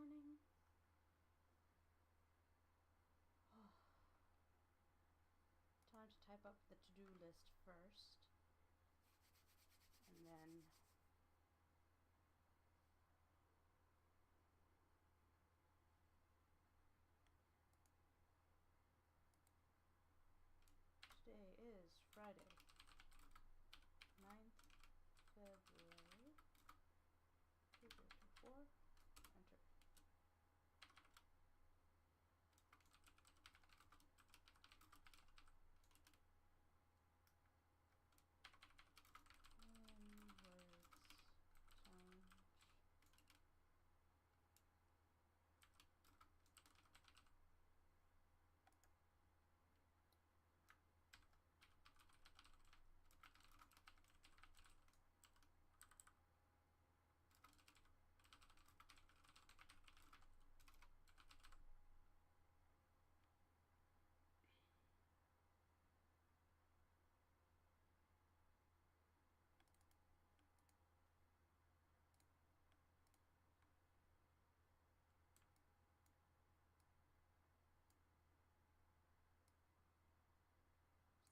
morning. Time to type up the to-do list first, and then today is Friday, 9th February 2024. Enter.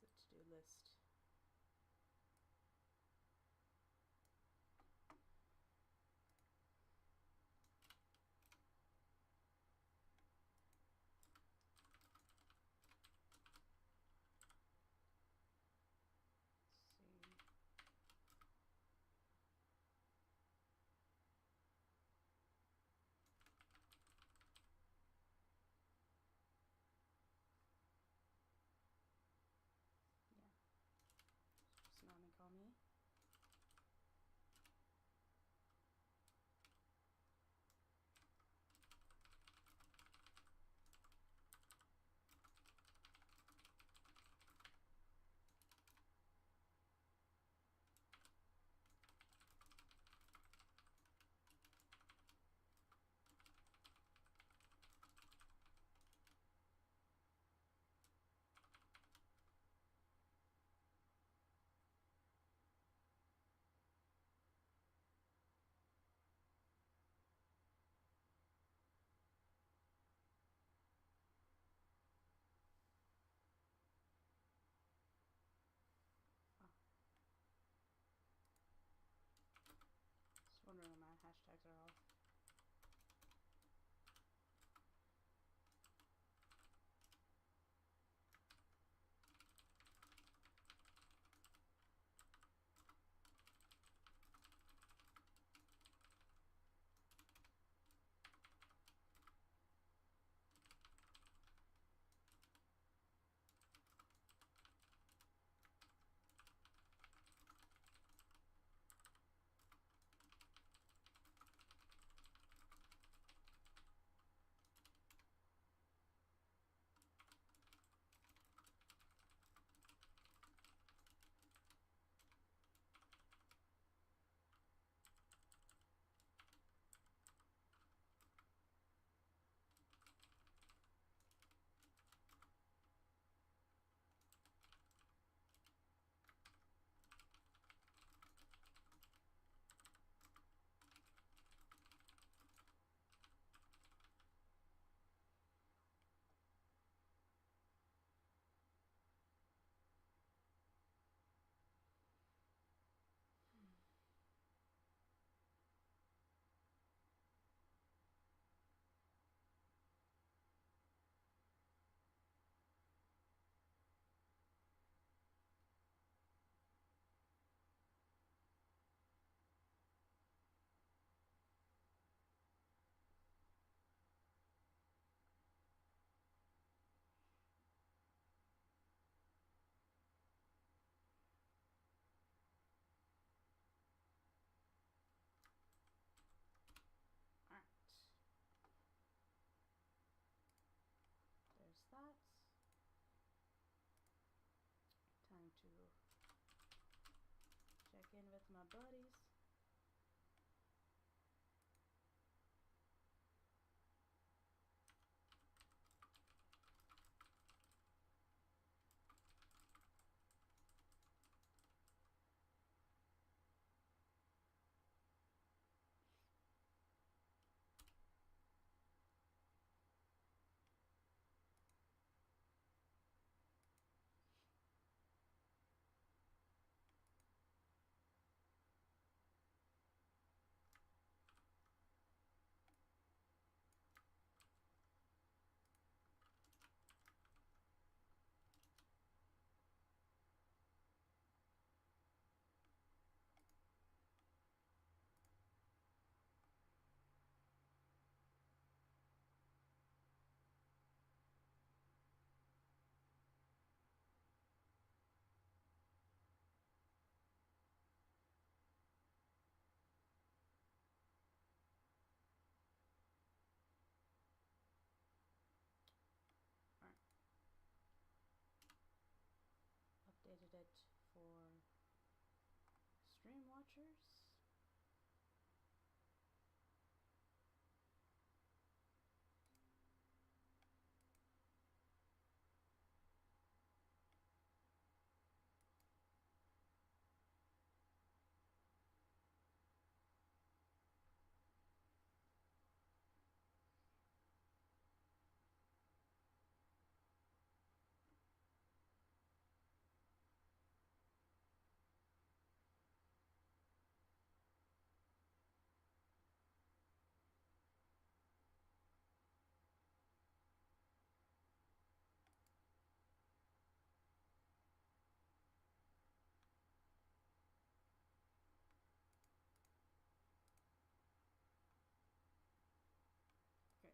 The to-do list. Let's see. Yeah. Tsunami call me. Just wondering when my hashtags are off. There's that. Time to check in with my buddies. Dream Watchers. Okay.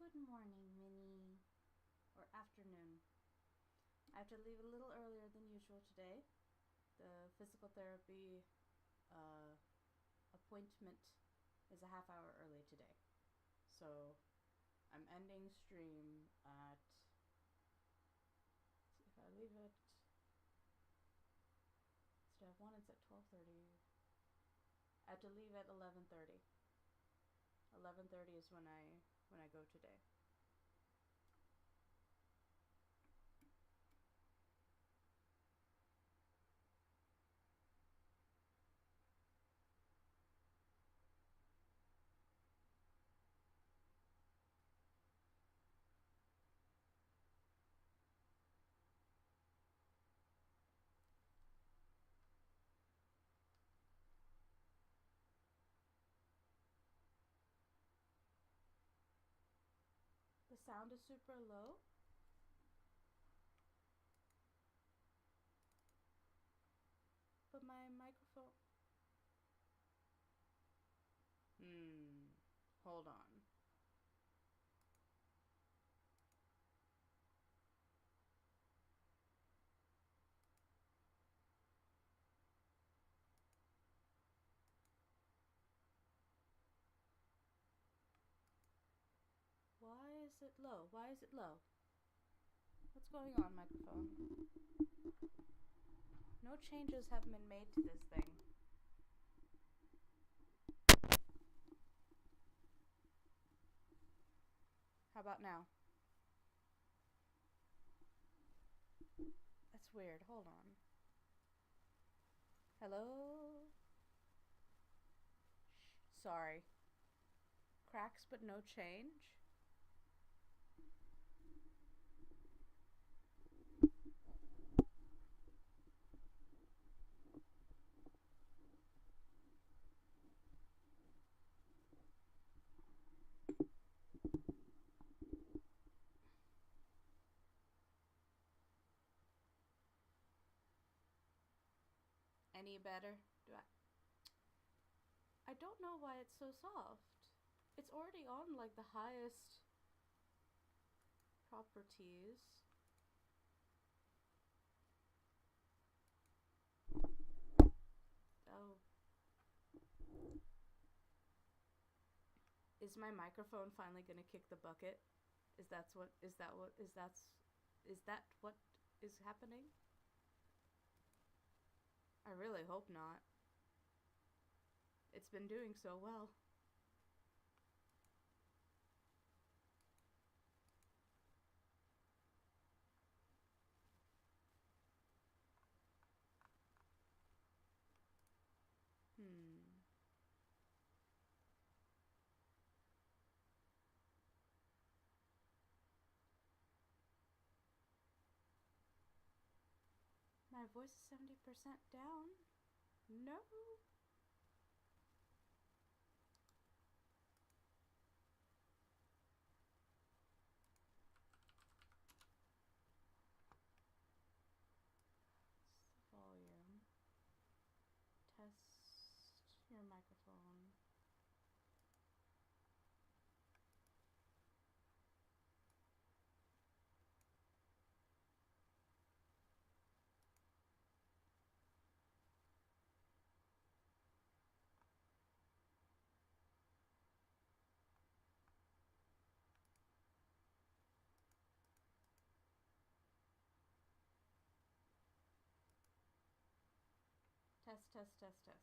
Good morning, Minnie. Or afternoon. I have to leave a little earlier than usual today. The physical therapy appointment is a half hour early today. So I'm ending stream at, let's see if I leave it, instead of 1, it's at 12:30. I have to leave at 11:30. 11:30 is when I go today. The sound is super low. But my microphone... Hold on. Why is it low? Why is it low? What's going on, microphone? No changes have been made to this thing. How about now? That's weird. Hold on. Hello? Sorry. Cracks but no change? Any better? I don't know why it's so soft. It's already on like the highest properties. Is my microphone finally gonna kick the bucket? Is that what is happening? I really hope not. It's been doing so well. My voice is 70% down. No. Volume. Test your microphone. Test, test, test, test.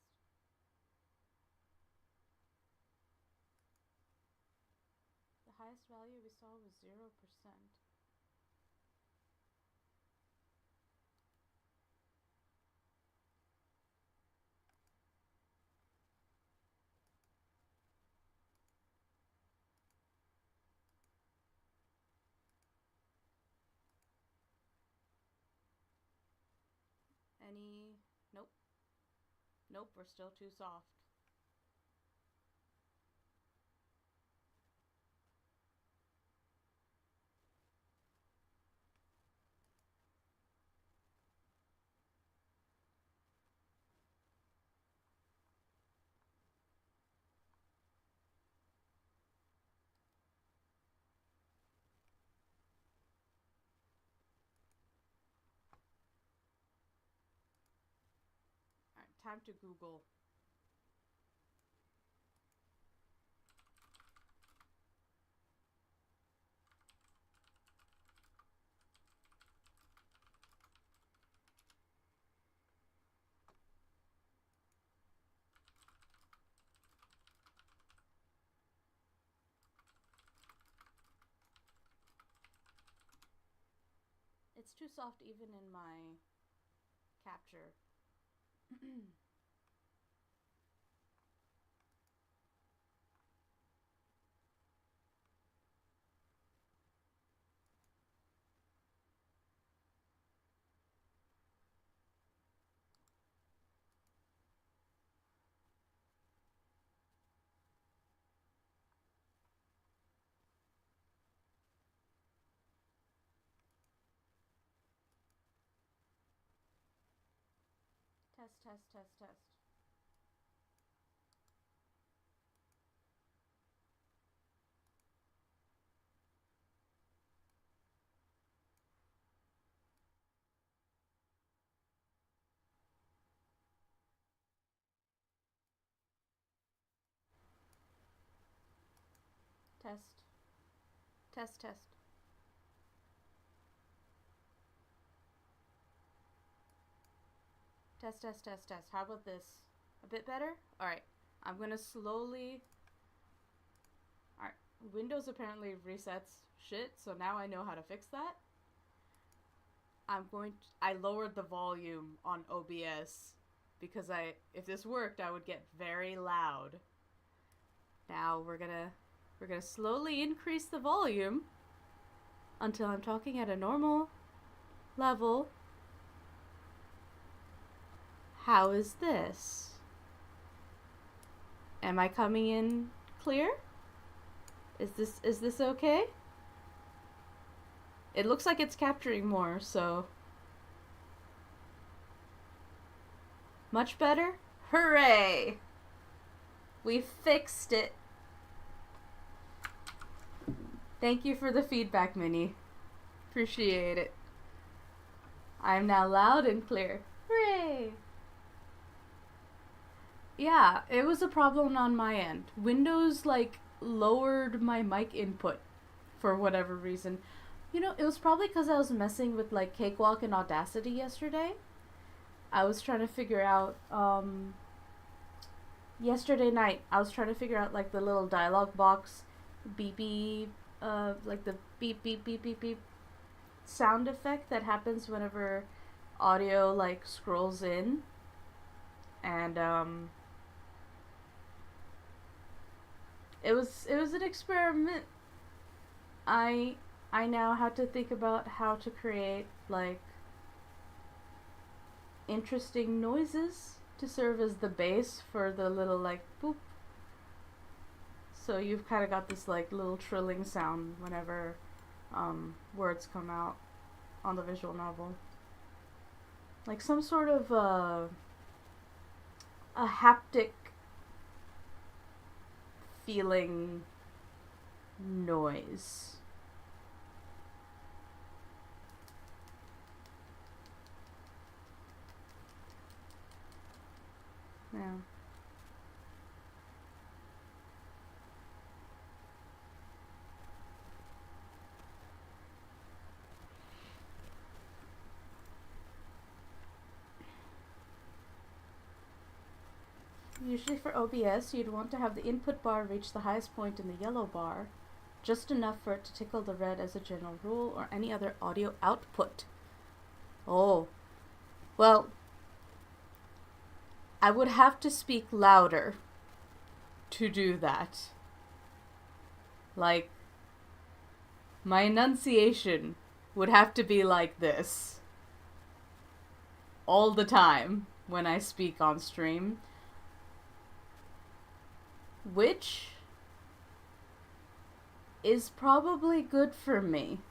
The highest value we saw was 0%. Any? Nope. Nope, we're still too soft. Alright, time to Google. It's too soft even in my capture. Test, test, test, test. Test. Test, test. Test, test, test, test. How about this? A bit better? Alright. I'm gonna slowly... Alright. Windows apparently resets shit, so now I know how to fix that. I lowered the volume on OBS because if this worked, I would get very loud. Now we're gonna slowly increase the volume until I'm talking at a normal level. How is this? Am I coming in clear? Is this okay? It looks like it's capturing more, so... Much better? Hooray! We fixed it! Thank you for the feedback, Minnie. Appreciate it. I'm now loud and clear. Hooray! Yeah, it was a problem on my end. Windows, like, lowered my mic input for whatever reason. You know, it was probably because I was messing with like Cakewalk and Audacity yesterday. I was trying to figure out, yesterday night, I was trying to figure out like the little dialogue box beep beep, like the beep beep beep beep beep sound effect that happens whenever audio like scrolls in. And it was an experiment. I now had to think about how to create like interesting noises to serve as the base for the little like boop. So you've kind of got this like little trilling sound whenever words come out on the visual novel. Like some sort of a haptic feeling noise. Yeah. Usually for OBS, you'd want to have the input bar reach the highest point in the yellow bar, just enough for it to tickle the red as a general rule, or any other audio output. Oh. Well, I would have to speak louder to do that. Like, my enunciation would have to be like this all the time when I speak on stream. Which is probably good for me.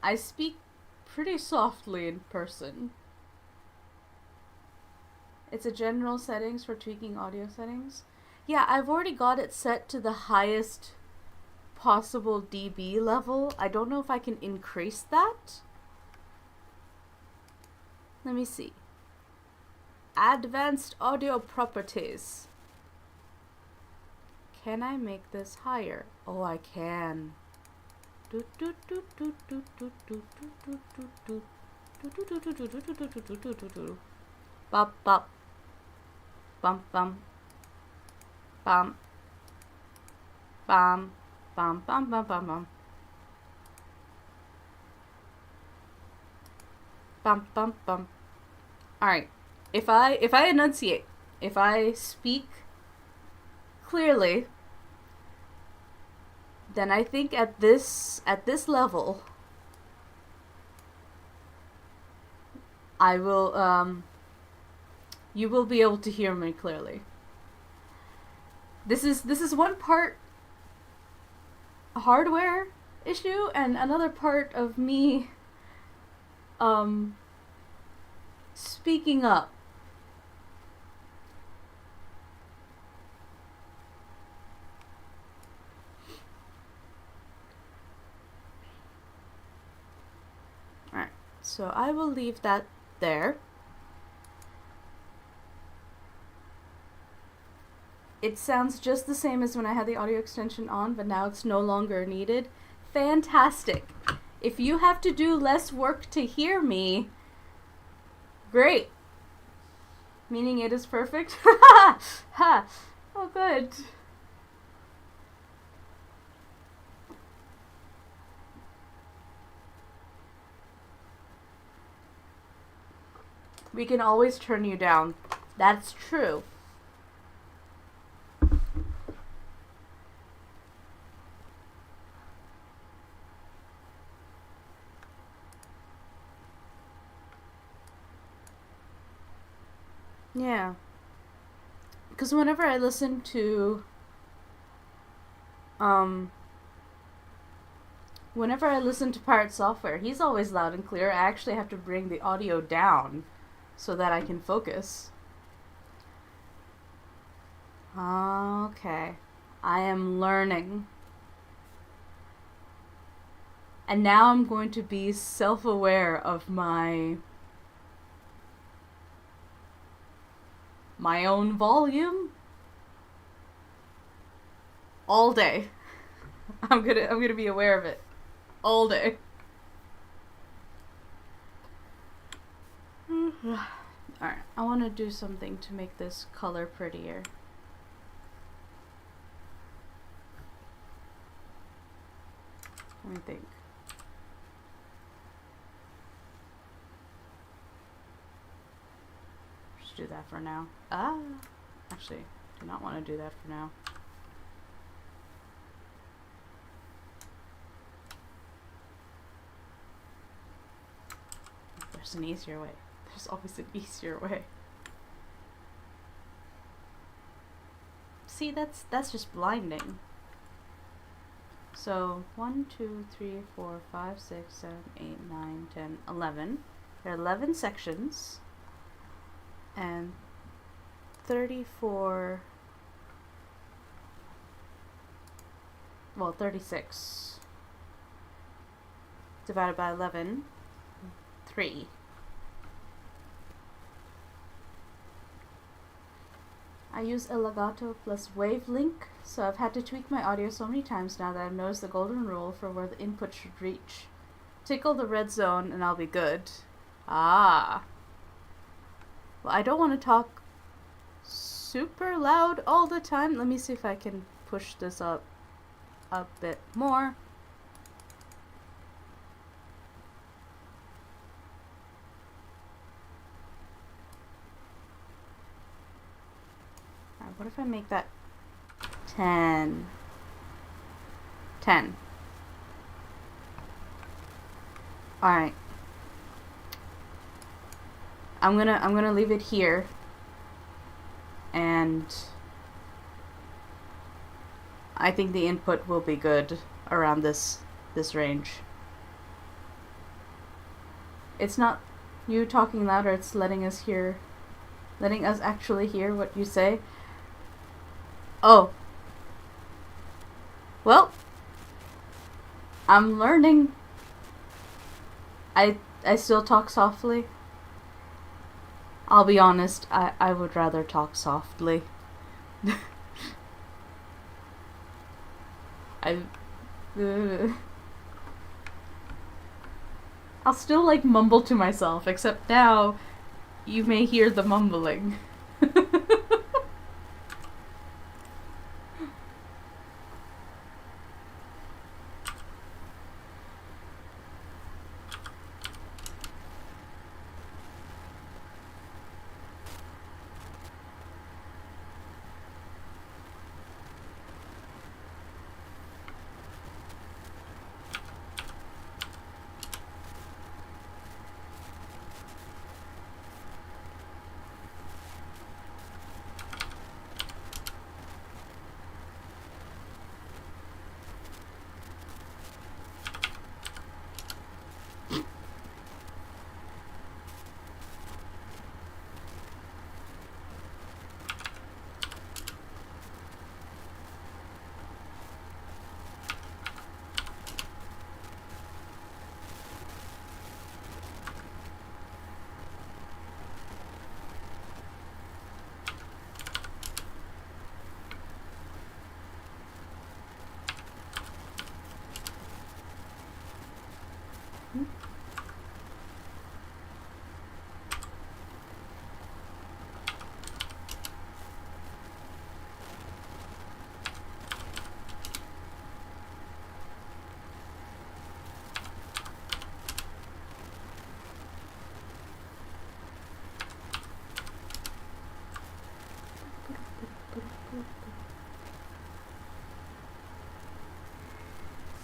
I speak pretty softly in person. It's a general settings for tweaking audio settings. Yeah, I've already got it set to the highest possible dB level. I don't know if I can increase that. Let me see. Advanced audio properties. Can I make this higher? Oh, I can. Bop bop. Bum bum. Bum. Bum. Bum bum bum bum bum. Bum bum bum. Alright. If I enunciate, if I speak clearly, then I think at this level I will you will be able to hear me clearly. This is one part a hardware issue and another part of me speaking up. Alright, so I will leave that there. It sounds just the same as when I had the audio extension on, but now it's no longer needed. Fantastic! If you have to do less work to hear me, great! Meaning it is perfect? Ha! Oh, good. We can always turn you down. That's true. Yeah. Because whenever I listen to Pirate Software, he's always loud and clear. I actually have to bring the audio down so that I can focus. Okay. I am learning. And now I'm going to be self-aware of my own volume. all day. I'm gonna be aware of it all day. Alright, I want to do something to make this color prettier. Let me think. Just do that for now. Actually, do not want to do that for now. There's an easier way. There's always an easier way. See, that's just blinding. So 1, 2, 3, 4, 5, 6, 7, 8, 9, 10, 11. There are 11 sections and 34. Well, 36 divided by 11. 3. I use Elgato plus Wavelink, so I've had to tweak my audio so many times now that I've noticed the golden rule for where the input should reach. Tickle the red zone and I'll be good. Ah. Well, I don't want to talk super loud all the time. Let me see if I can push this up a bit more. What if I make that 10? 10. Alright. I'm gonna leave it here. And I think the input will be good around this range. It's not you talking louder, it's letting us actually hear what you say. Oh. Well, I'm learning. I still talk softly. I'll be honest, I would rather talk softly. I'll still like mumble to myself, except now you may hear the mumbling.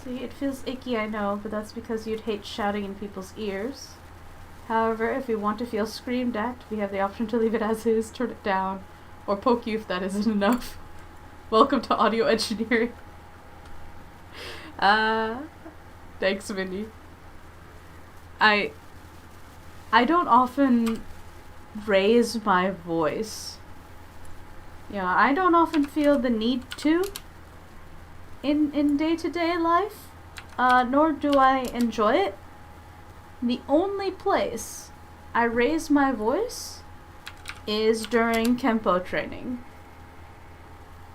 See, it feels icky, I know, but that's because you'd hate shouting in people's ears. However, if you want to feel screamed at, we have the option to leave it as is, turn it down, or poke you if that isn't enough. Welcome to audio engineering. Thanks, Mindy. I don't often raise my voice. You know, I don't often feel the need to in day-to-day life, nor do I enjoy it. The only place I raise my voice is during Kempo training.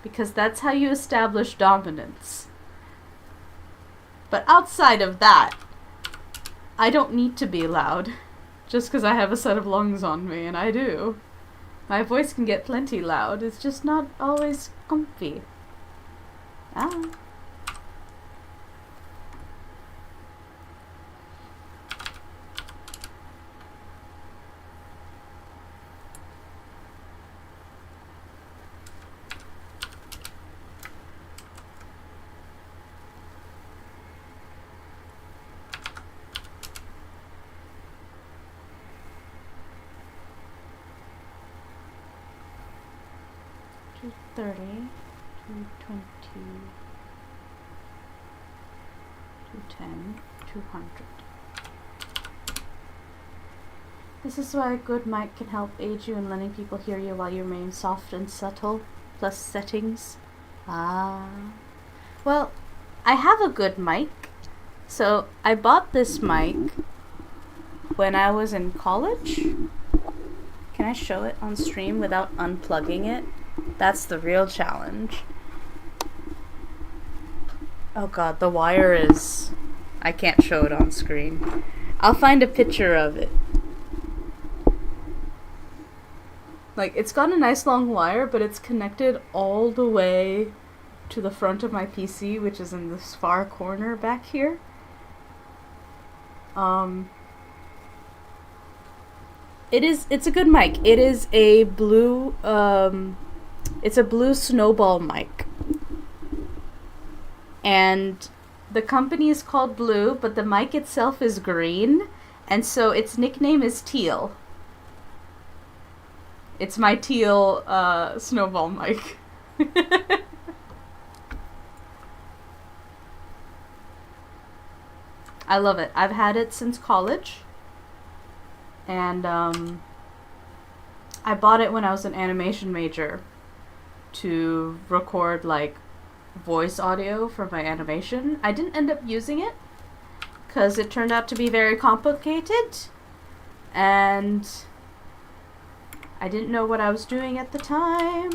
because that's how you establish dominance. But outside of that, I don't need to be loud just because I have a set of lungs on me, and I do. My voice can get plenty loud, it's just not always comfy. Ah. 230, 220, 210, 200. This is why a good mic can help aid you in letting people hear you while you remain soft and subtle, plus settings. Ah. Well, I have a good mic. So, I bought this mic when I was in college. Can I show it on stream without unplugging it? That's the real challenge. Oh god, the wire is... I can't show it on screen. I'll find a picture of it. Like, it's got a nice long wire, but it's connected all the way to the front of my PC, which is in this far corner back here. It's a good mic. It is a blue, it's a blue snowball mic. And the company is called Blue, but the mic itself is green, and so its nickname is Teal. It's my teal, snowball mic. I love it. I've had it since college. And, I bought it when I was an animation major to record, like, voice audio for my animation. I didn't end up using it because it turned out to be very complicated. And I didn't know what I was doing at the time.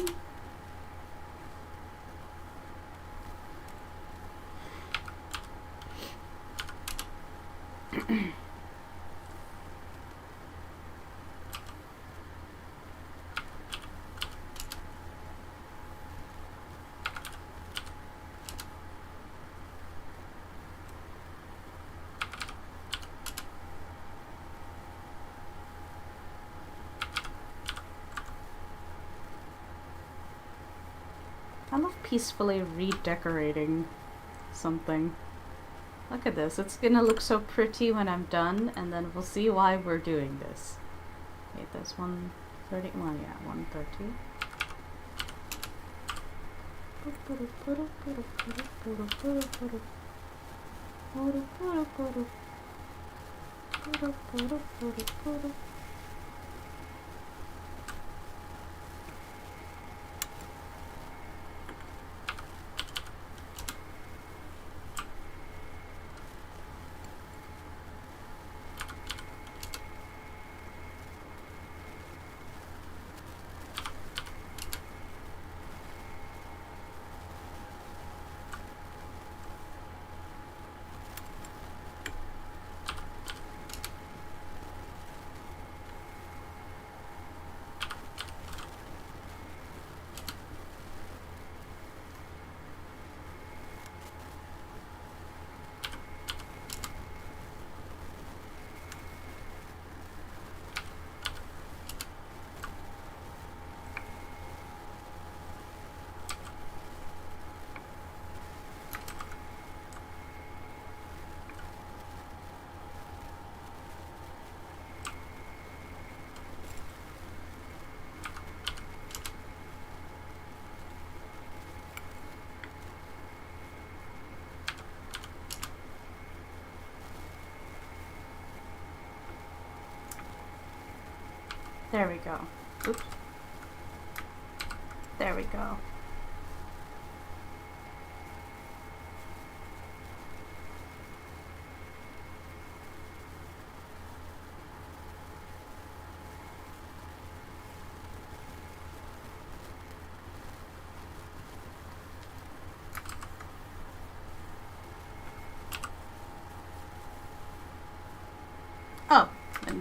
I love peacefully redecorating something. Look at this. It's gonna look so pretty when I'm done, and then we'll see why we're doing this. Wait, that's 131, yeah, 130. There we go. Oops. There we go.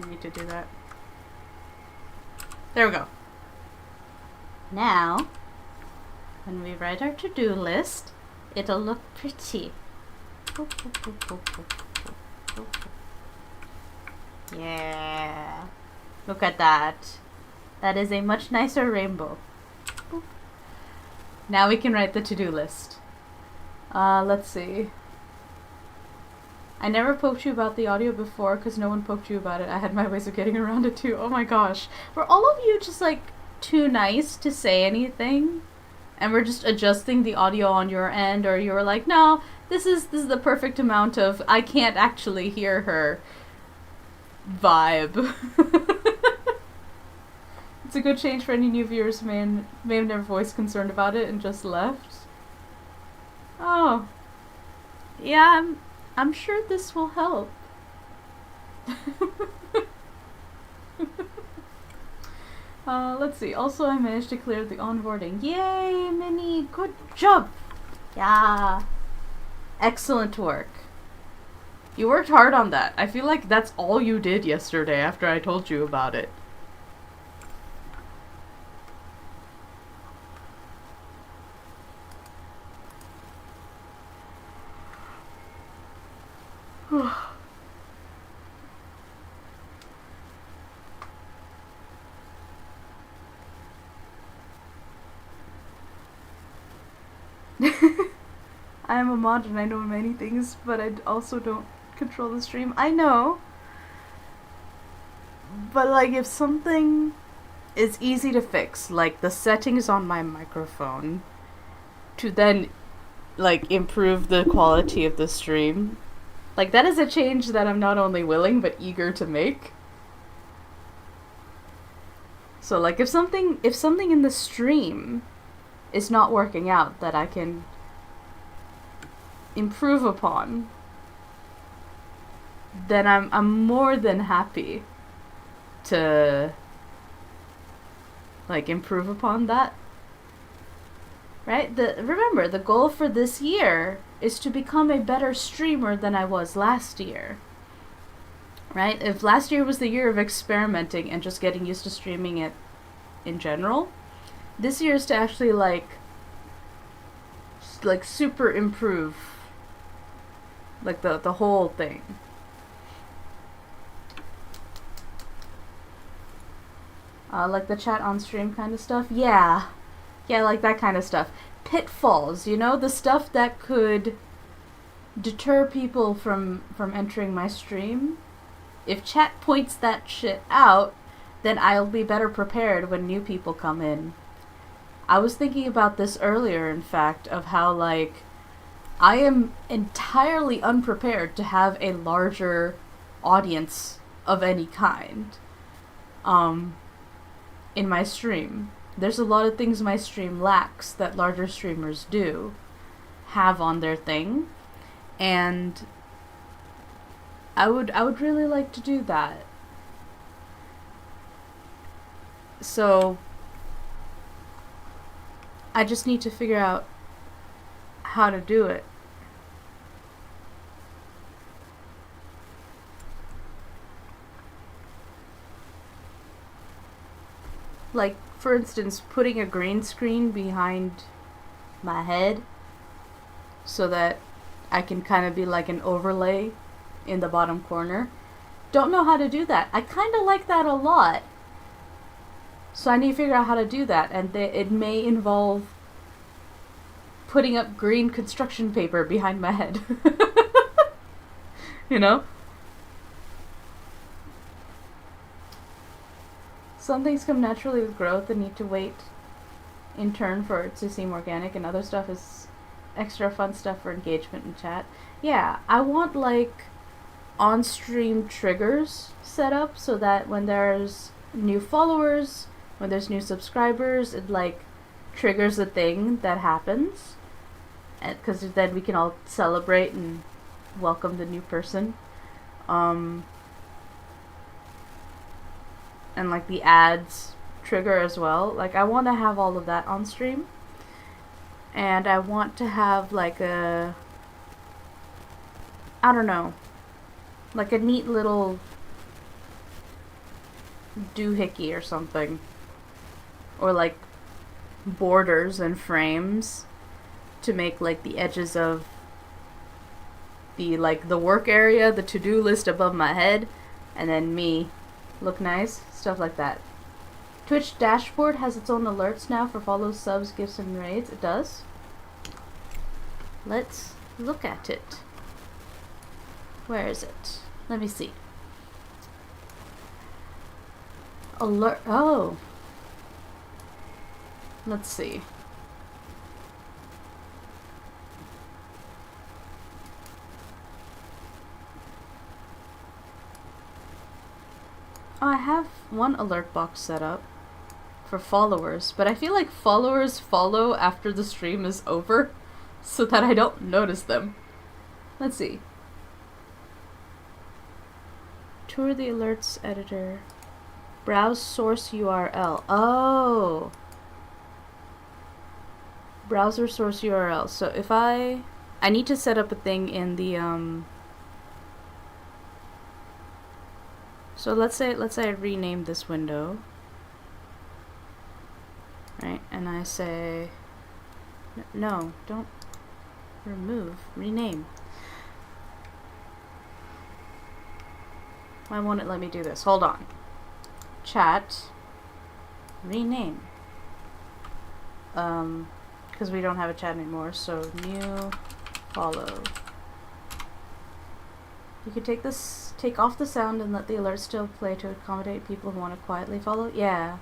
need to do that. There we go. Now, when we write our to-do list, it'll look pretty. Yeah. Look at that. That is a much nicer rainbow. Now we can write the to-do list. Let's see. I never poked you about the audio before because no one poked you about it. I had my ways of getting around it too. Oh my gosh. Were all of you just like too nice to say anything? And we're just adjusting the audio on your end, or you were like, no, this is the perfect amount of I can't actually hear her vibe. It's a good change for any new viewers who may have never voiced concern about it and just left. Oh. Yeah, I'm sure this will help. Let's see. Also, I managed to clear the onboarding. Yay, Minnie! Good job! Yeah. Excellent work. You worked hard on that. I feel like that's all you did yesterday after I told you about it. I am a mod and I know many things, but I also don't control the stream. I know. But like if something is easy to fix, like the settings on my microphone, to then like improve the quality of the stream, like that is a change that I'm not only willing but eager to make. So like if something in the stream is not working out that I can improve upon, then I'm more than happy to like improve upon that. Right? Remember, the goal for this year is to become a better streamer than I was last year. Right? If last year was the year of experimenting and just getting used to streaming it in general, this year is to actually like super improve like the whole thing. Like the chat on stream kind of stuff. Yeah, like that kind of stuff. Pitfalls, you know, the stuff that could deter people from entering my stream. If chat points that shit out, then I'll be better prepared when new people come in. I was thinking about this earlier, in fact, of how, like, I am entirely unprepared to have a larger audience of any kind in my stream. There's a lot of things my stream lacks that larger streamers do have on their thing, and I would really like to do that. So I just need to figure out how to do it. Like, for instance, putting a green screen behind my head so that I can kind of be like an overlay in the bottom corner. Don't know how to do that. I kind of like that a lot. So I need to figure out how to do that, and it may involve putting up green construction paper behind my head. You know? Some things come naturally with growth and need to wait in turn for it to seem organic, and other stuff is extra fun stuff for engagement in chat. Yeah, I want like on-stream triggers set up so that when there's new followers, when there's new subscribers, it like triggers a thing that happens, because then we can all celebrate and welcome the new person. And like the ads trigger as well. Like I want to have all of that on stream, and I want to have like a, I don't know, like a neat little doohickey or something. Or like borders and frames to make like the edges of the work area, the to-do list above my head, and then me look nice, stuff like that. Twitch dashboard has its own alerts now for follows, subs, gifts, and raids. It does. Let's look at it. Where is it? Let me see. Alert. Oh. Let's see. Oh, I have one alert box set up for followers, but I feel like followers follow after the stream is over so that I don't notice them. Let's see. Tour the alerts editor. Browse source URL. Oh. Browser source URL. So if I need to set up a thing in the so let's say I rename this window. Right? And I say no, don't remove, rename. Why won't it let me do this? Hold on. Chat, rename. Because we don't have a chat anymore, so new follow. You could take off the sound and let the alert still play to accommodate people who want to quietly follow. Yeah.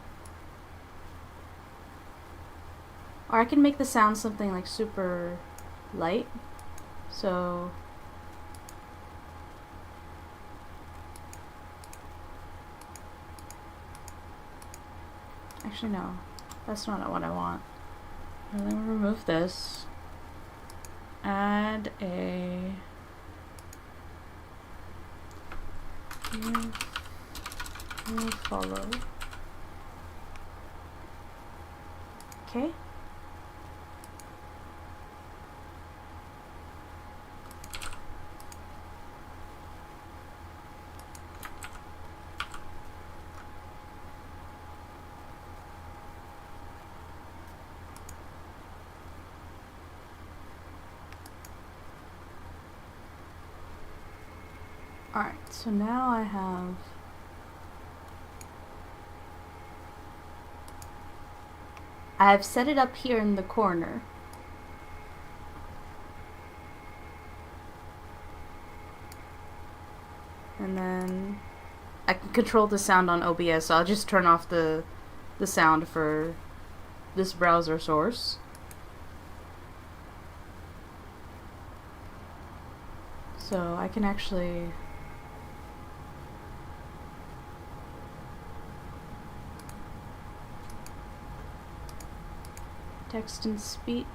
Or I can make the sound something like super light. So actually no, that's not what I want. Let me remove this. Add a new follow. Okay. Alright, so now I have I've set it up here in the corner. And then I can control the sound on OBS, so I'll just turn off the sound for this browser source. So I can actually text and speech.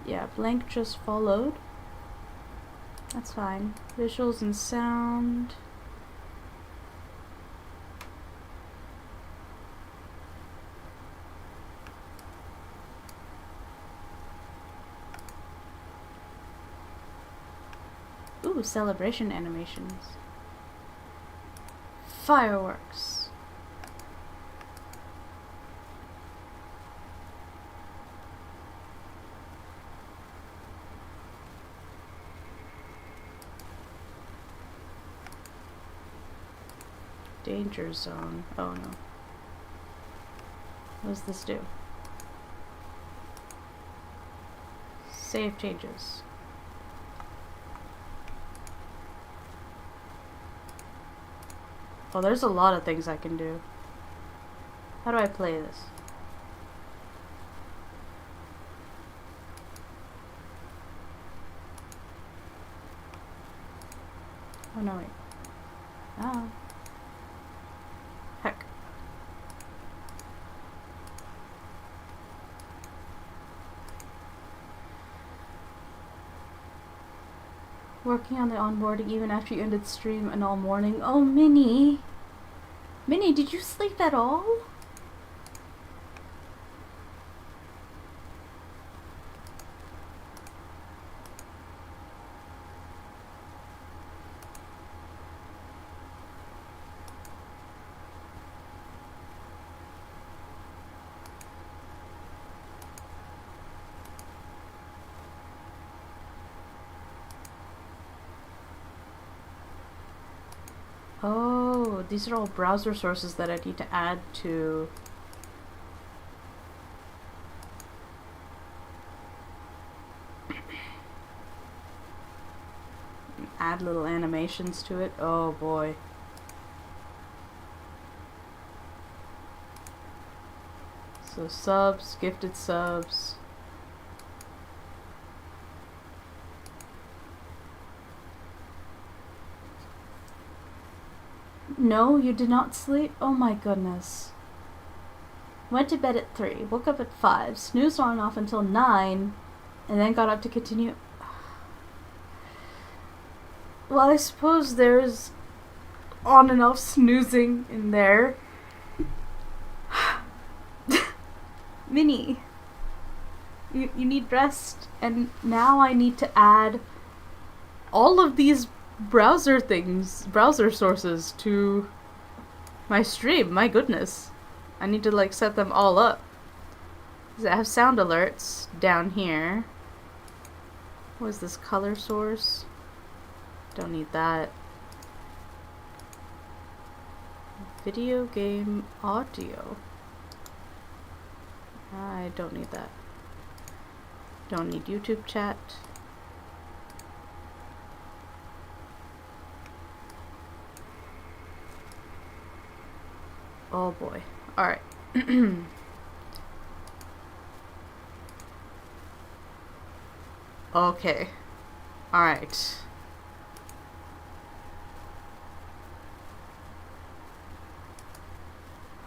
Yeah, blank just followed. That's fine. Visuals and sound. Ooh, celebration animations. Fireworks. Danger zone. Oh no. What does this do? Save changes. Oh, there's a lot of things I can do. How do I play this? Oh no, wait. Oh. Heck. Working on the onboarding even after you ended stream and all morning. Oh, Minnie! Minnie, did you sleep at all? Oh, these are all browser sources that I need to add to. Add little animations to it. Oh boy. So subs, gifted subs. No, you did not sleep? Oh my goodness. Went to bed at 3, woke up at 5, snoozed on and off until 9, and then got up to continue. Well, I suppose there's on and off snoozing in there. Minnie, you need rest, and now I need to add all of these browser sources to my stream. My goodness. I need to like set them all up. I have sound alerts down here. What is this color source? Don't need that. Video game audio. I don't need that. Don't need YouTube chat. Oh boy. Alright. Okay. Alright.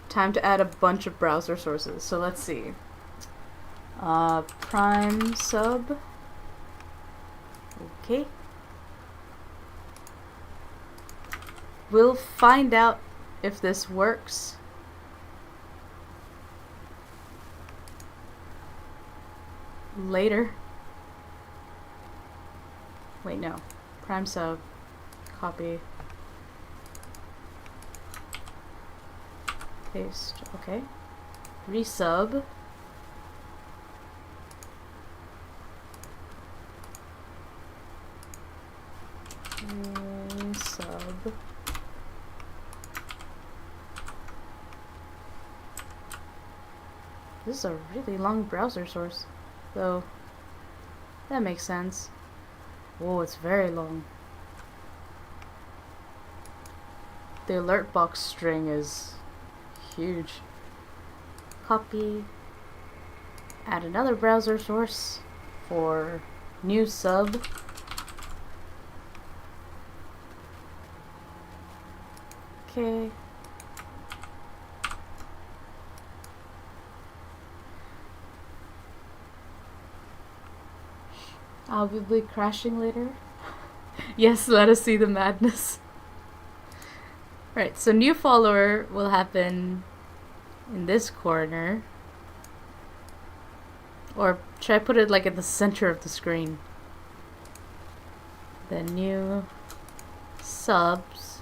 Time to add a bunch of browser sources. So let's see. Prime sub. Okay. We'll find out if this works. Later. Wait, no. Prime sub. Copy. Paste. Okay. Resub. Resub. This is a really long browser source, though. That makes sense. Whoa, it's very long. The alert box string is huge. Copy. Add another browser source for new sub. Okay. I'll be crashing later. Yes, let us see the madness. Right, so new follower will happen in this corner. Or should I put it like in the center of the screen? Then new subs.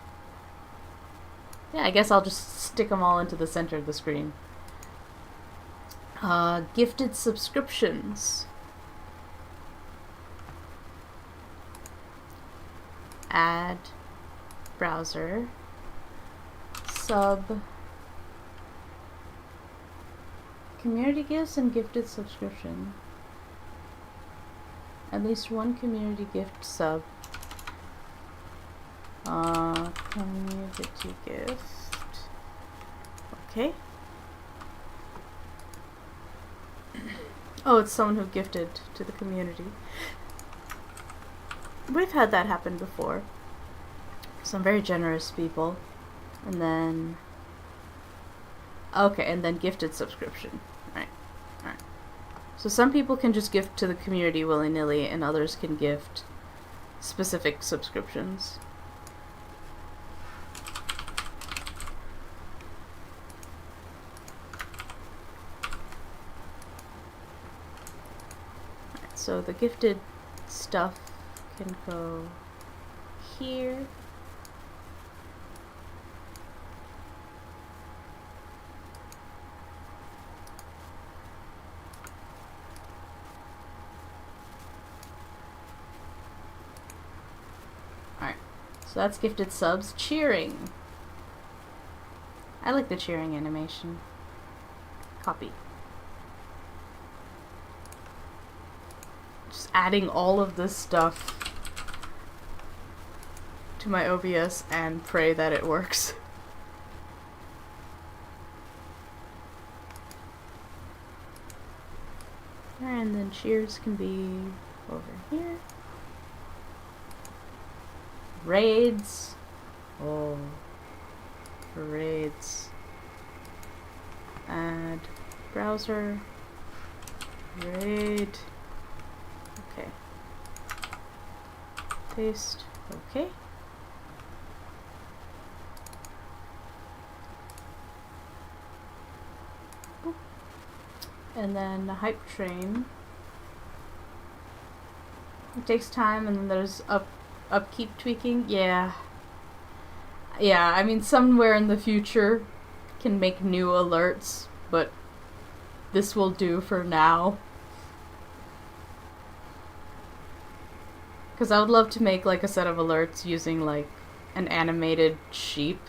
Yeah, I guess I'll just stick them all into the center of the screen. Gifted subscriptions. Add browser. Sub. Community gifts and gifted subscription. At least one community gift sub. Community gift. Okay. Oh, it's someone who gifted to the community. We've had that happen before. Some very generous people. And then... Okay, and then gifted subscription. Right. Alright. So some people can just gift to the community willy-nilly, and others can gift specific subscriptions. Alright, so the gifted stuff can go here. So that's gifted subs. Cheering. I like the cheering animation. Copy. Just adding all of this stuff to my OBS and pray that it works. And then cheers can be over here. Raids. Oh. Raids. Add browser. Raid. Okay. Paste. Okay. Boop. And then the hype train. It takes time, and then there's upkeep tweaking. Yeah. Yeah, I mean, somewhere in the future can make new alerts, but this will do for now. Because I would love to make, like, a set of alerts using, like, an animated sheep.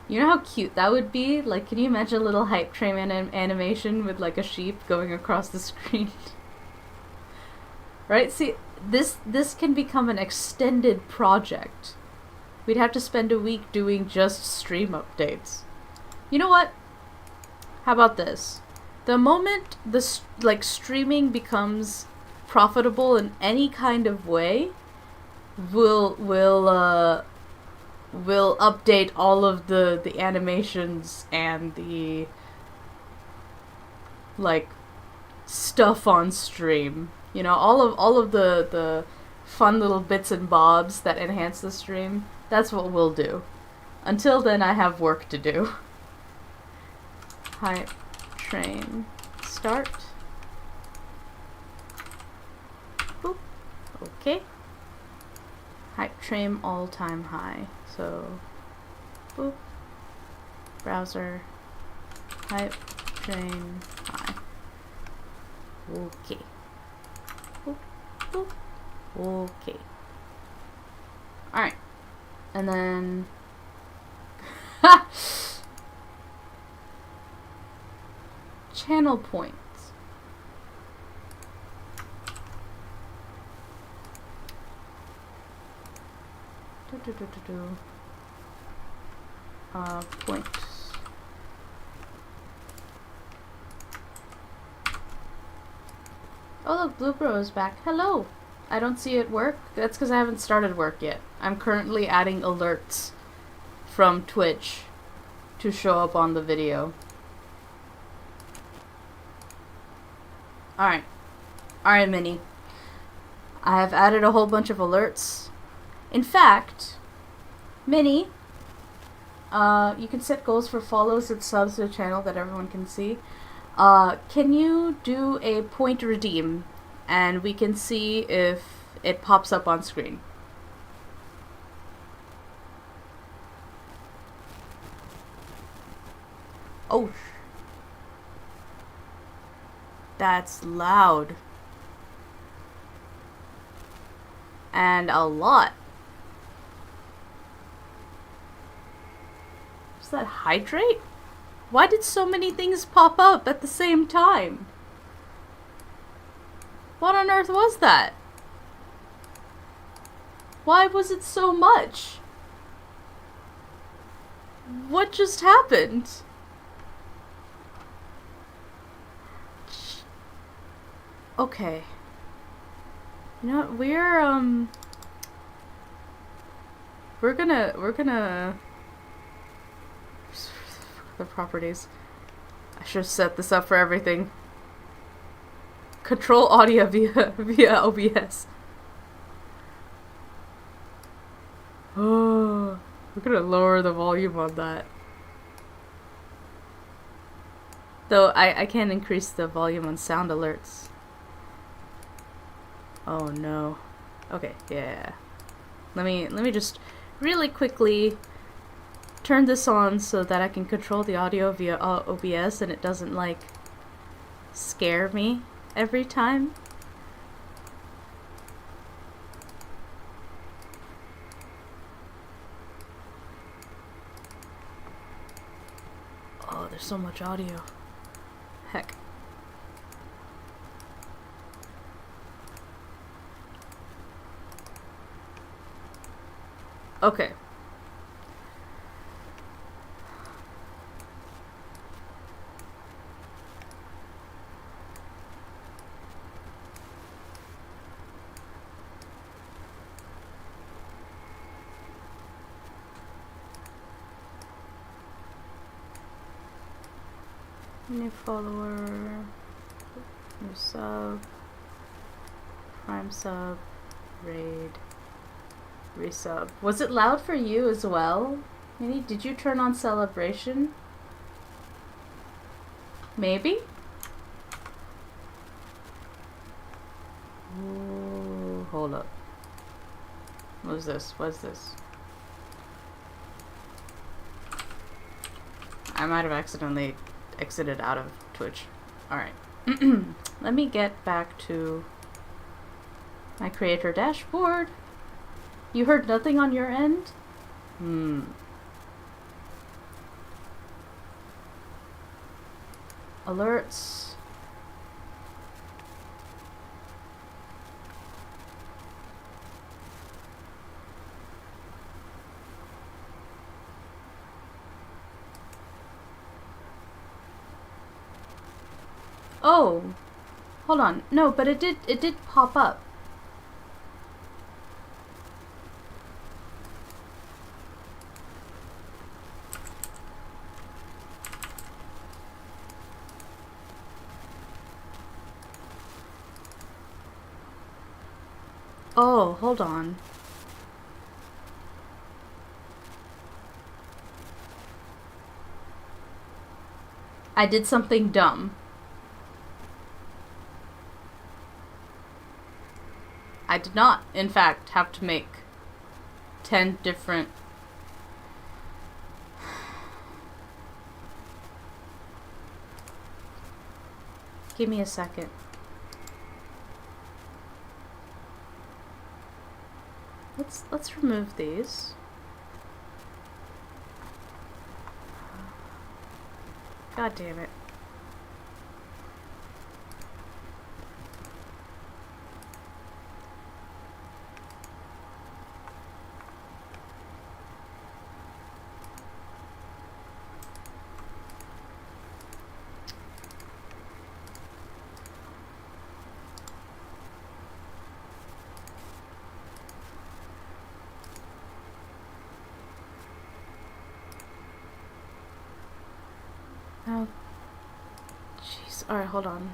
You know how cute that would be? Like, can you imagine a little hype train animation with, like, a sheep going across the screen? Right? See, this can become an extended project. We'd have to spend a week doing just stream updates. You know what? How about this? The moment streaming becomes profitable in any kind of way, we'll update all of the animations and the like stuff on stream. You know, all of the fun little bits and bobs that enhance the stream. That's what we'll do. Until then, I have work to do. Hype train start. Boop. Okay. Hype train all-time high. So, boop. Browser. Hype train high. Okay. Boop. Boop. Okay. Alright. And then... channel points. Points. Oh look, Blue Bro is back. Hello! I don't see it work. That's because I haven't started work yet. I'm currently adding alerts from Twitch to show up on the video. Alright. Alright, Minnie. I have added a whole bunch of alerts. In fact, Minnie, you can set goals for follows and subs to the channel that everyone can see. Can you do a point redeem and we can see if it pops up on screen? Oh, that's loud. And a lot. Is that hydrate? Why did so many things pop up at the same time? What on earth was that? Why was it so much? What just happened? Okay. You know what, we're gonna the properties. I should have set this up for everything. Control audio via OBS. Oh, we're gonna lower the volume on that. Though I can't increase the volume on sound alerts. Oh no. Okay, yeah. Let me just really quickly turn this on so that I can control the audio via OBS and it doesn't like scare me every time. there's so much audio. Heck. Okay. New follower, new sub, prime sub, raid, resub. Was it loud for you as well? Maybe? Did you turn on celebration? Maybe? Ooh, hold up. What is this? What is this? I might have accidentally exited out of Twitch. Alright. Let me get back to my creator dashboard. You heard nothing on your end? Alerts. Oh, hold on. No, but it did pop up. Oh, hold on. I did something dumb. I did not, in fact, have to make 10 different... Give me a second. Let's remove these. God damn it. Oh. Jeez. Alright, hold on.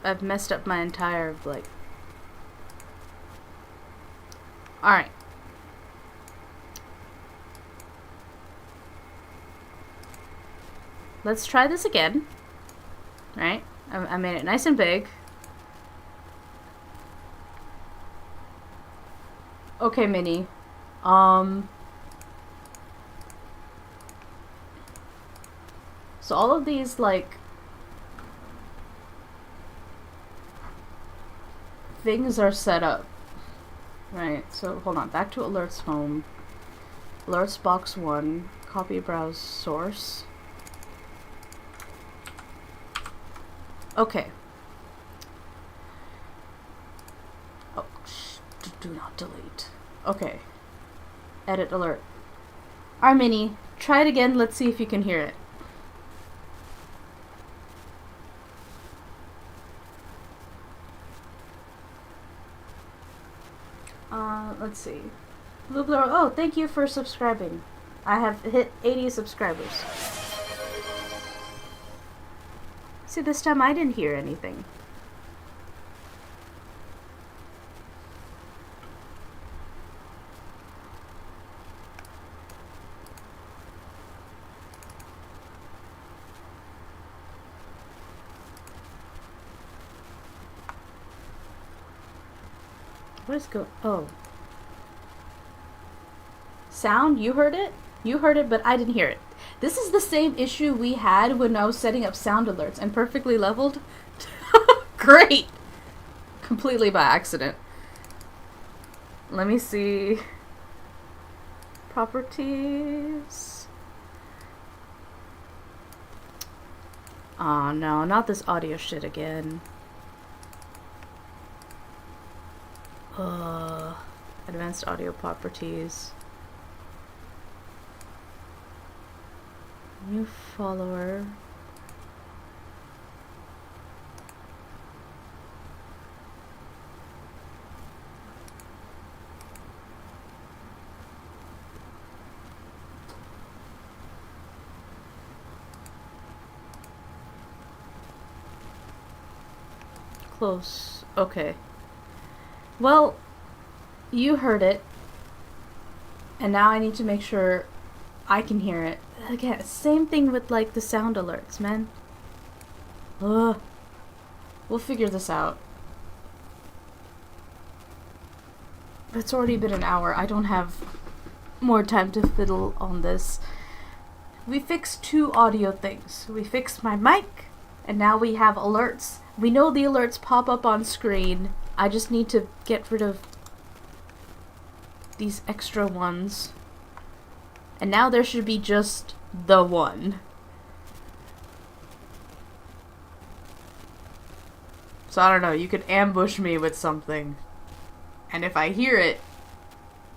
I've messed up my entire, like... Alright. Let's try this again. Right? I made it nice and big. Okay, Minnie. So all of these, like, things are set up. Right, so hold on. Back to alerts home. Alerts box 1. Copy browse source. Okay. Oh, do not delete. Okay. Edit alert. Minnie, try it again. Let's see if you can hear it. Let's see. Blue Blur. Oh, thank you for subscribing. I have hit 80 subscribers. See, this time I didn't hear anything. What is go? Oh. Sound? You heard it? You heard it, but I didn't hear it. This is the same issue we had when I was setting up sound alerts and perfectly leveled. Great! completely by accident. Let me see. Properties. Oh no, not this audio shit again. Advanced audio properties. New follower. Close. Okay. Well, you heard it. And now I need to make sure I can hear it. Again, same thing with like the sound alerts, man. Ugh. We'll figure this out. It's already been an hour. I don't have more time to fiddle on this. We fixed 2 audio things. We fixed my mic, and now we have alerts. We know the alerts pop up on screen. I just need to get rid of these extra ones. And now there should be just the one. So I don't know, you could ambush me with something. And if I hear it,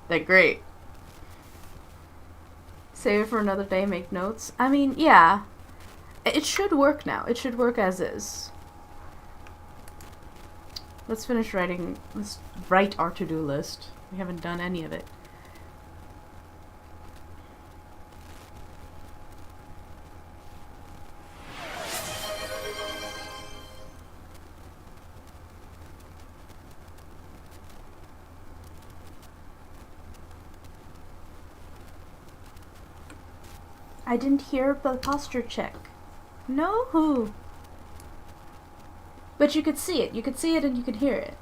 then great. Save it for another day, make notes. I mean, yeah. It should work now. It should work as is. Let's finish writing. Let's write our to-do list. We haven't done any of it. I didn't hear the posture check. No. But you could see it. You could see it and you could hear it.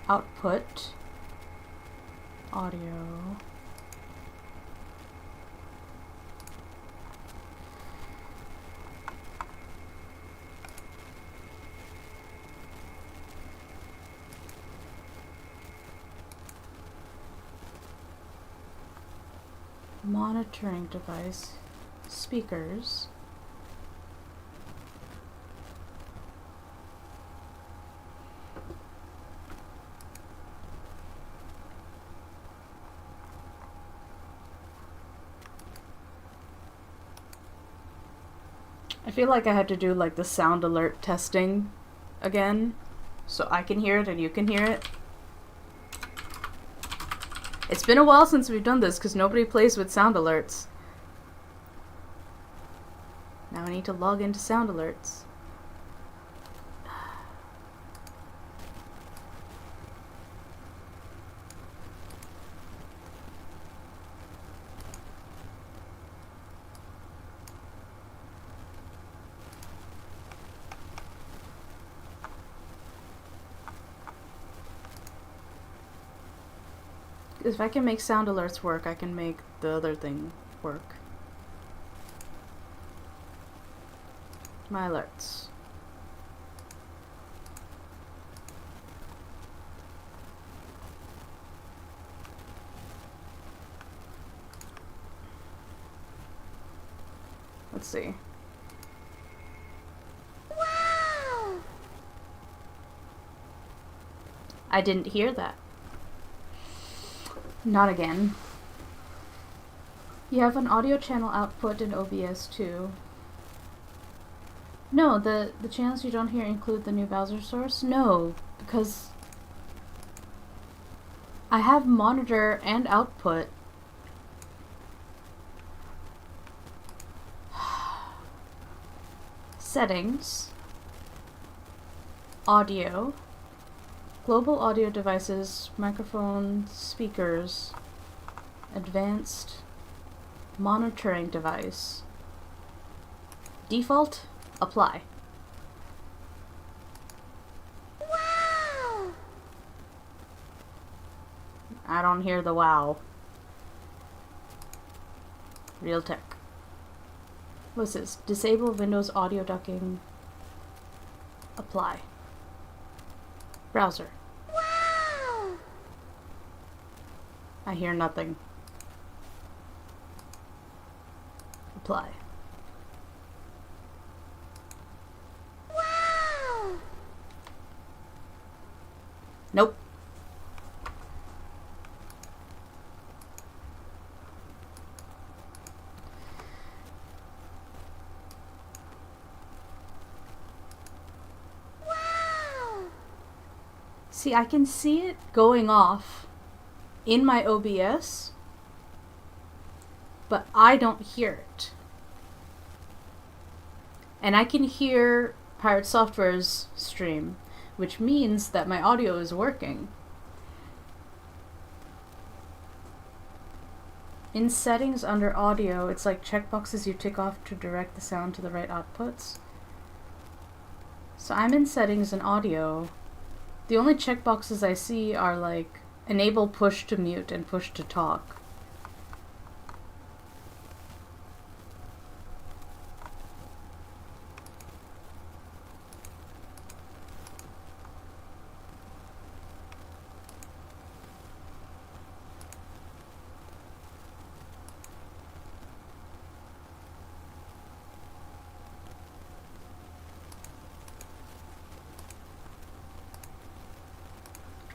Output. Audio. Monitoring device. Speakers. I feel like I had to do like the sound alert testing again so I can hear it and you can hear it. It's been a while since we've done this because nobody plays with sound alerts. Now I need to log into sound alerts. If I can make sound alerts work, I can make the other thing work. My alerts. Let's see. Wow! I didn't hear that. Not again. You have an audio channel output in OBS too. No, the channels you don't hear include the new browser source? No, because I have monitor and output. Settings. Audio. Global audio devices, microphone, speakers, advanced monitoring device. Default, apply. Wow! I don't hear the wow. Real tech. What's this? Disable Windows audio ducking. Apply. Browser. Wow! I hear nothing. Apply. Wow! Nope. Wow! See, I can see it going off in my OBS, but I don't hear it. And I can hear Pirate Software's stream, which means that my audio is working. In settings under audio, it's like checkboxes you tick off to direct the sound to the right outputs. So I'm in settings and audio. The only checkboxes I see are like enable push to mute and push to talk.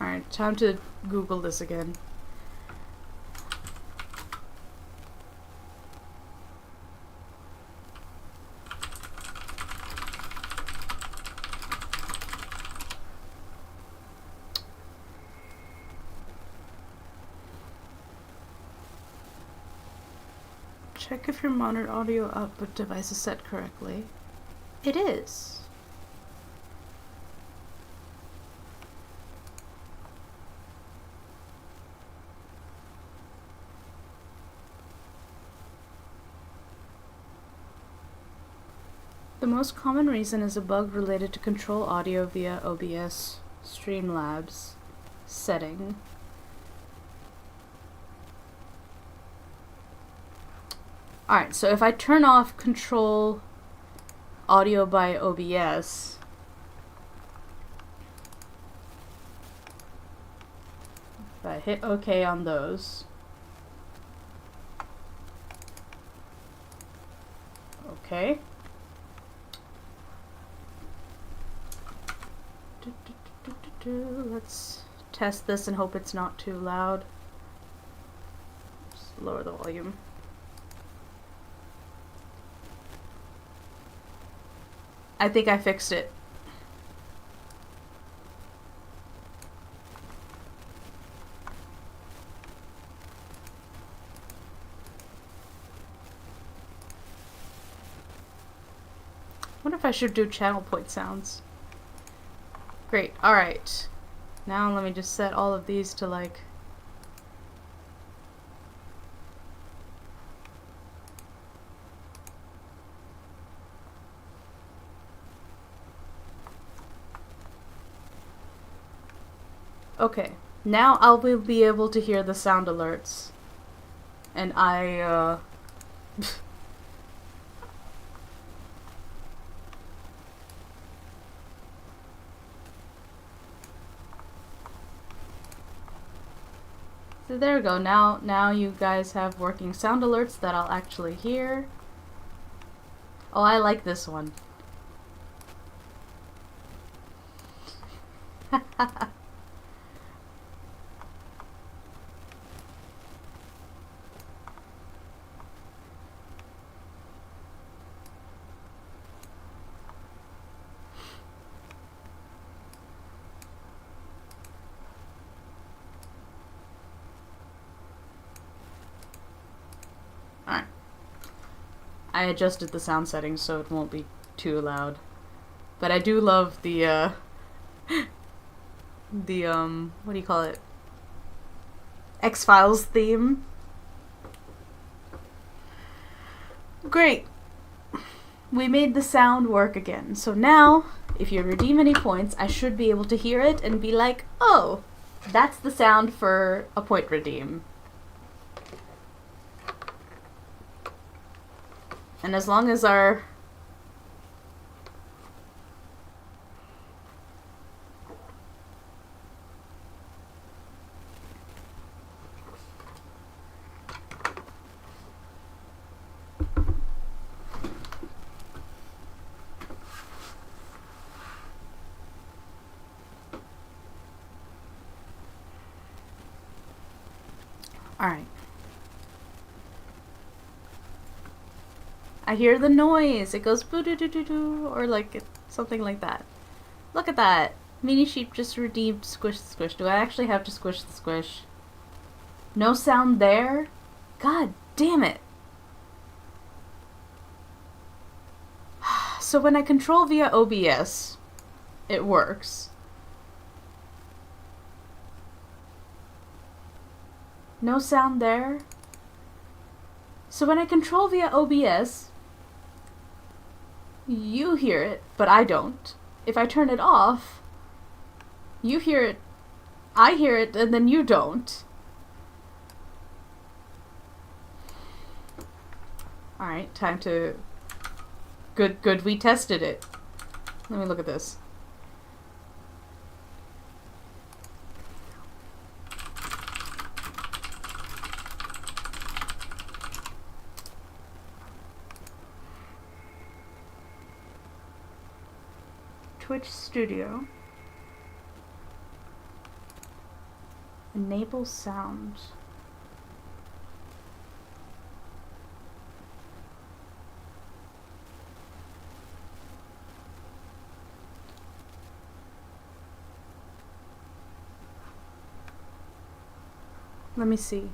Alright, time to Google this again. Check if your monitor audio output device is set correctly. It is. The most common reason is a bug related to control audio via OBS Streamlabs setting. Alright, so if I turn off control audio by OBS, if I hit OK on those, okay. Let's test this and hope it's not too loud. Just lower the volume. I think I fixed it. I wonder if I should do channel point sounds. Great, alright. Now let me just set all of these to like... Okay, now I will be able to hear the sound alerts. And So there we go. Now you guys have working sound alerts that I'll actually hear. Oh, I like this one. Alright. I adjusted the sound settings so it won't be too loud. But I do love the, what do you call it? X-Files theme. Great. we made the sound work again. So now, if you redeem any points, I should be able to hear it and be like, oh, that's the sound for a point redeem. And as long as our... Alright. I hear the noise. It goes boo-doo-doo-doo-doo, or like something like that. Look at that. Mini sheep just redeemed squish the squish. Do I actually have to squish the squish? No sound there? God damn it. So when I control via OBS, it works. No sound there? So when I control via OBS, you hear it, but I don't. If I turn it off, you hear it, I hear it, and then you don't. Alright, time to... Good, we tested it. Let me look at this. Twitch Studio. Enable sound. Let me see.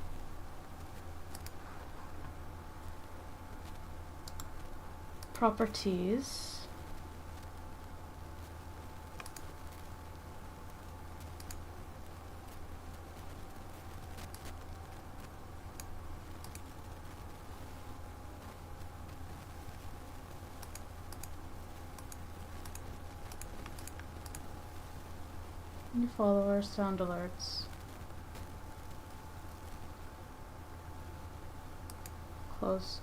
Properties. New followers, sound alerts. Close.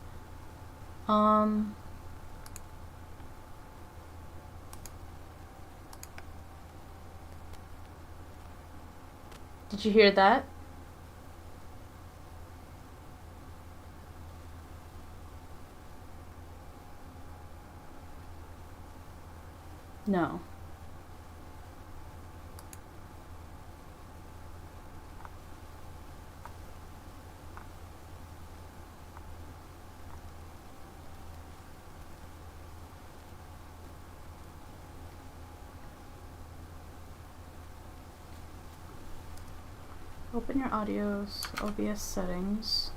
Did you hear that? No. Open your audio's OBS settings.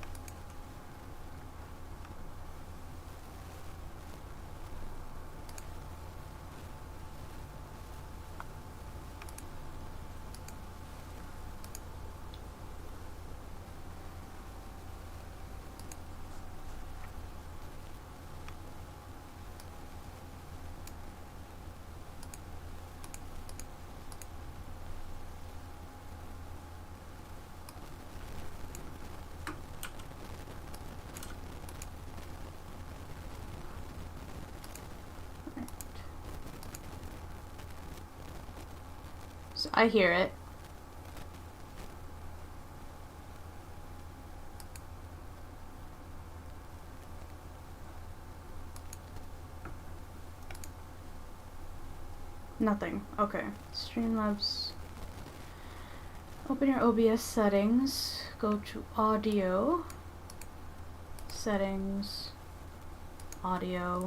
So I hear it. Nothing. Okay. Streamlabs. Open your OBS settings. Go to audio. Settings. Audio.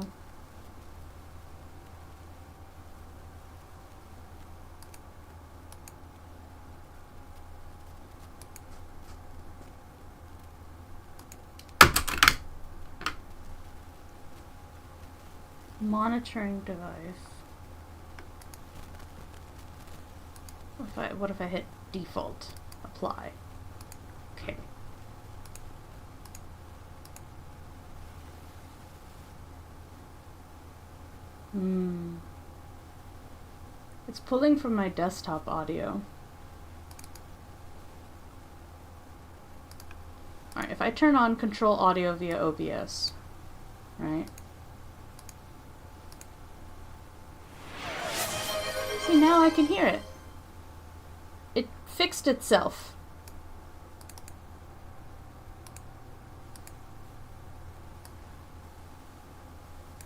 Monitoring device. What if I hit default? Apply. Okay. It's pulling from my desktop audio. Alright, if I turn on control audio via OBS, right? See, now I can hear it. It fixed itself.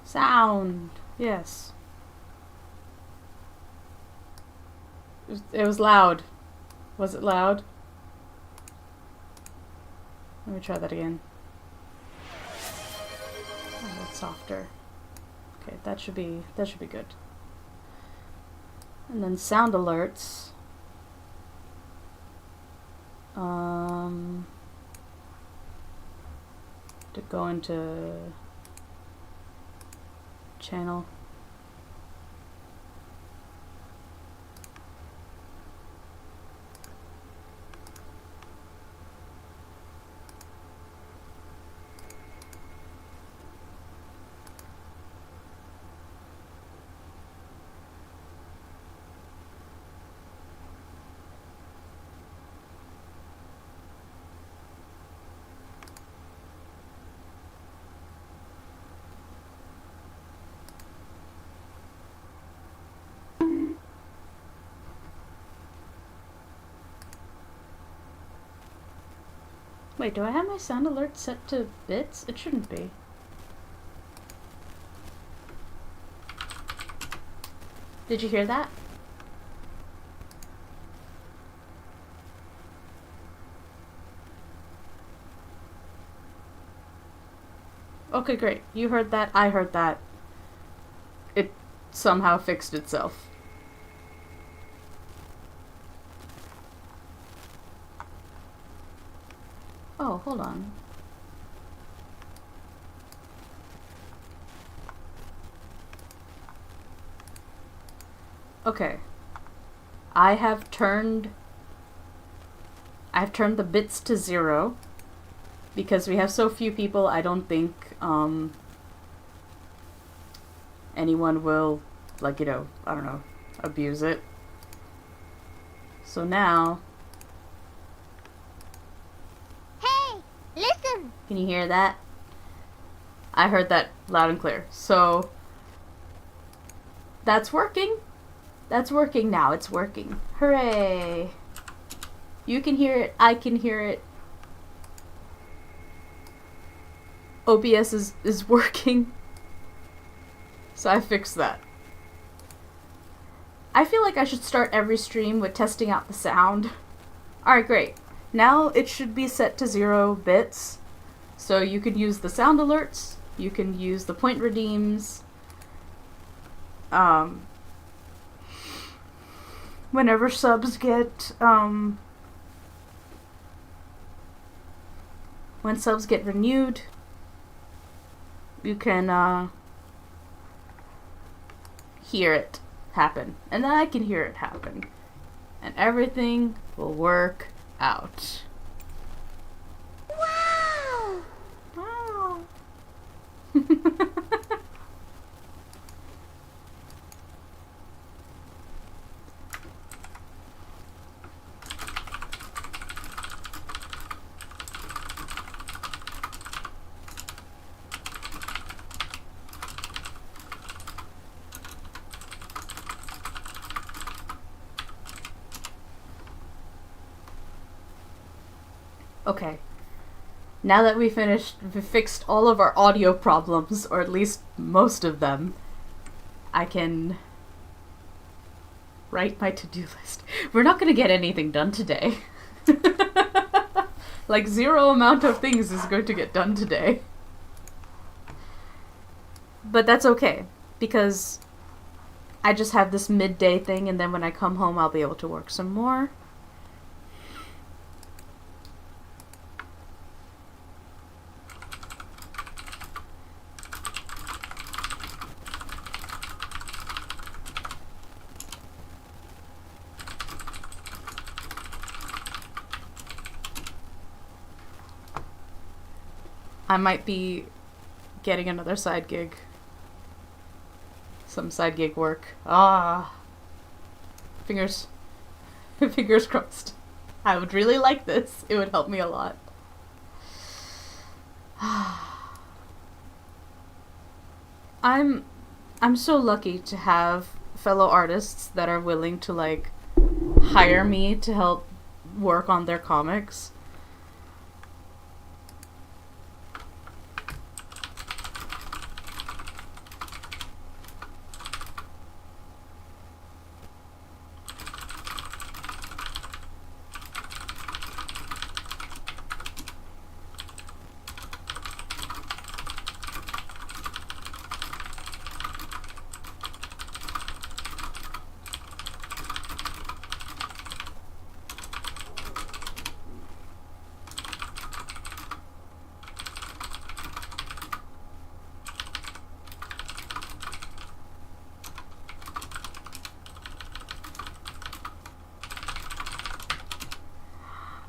Sound. Yes. It was loud. Was it loud? Let me try that again. Oh, that's softer. Okay, that should be good. And then sound alerts. To go into channel. Wait, do I have my sound alert set to bits? It shouldn't be. Did you hear that? Okay, great. You heard that, I heard that. It somehow fixed itself. Oh, hold on. Okay. I've turned the bits to 0 because we have so few people. I don't think anyone will, like, you know, I don't know, abuse it. So now, Hey, listen. can you hear that? I heard that loud and clear. So that's working. That's working now. It's working. Hooray! You can hear it. I can hear it. OBS is working. So I fixed that. I feel like I should start every stream with testing out the sound. Alright, great. Now it should be set to 0 bits. So you can use the sound alerts. You can use the point redeems. Whenever subs get, when subs get renewed, you can, hear it happen. And then I can hear it happen. And everything will work out. Wow. Wow. Okay. Now that we fixed all of our audio problems, or at least most of them, I can write my to-do list. We're not gonna get anything done today. Like, 0 amount of things is going to get done today. But that's okay, because I just have this midday thing, and then when I come home I'll be able to work some more. I might be getting another side gig some side gig work. Ah, fingers, fingers crossed. I would really like this. It would help me a lot. I'm so lucky to have fellow artists that are willing to like hire me to help work on their comics.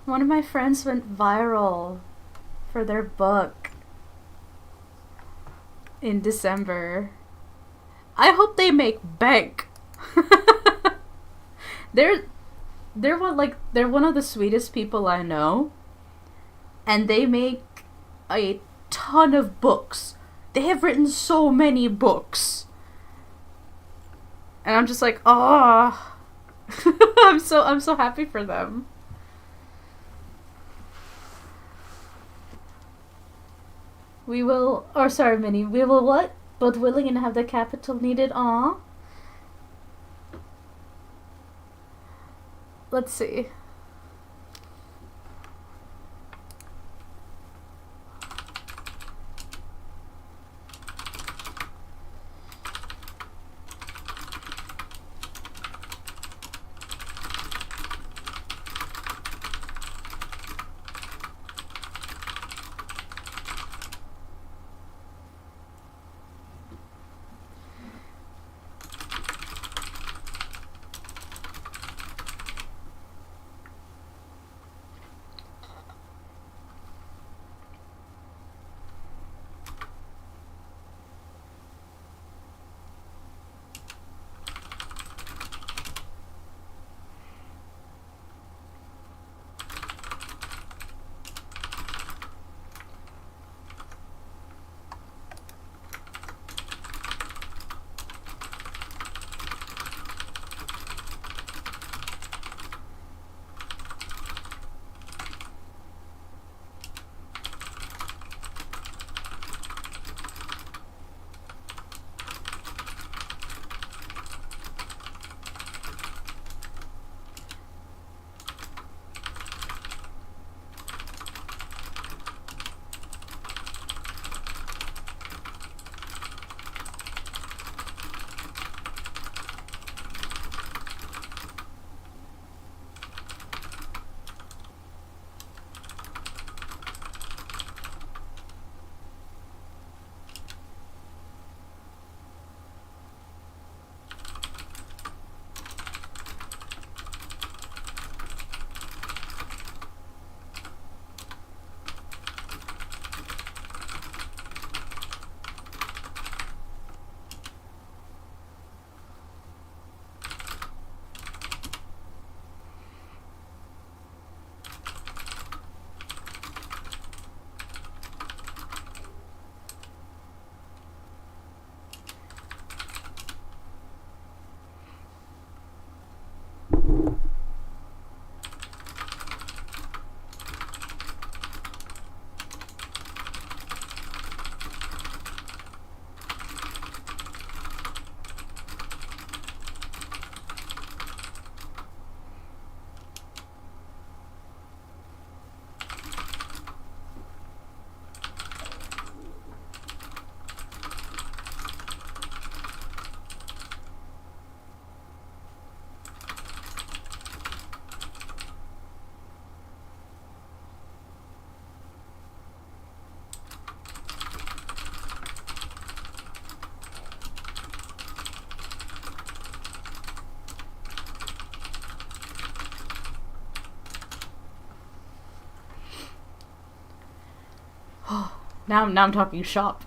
One of my friends went viral for their book in December. I hope they make bank. they're they're one of the sweetest people I know, and they make a ton of books. They have written so many books. And I'm just like, oh. I'm so happy for them. We will, or sorry, Minnie, we will what? Both willing and have the capital needed. Aw. Let's see. Now I'm talking shop.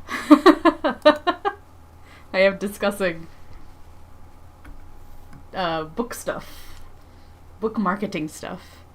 I am discussing book stuff, book marketing stuff.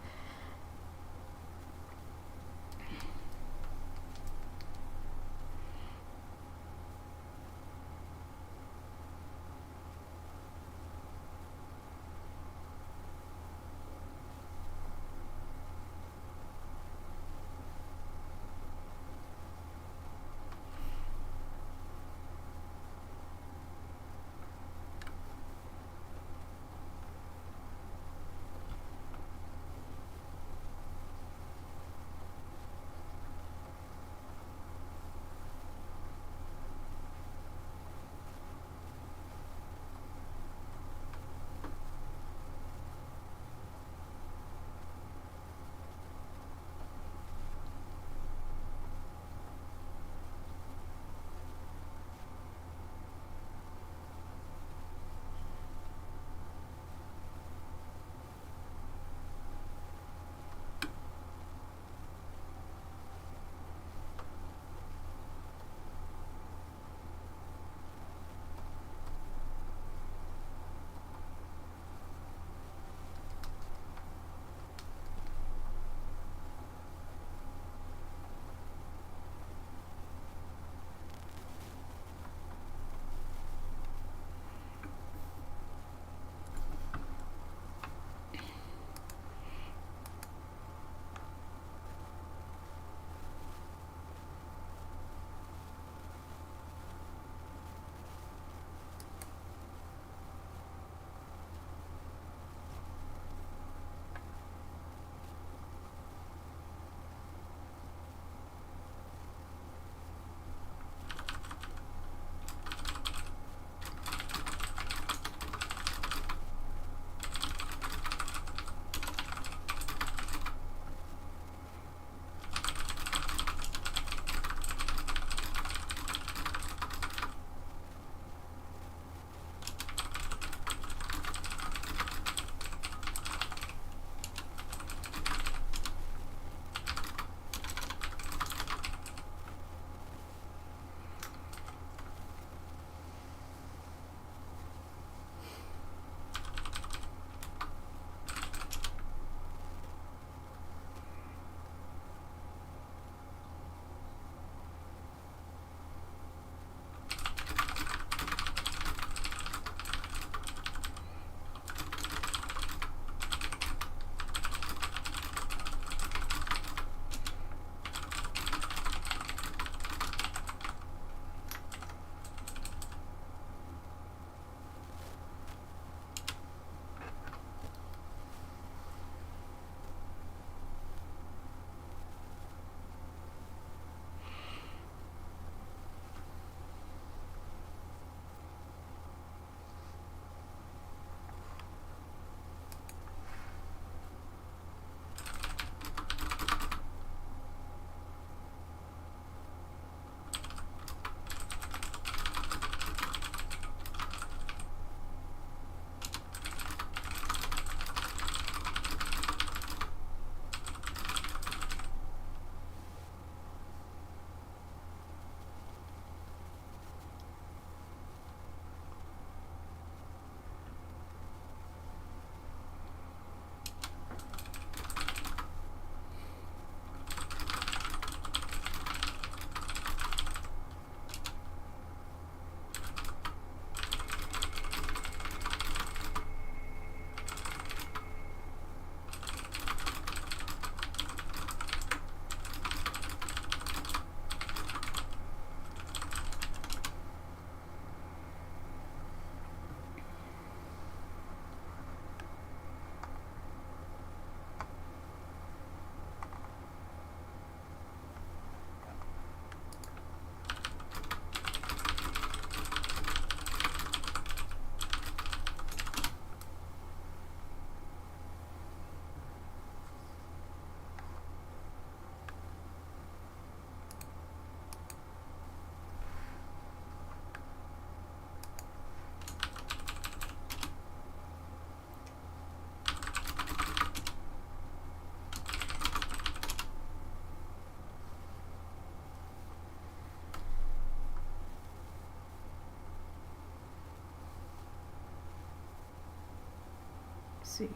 see.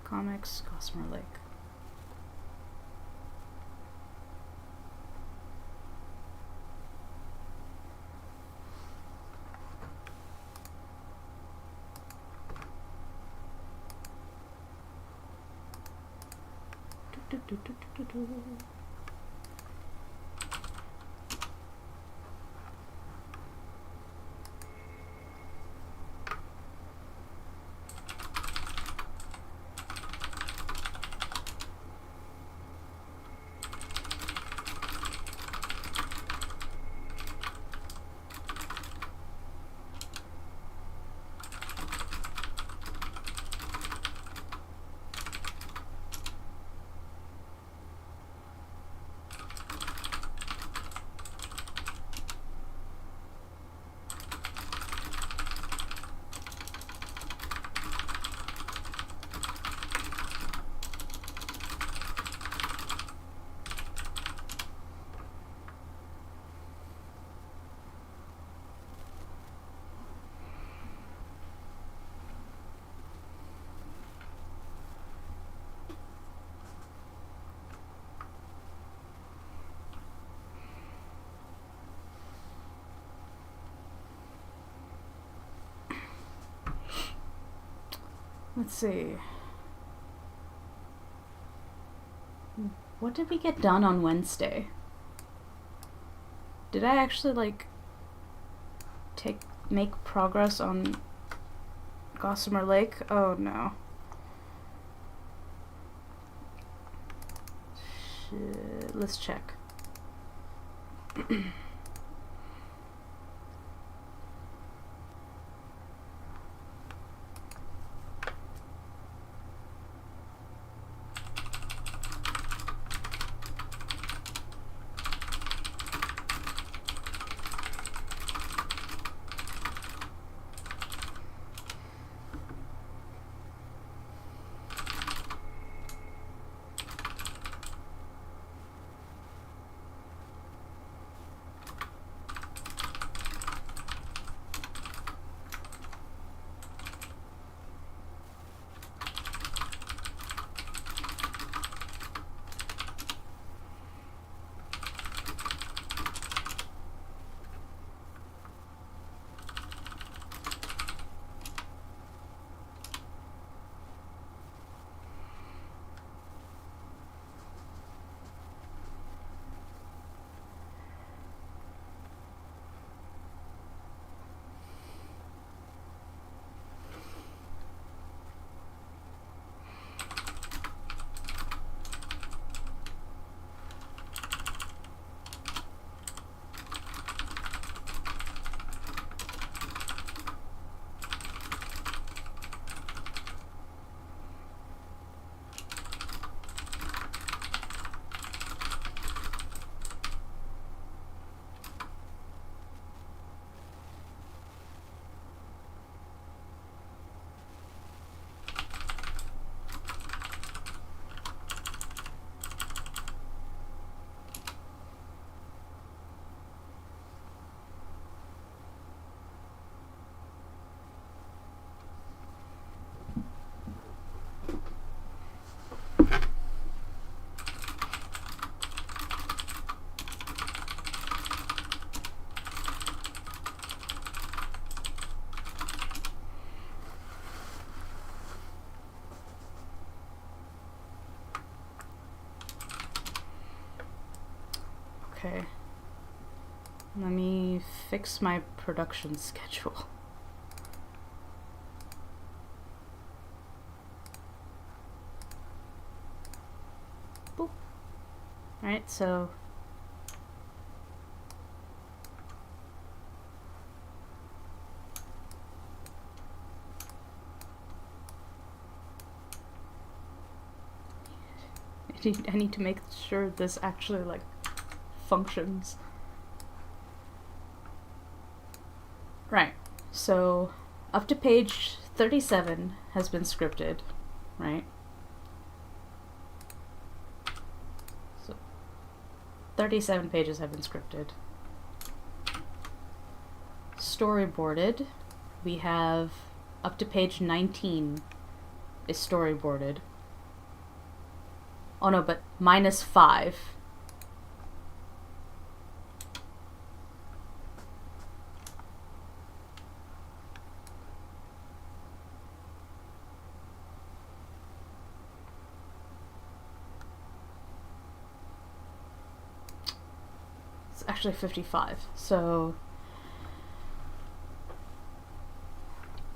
Comics, Gossamer Lake. Let's see. What did we get done on Wednesday? Did I actually make progress on Gossamer Lake? Oh no. Shit. Let's check. Okay. Let me fix my production schedule. Boop. Alright, so I need to make sure this actually functions. Right, so up to page 37 has been scripted, right? So 37 pages have been scripted. Storyboarded, we have up to page 19 is storyboarded. Oh no, but -5. It's actually 55. So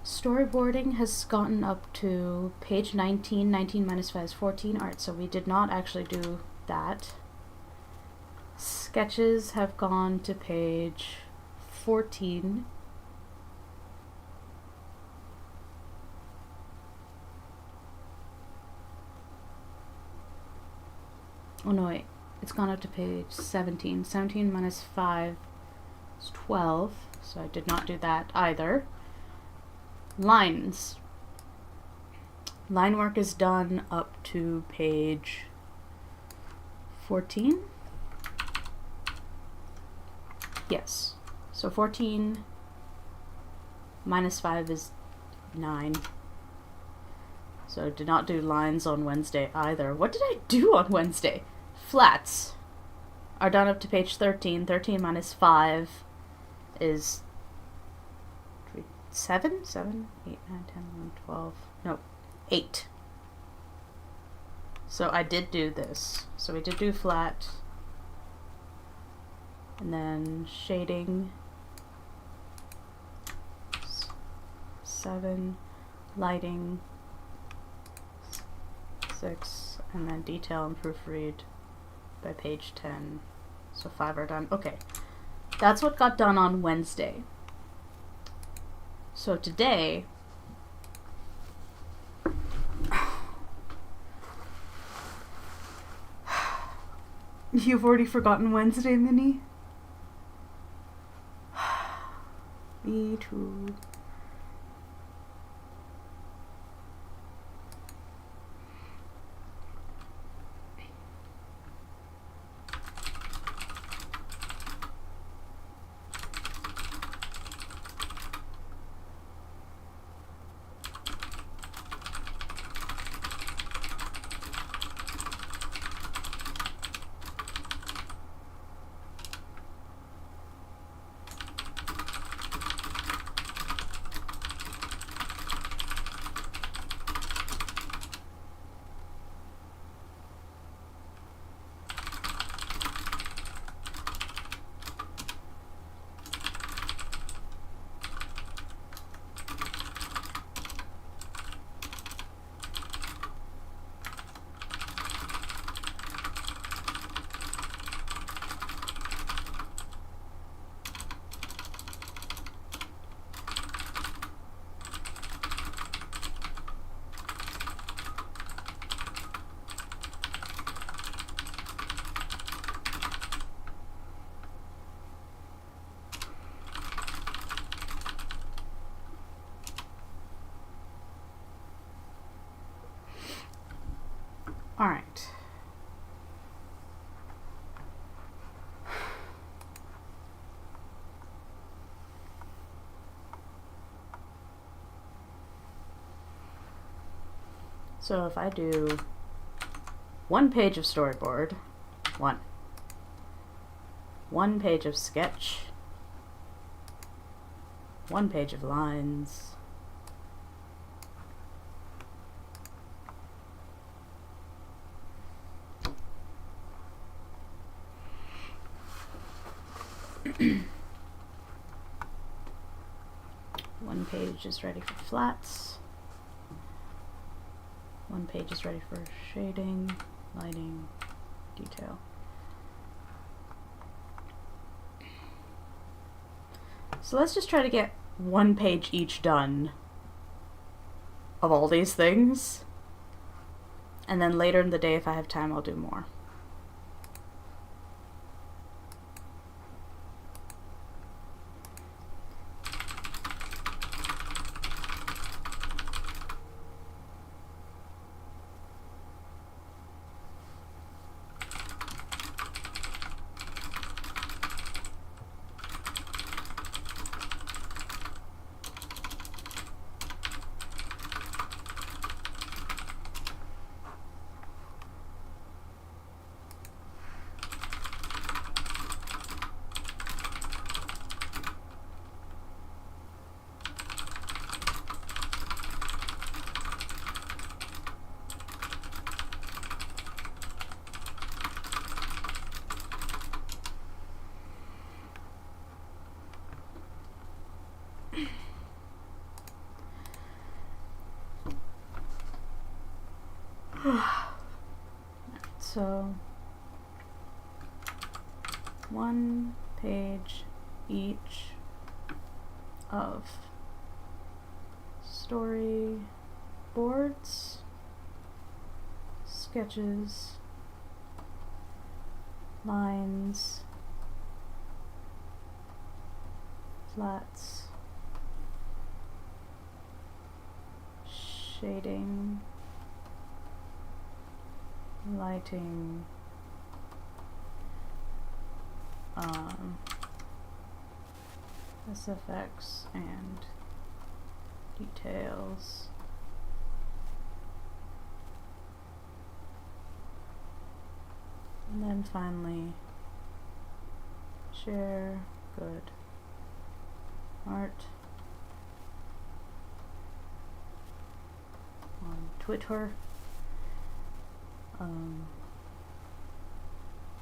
storyboarding has gotten up to page 19. 19 minus 5 is 14. Alright, so we did not actually do that. Sketches have gone to page 14. Oh no, wait. It's gone up to page 17. 17 minus 5 is 12. So I did not do that either. Lines. Line work is done up to page 14. Yes. So 14 minus 5 is 9. So I did not do lines on Wednesday either. What did I do on Wednesday? Flats are done up to page 13. 13 minus 5 is 7? 7, 8, 9, 10, 11, 12. No, 8. So I did do this. So we did do flat. And then shading. 7. Lighting. 6. And then detail and proofread by page 10. So 5 are done. Okay. That's what got done on Wednesday. So today, you've already forgotten Wednesday, Minnie? Me too. All right. So if I do 1 page of storyboard, 1 page of sketch, 1 page of lines, one page is ready for flats. 1 page is ready for shading, lighting, detail. So let's just try to get 1 page each done of all these things. And then later in the day, if I have time, I'll do more. So 1 page each of story boards, sketches, lines, flats, shading, lighting, SFX and details. And then finally, share good art on Twitter,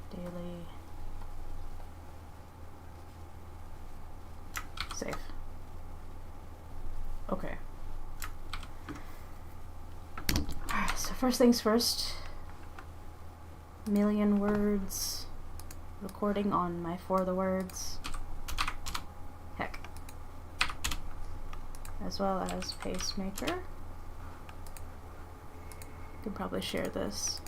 daily, save. Okay. Alright, so first things first. Million words recording on my For the Words. Heck. As well as Pacemaker. Could probably share this.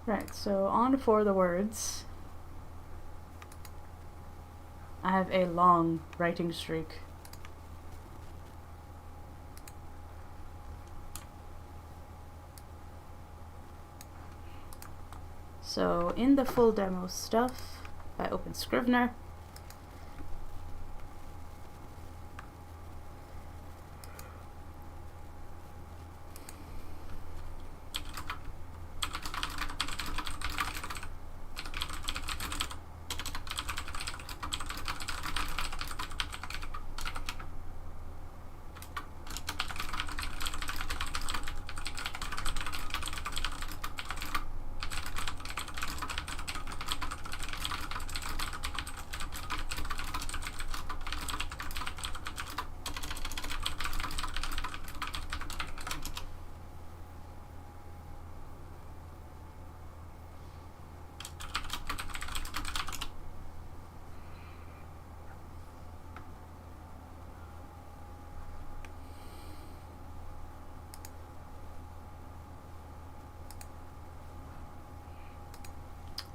Right, so on For the Words, I have a long writing streak. So in the full demo stuff, I open Scrivener.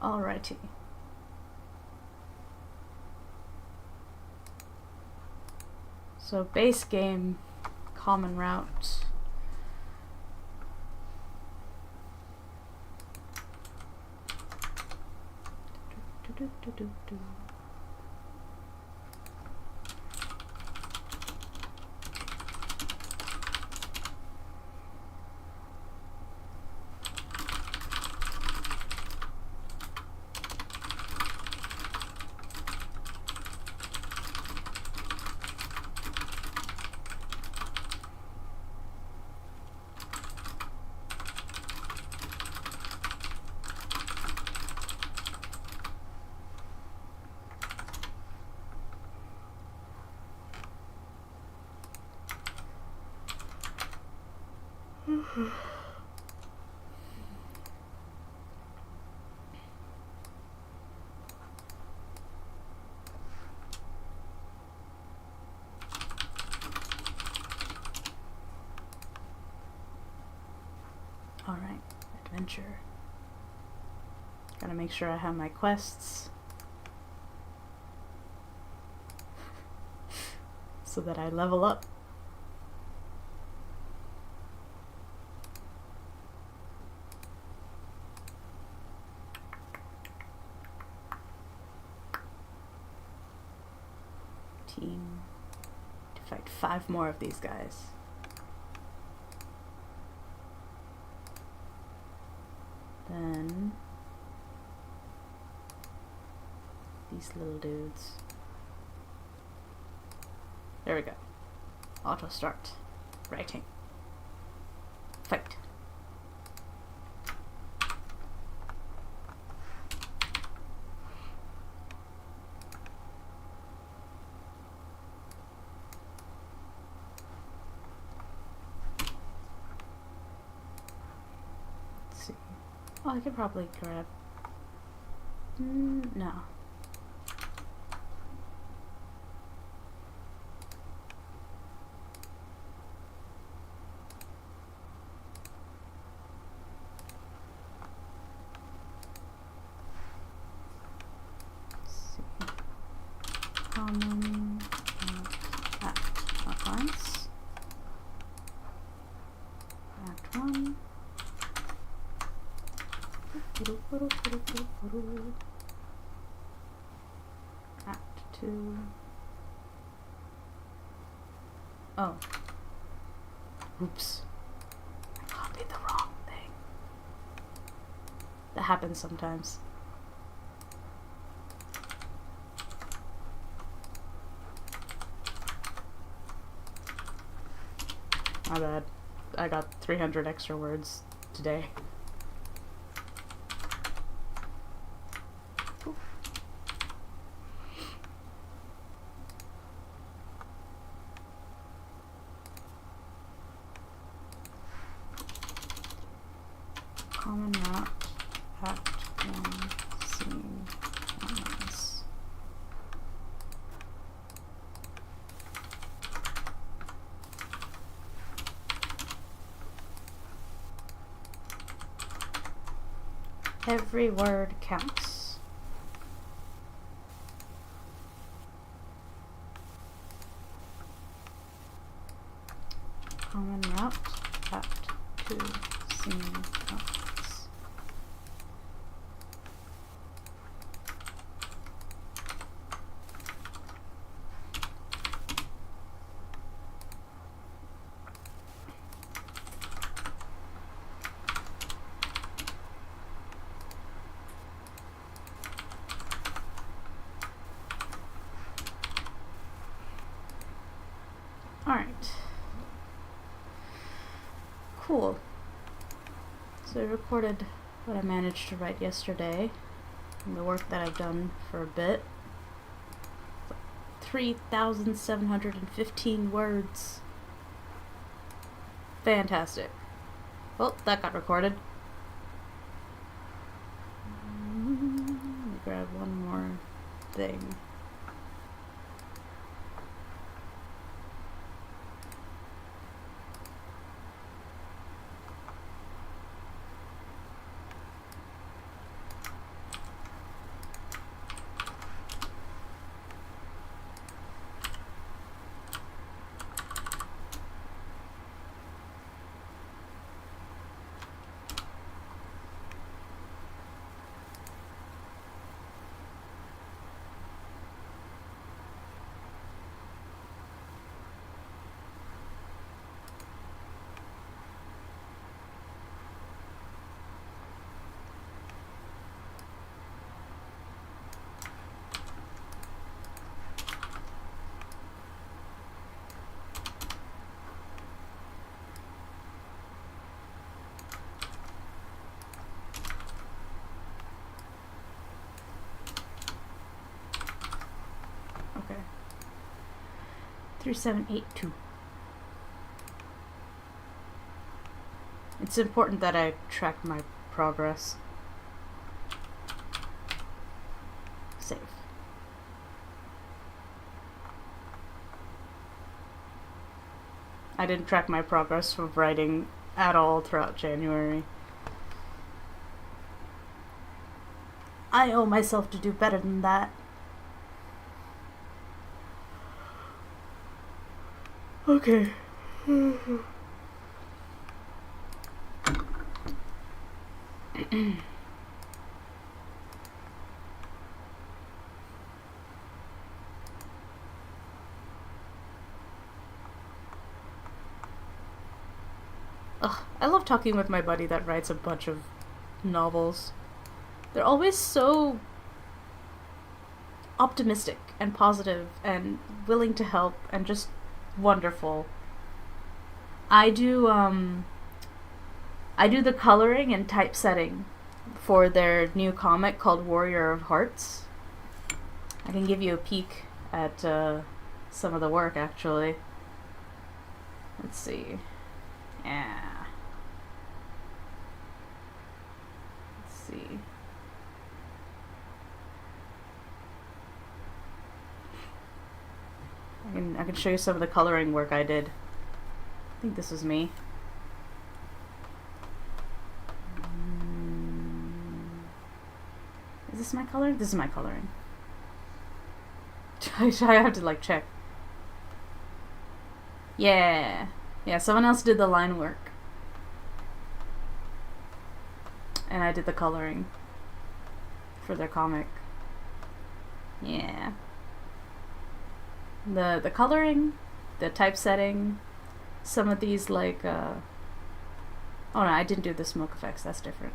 Alrighty. So base game, common route. Alright, adventure. Gotta make sure I have my quests so that I level up. Team to fight 5 more of these guys. Then these little dudes. There we go. Auto start. Writing. Fight. Let's see. Oh, I could probably grab. No. Common at once. Act 1. Act 2. Oh. Oops. I copied the wrong thing. That happens sometimes. My bad. I got 300 extra words today. Common route, act 1, scene, nice. Every word counts. Common route, act 2, scene, nice. Alright. Cool. So I recorded what I managed to write yesterday and the work that I've done for a bit. 3,715 words. Fantastic. Well, that got recorded. Let me grab one more thing. Okay. 3782. It's important that I track my progress. Save. I didn't track my progress of writing at all throughout January. I owe myself to do better than that. Okay. Ugh, I love talking with my buddy that writes a bunch of novels. They're always so optimistic and positive and willing to help and just wonderful. I do the coloring and typesetting for their new comic called Warrior of Hearts. I can give you a peek at some of the work, actually. Let's see. Yeah. Let's see. I can show you some of the coloring work I did. I think this is me. Is this my color? This is my coloring. I have to like check. Yeah. Yeah, someone else did the line work. And I did the coloring for their comic. Yeah. The coloring, the typesetting, some of these like oh no, I didn't do the smoke effects, that's different.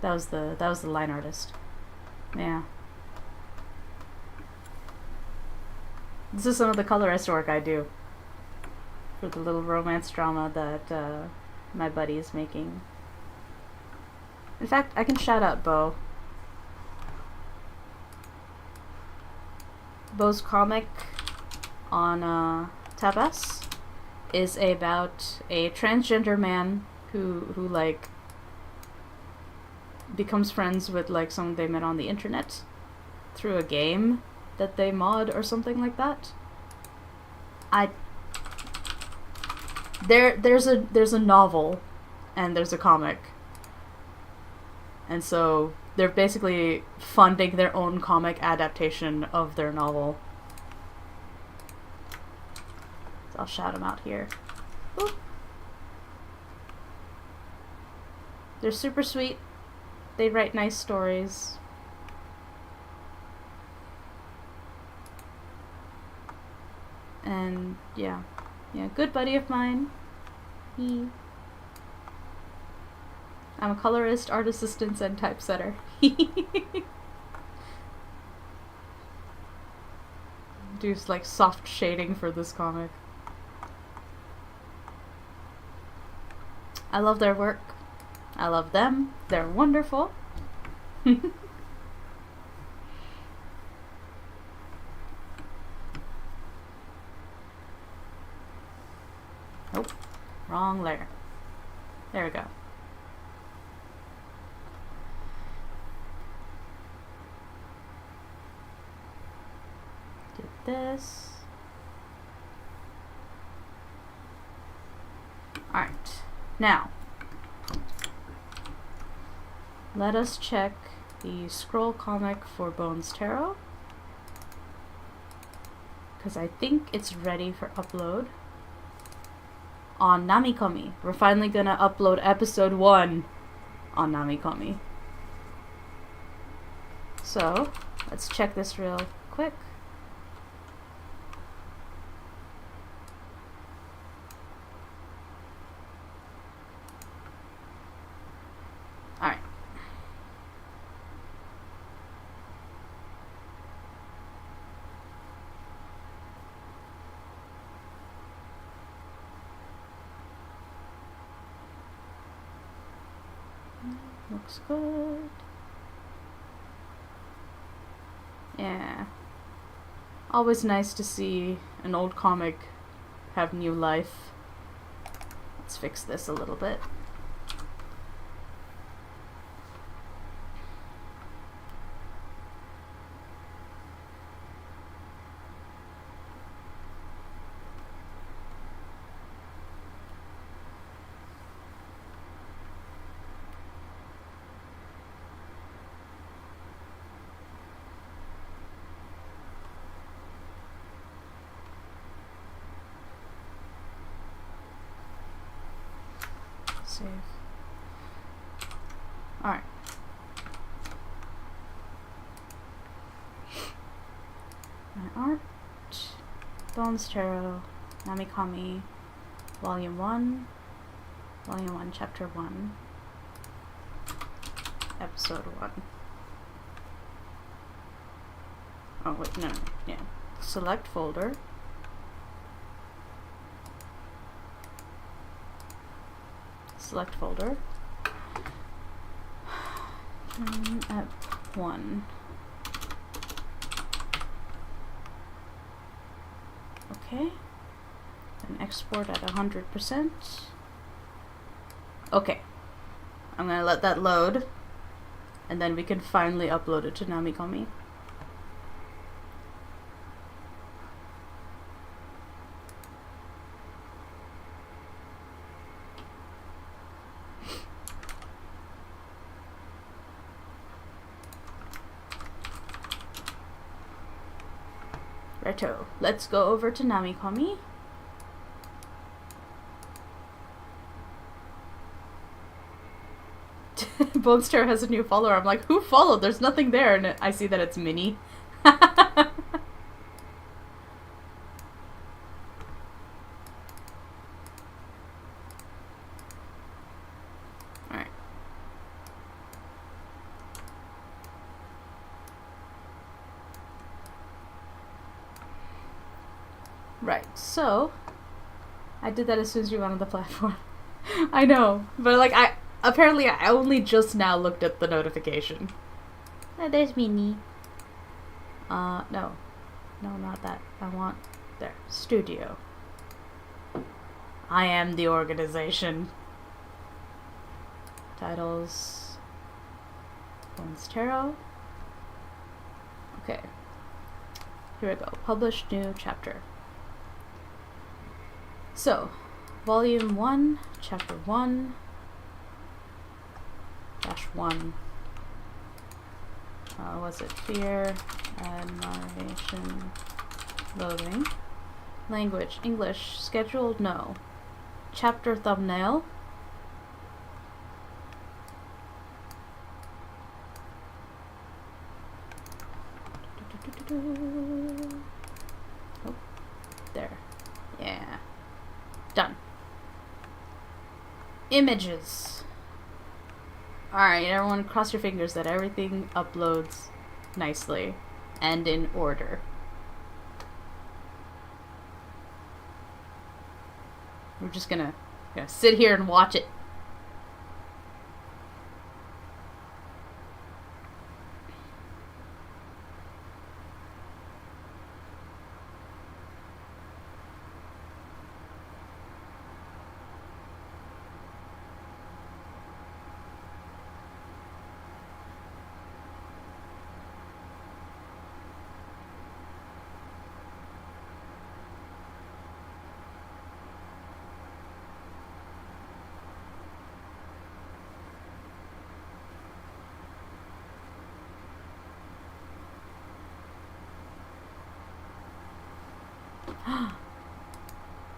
That was the line artist. Yeah. This is some of the colorist work I do for the little romance drama that my buddy is making. In fact, I can shout out Bo. Bo's comic on Tab S is about a transgender man who like becomes friends with like someone they met on the internet through a game that they mod or something like that. There's a novel and there's a comic. And so they're basically funding their own comic adaptation of their novel. So I'll shout them out here. Ooh. They're super sweet. They write nice stories. And yeah, good buddy of mine. I'm a colorist, art assistant, and typesetter. Do like soft shading for this comic. I love their work. I love them. They're wonderful. Oh, wrong layer. There we go. Did this. Alright. Now, let us check the scroll comic for Bones Tarot, because I think it's ready for upload on Namikomi. We're finally gonna upload episode 1 on Namikomi. So, let's check this real quick. Alright. Looks good. Yeah. Always nice to see an old comic have new life. Let's fix this a little bit. Save. Alright. My art. Bones Tarot. Namikomi. Volume 1. Volume 1, Chapter 1. Episode 1. Oh wait, no, yeah. Select folder. Select folder. At 1. Okay. And export at 100%. Okay. I'm gonna let that load. And then we can finally upload it to Namikomi. Righto. Let's go over to Namikomi. Bonester has a new follower. I'm like, who followed? There's nothing there. And I see that it's Minnie. Alright. Right, so I did that as soon as you went on the platform. I know, but like apparently I only just now looked at the notification. Oh, there's Minnie. No, not that. I want there. Studio. I am the organization. Titles. One's Tarot. Okay. Here we go. Publish new chapter. So, Volume 1, Chapter 1, -1. Was it Fear, Admiration, Loathing? Language, English, Scheduled, no. Chapter thumbnail. Oh, there. Yeah. Done. Images. Alright, everyone cross your fingers that everything uploads nicely and in order. We're just gonna sit here and watch it.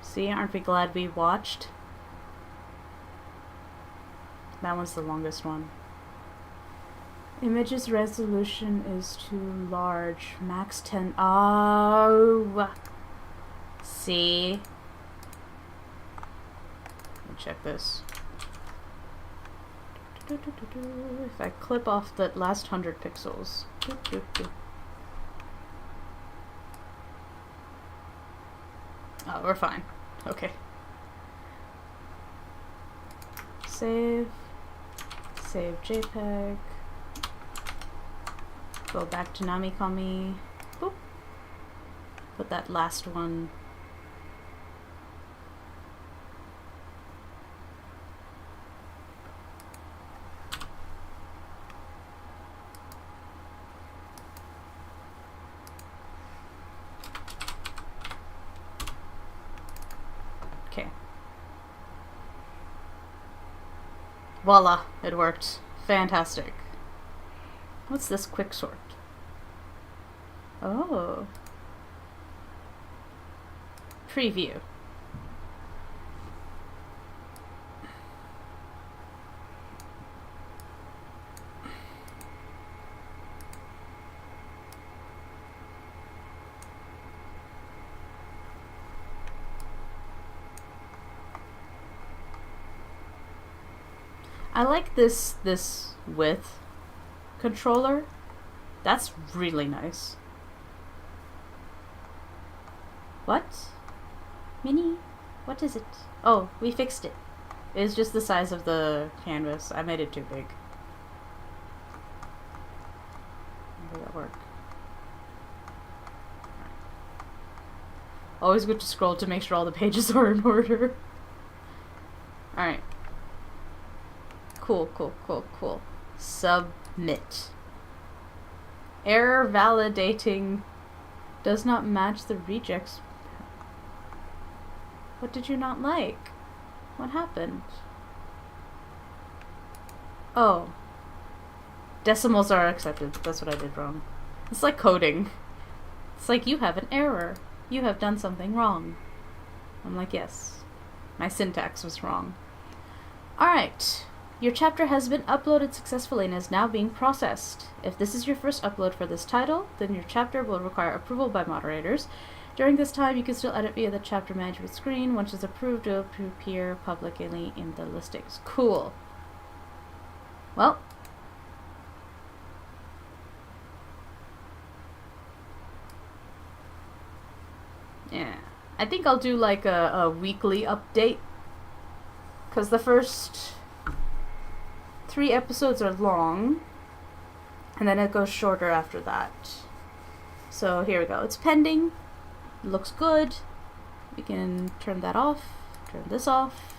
See, aren't we glad we watched? That one's the longest one. Image's resolution is too large. Max 10. Oh! See? Let me check this. If I clip off the last 100 pixels. Oh, we're fine. Okay. Save. Save JPEG. Go back to Namikomi. Boop. Put that last one. Okay. Voila, it worked. Fantastic. What's this quick sort? Oh. Preview. I like this width controller. That's really nice. What? Mini? What is it? Oh, we fixed it. It's just the size of the canvas. I made it too big. Did that work? Always good to scroll to make sure all the pages are in order. Alright. Cool, cool, cool, cool. Submit. Error validating does not match the rejects. What did you not like? What happened? Oh. Decimals are accepted. That's what I did wrong. It's like coding. It's like, you have an error. You have done something wrong. I'm like, yes. My syntax was wrong. Alright. Your chapter has been uploaded successfully and is now being processed. If this is your first upload for this title, then your chapter will require approval by moderators. During this time, you can still edit via the chapter management screen. Once it's approved, it will appear publicly in the listings. Cool. Well. Yeah. I think I'll do like a weekly update. Because the first 3 episodes are long. And then it goes shorter after that. So here we go. It's pending. It looks good. We can turn that off. Turn this off.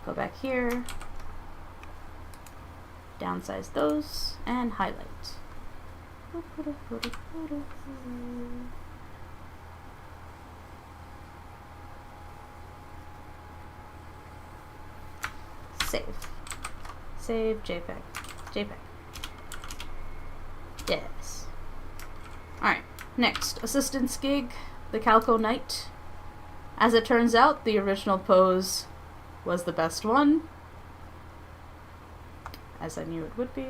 Go back here. Downsize those. And highlight. Save. Save JPEG. JPEG. Yes. Alright, next. Assistance gig. The Calco Knight. As it turns out, the original pose was the best one. As I knew it would be.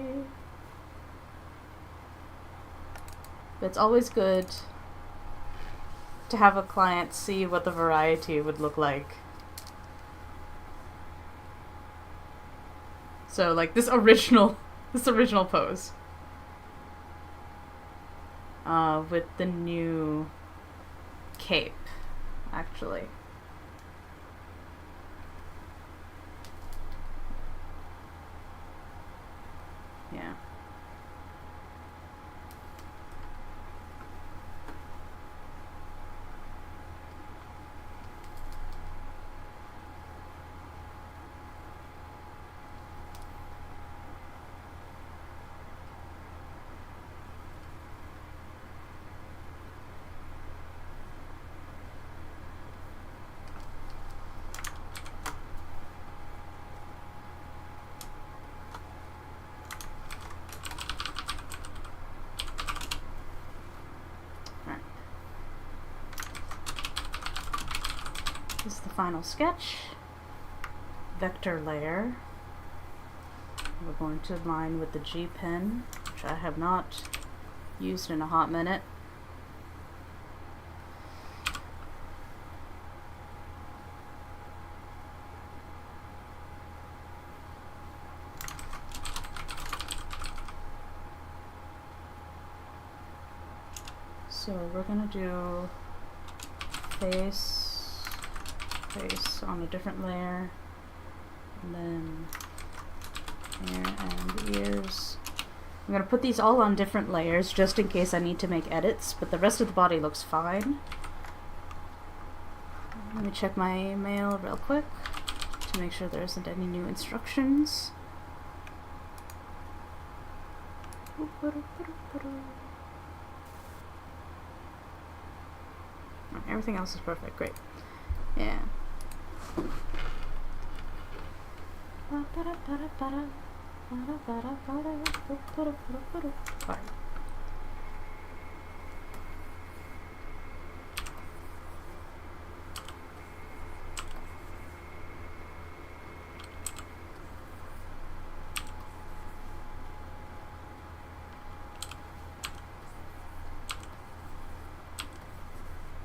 But it's always good to have a client see what the variety would look like. So like this original pose. With the new cape, actually. Yeah. This is the final sketch. Vector layer. We're going to line with the G pen, which I have not used in a hot minute. So we're gonna do face on a different layer, and then hair and ears. I'm gonna put these all on different layers just in case I need to make edits, but the rest of the body looks fine. Let me check my mail real quick to make sure there isn't any new instructions. Everything else is perfect. Great. Yeah.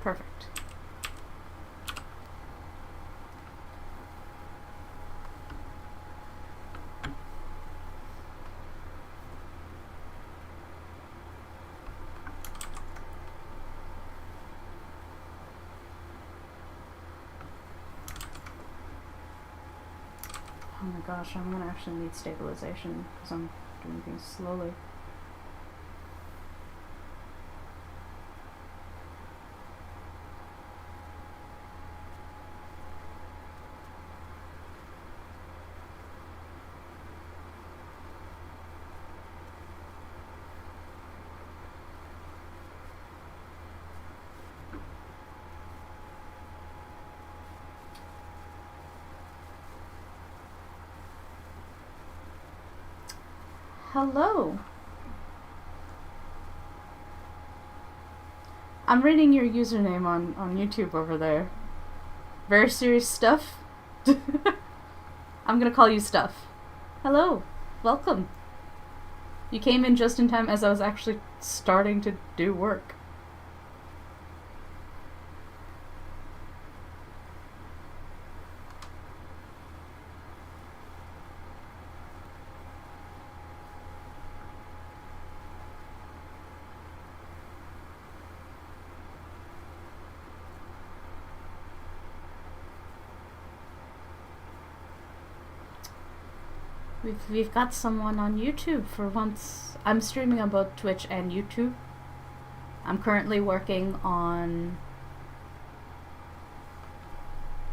Perfect. Oh my gosh, I'm gonna actually need stabilization because I'm doing things slowly. Hello. I'm reading your username on YouTube over there. Very serious stuff. I'm gonna call you Stuff. Hello. Welcome. You came in just in time as I was actually starting to do work. We've got someone on YouTube for once. I'm streaming on both Twitch and YouTube. I'm currently working on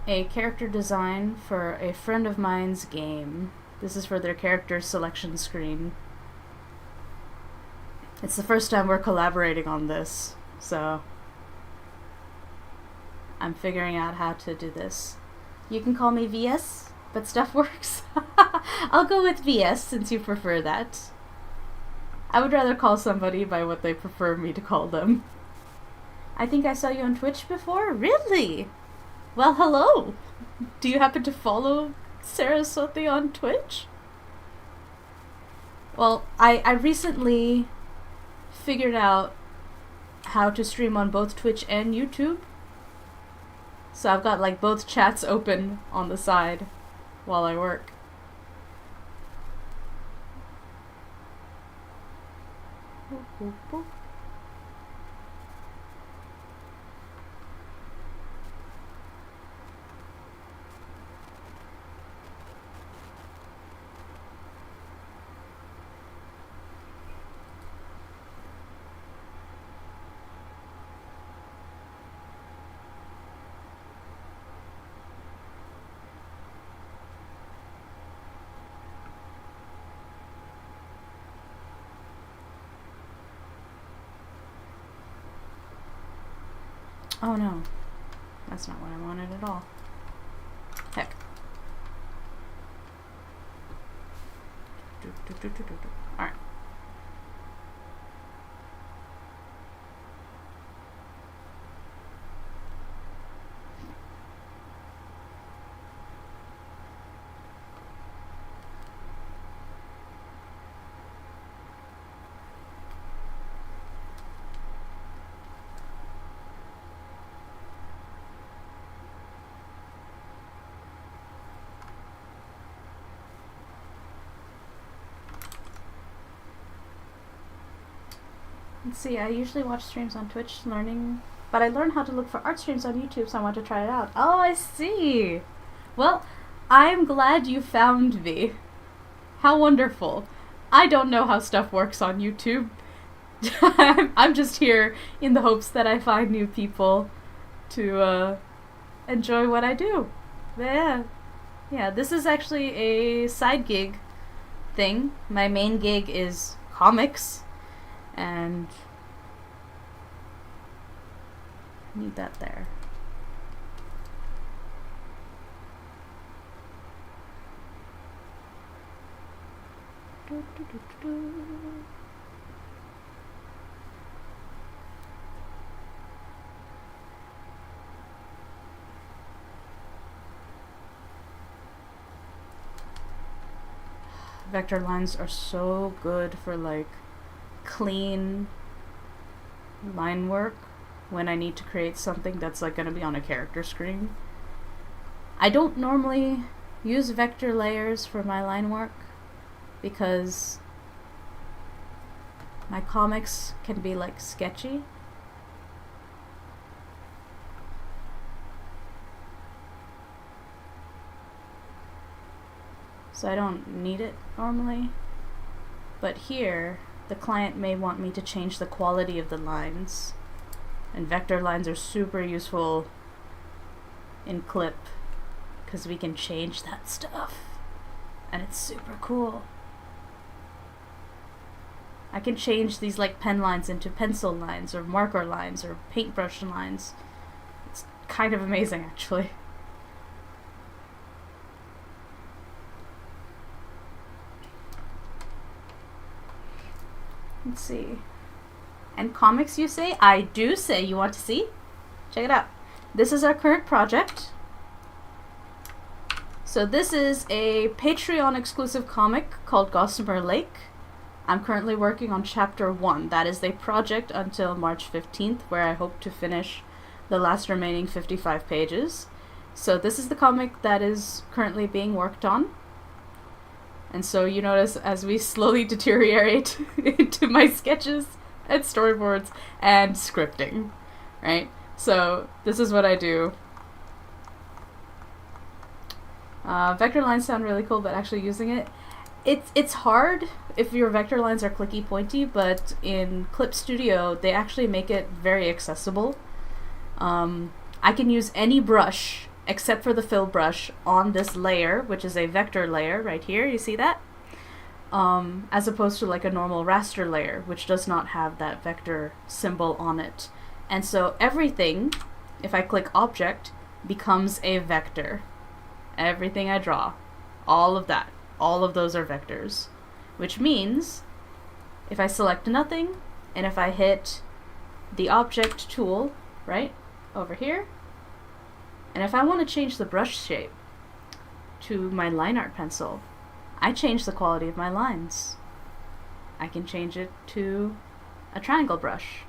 a character design for a friend of mine's game. This is for their character selection screen. It's the first time we're collaborating on this, so I'm figuring out how to do this. You can call me VS, but Stuff works. I'll go with VS since you prefer that. I would rather call somebody by what they prefer me to call them. I think I saw you on Twitch before? Really? Well, hello! Do you happen to follow Sera on Twitch? Well, I recently figured out how to stream on both Twitch and YouTube. So I've got like both chats open on the side while I work. Oh no, that's not what I wanted at all. Heck. Alright. Let's see, I usually watch streams on Twitch learning, but I learned how to look for art streams on YouTube, so I want to try it out. Oh, I see! Well, I'm glad you found me. How wonderful. I don't know how stuff works on YouTube. I'm just here in the hopes that I find new people to enjoy what I do. Yeah, this is actually a side gig thing. My main gig is comics. And need that there. Vector lines are so good for like clean line work when I need to create something that's like going to be on a character screen. I don't normally use vector layers for my line work because my comics can be like sketchy. so I don't need it normally. But here, the client may want me to change the quality of the lines. And vector lines are super useful in Clip because we can change that stuff. And it's super cool. I can change these like pen lines into pencil lines or marker lines or paintbrush lines. It's kind of amazing actually. Let's see. And comics, you say? I do say. You want to see? Check it out. This is our current project. So this is a Patreon exclusive comic called Gossamer Lake. I'm currently working on chapter 1. That is the project until March 15th, where I hope to finish the last remaining 55 pages. So this is the comic that is currently being worked on. And so you notice as we slowly deteriorate into my sketches and storyboards and scripting, right? So this is what I do. Vector lines sound really cool, but actually using it's hard if your vector lines are clicky pointy, but in Clip Studio they actually make it very accessible. I can use any brush except for the fill brush on this layer, which is a vector layer right here, you see that? As opposed to like a normal raster layer, which does not have that vector symbol on it. And so everything, if I click object, becomes a vector. Everything I draw, all of that, all of those are vectors. Which means, if I select nothing, and if I hit the object tool, right, over here, and if I want to change the brush shape to my line art pencil, I change the quality of my lines. I can change it to a triangle brush,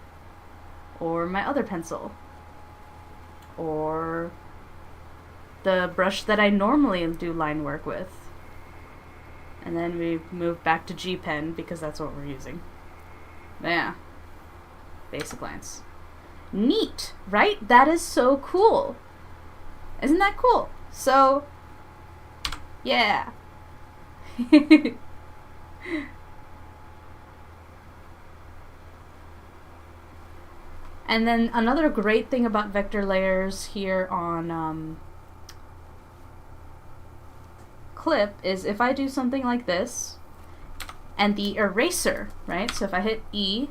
or my other pencil, or the brush that I normally do line work with. And then we move back to G Pen because that's what we're using. But yeah, basic lines. Neat, right? That is so cool. Isn't that cool? So, yeah. And then another great thing about vector layers here on Clip is if I do something like this and the eraser, right? So if I hit E,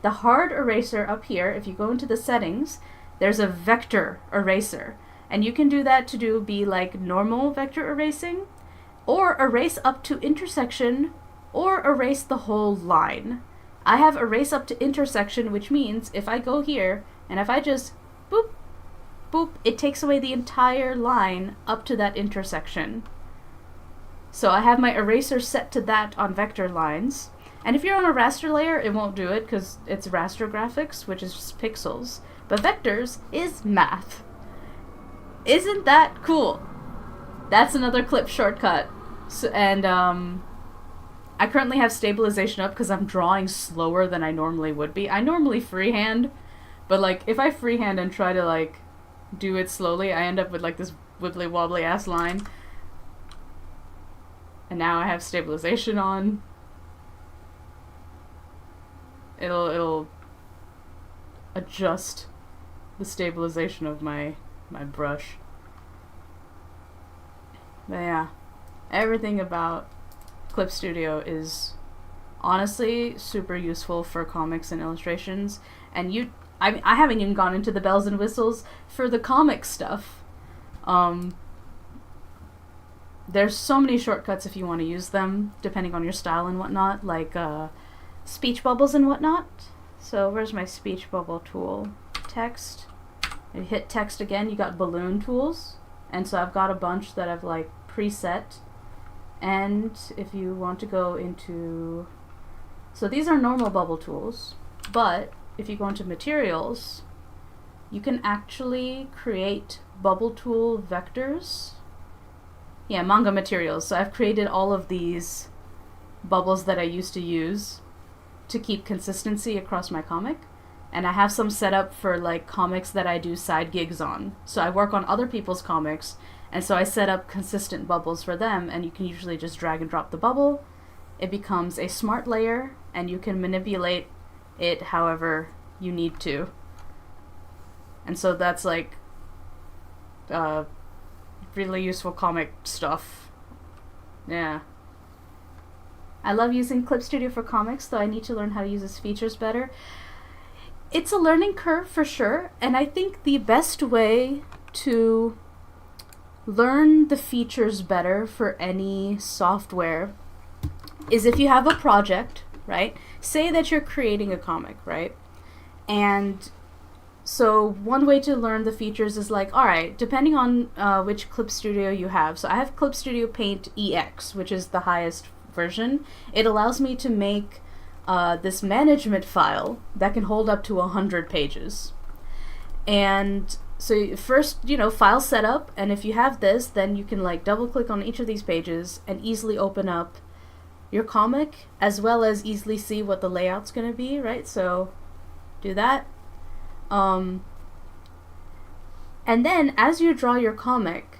the hard eraser up here, if you go into the settings, there's a vector eraser. And you can do that to be like normal vector erasing, or erase up to intersection, or erase the whole line. I have erase up to intersection, which means if I go here, and if I just boop, boop, it takes away the entire line up to that intersection. So I have my eraser set to that on vector lines. And if you're on a raster layer, it won't do it because it's raster graphics, which is just pixels. But vectors is math. Isn't that cool? That's another Clip shortcut. So, and I currently have stabilization up because I'm drawing slower than I normally would be. I normally freehand, but like if I freehand and try to like do it slowly, I end up with like this wibbly wobbly ass line. And now I have stabilization on. It'll adjust the stabilization of my brush. But yeah, everything about Clip Studio is honestly super useful for comics and illustrations. And I haven't even gone into the bells and whistles for the comic stuff. There's so many shortcuts if you want to use them, depending on your style and whatnot, like speech bubbles and whatnot. So where's my speech bubble tool? Text. You hit text again, you got balloon tools. And so I've got a bunch that I've like preset. And if you want to go into... So these are normal bubble tools, but if you go into materials, you can actually create bubble tool vectors. Yeah, manga materials. So I've created all of these bubbles that I used to use to keep consistency across my comic. And I have some set up for like comics that I do side gigs on. So I work on other people's comics And so I set up consistent bubbles for them, and you can usually just drag and drop the bubble. It becomes a smart layer, and you can manipulate it however you need to. And so that's like really useful comic stuff. Yeah. I love using Clip Studio for comics, though I need to learn how to use its features better. It's a learning curve for sure, and I think the best way to learn the features better for any software is if you have a project, right? Say that you're creating a comic, right? And so one way to learn the features is like, all right, depending on which Clip Studio you have. So I have Clip Studio Paint EX, which is the highest version. It allows me to make this management file that can hold up to 100 pages. And so first, file setup, and if you have this, then you can like double click on each of these pages and easily open up your comic, as well as easily see what the layout's going to be, right? So do that. And then as you draw your comic,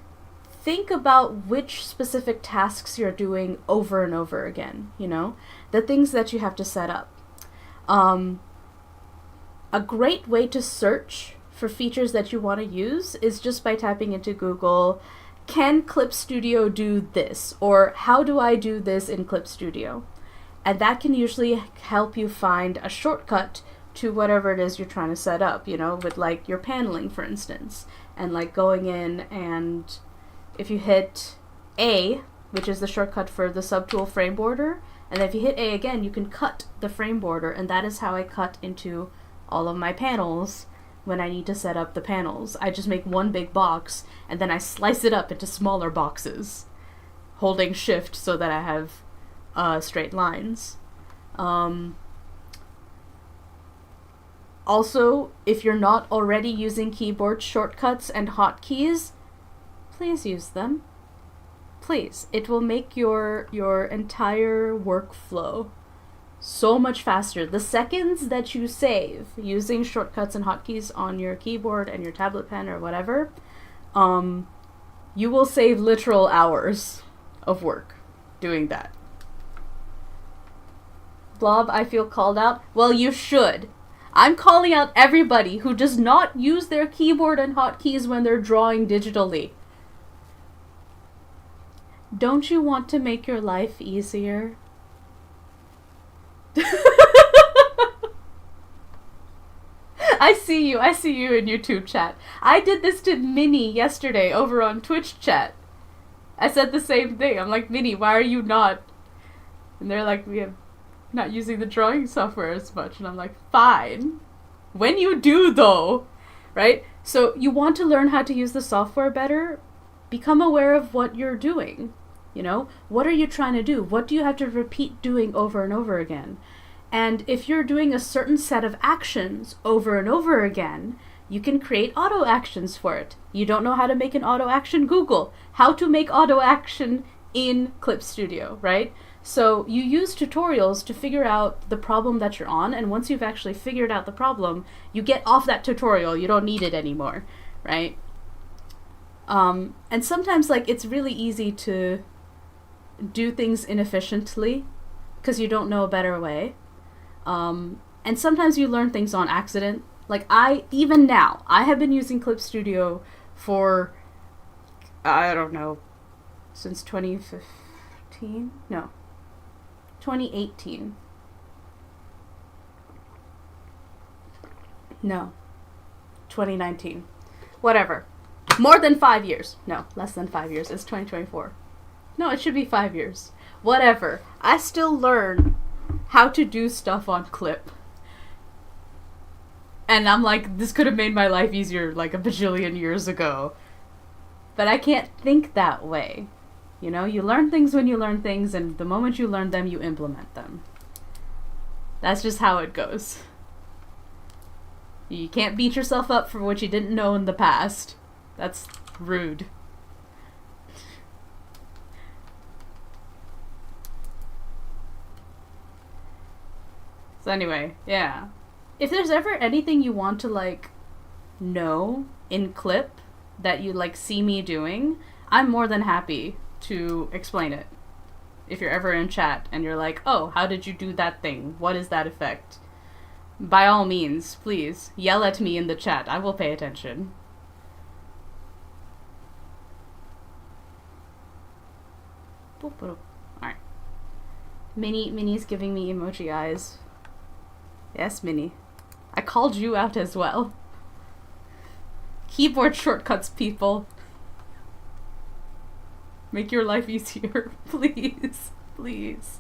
think about which specific tasks you're doing over and over again, the things that you have to set up. A great way to search for features that you want to use is just by typing into Google, can Clip Studio do this? Or how do I do this in Clip Studio? And that can usually help you find a shortcut to whatever it is you're trying to set up, with like your paneling, for instance. And like going in, and if you hit A, which is the shortcut for the subtool frame border, and if you hit A again, you can cut the frame border, and that is how I cut into all of my panels when I need to set up the panels. I just make one big box, and then I slice it up into smaller boxes, holding shift so that I have straight lines. Also, if you're not already using keyboard shortcuts and hotkeys, please use them. Please. It will make your entire workflow so much faster. The seconds that you save using shortcuts and hotkeys on your keyboard and your tablet pen or whatever, you will save literal hours of work doing that. Blob, I feel called out. Well, you should. I'm calling out everybody who does not use their keyboard and hotkeys when they're drawing digitally. Don't you want to make your life easier? I see you in YouTube chat. I did this to Minnie yesterday over on Twitch chat. I said the same thing. I'm like, Minnie, why are you not? And they're like, we have not using the drawing software as much. And I'm like, fine. When you do though, right? So you want to learn how to use the software better, become aware of what you're doing. What are you trying to do? What do you have to repeat doing over and over again? And if you're doing a certain set of actions over and over again, you can create auto actions for it. You don't know how to make an auto action? Google how to make auto action in Clip Studio, right? So you use tutorials to figure out the problem that you're on, and once you've actually figured out the problem, you get off that tutorial. You don't need it anymore, right? And sometimes it's really easy to do things inefficiently because you don't know a better way. And sometimes you learn things on accident. Even now, I have been using Clip Studio for, I don't know, since 2015? No. 2018. No. 2019. Whatever. More than 5 years. No, less than 5 years. It's 2024. No, it should be 5 years. Whatever. I still learn how to do stuff on Clip. And I'm like, this could have made my life easier a bajillion years ago. But I can't think that way. You learn things when you learn things, and the moment you learn them, you implement them. That's just how it goes. You can't beat yourself up for what you didn't know in the past. That's rude. So anyway, yeah. If there's ever anything you want to know in Clip that you see me doing, I'm more than happy to explain it. If you're ever in chat and you're like, oh, how did you do that thing? What is that effect? By all means, please, yell at me in the chat. I will pay attention. Alright. Minnie's giving me emoji eyes. Yes, Minnie. I called you out as well. Keyboard shortcuts, people. Make your life easier, please. Please.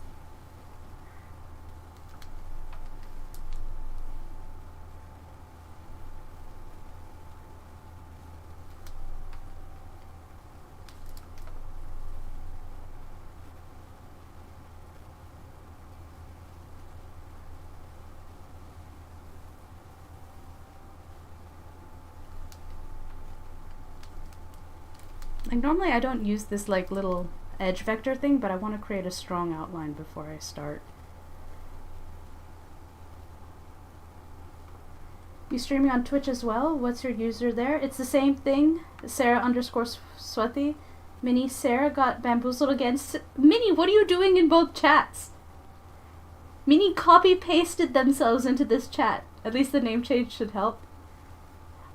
Like, normally I don't use this, like, little edge vector thing, but I want to create a strong outline before I start. You streaming on Twitch as well? What's your user there? It's the same thing. Sera_Sweaty. Minnie, Sera got bamboozled again. Minnie, what are you doing in both chats? Minnie copy-pasted themselves into this chat. At least the name change should help.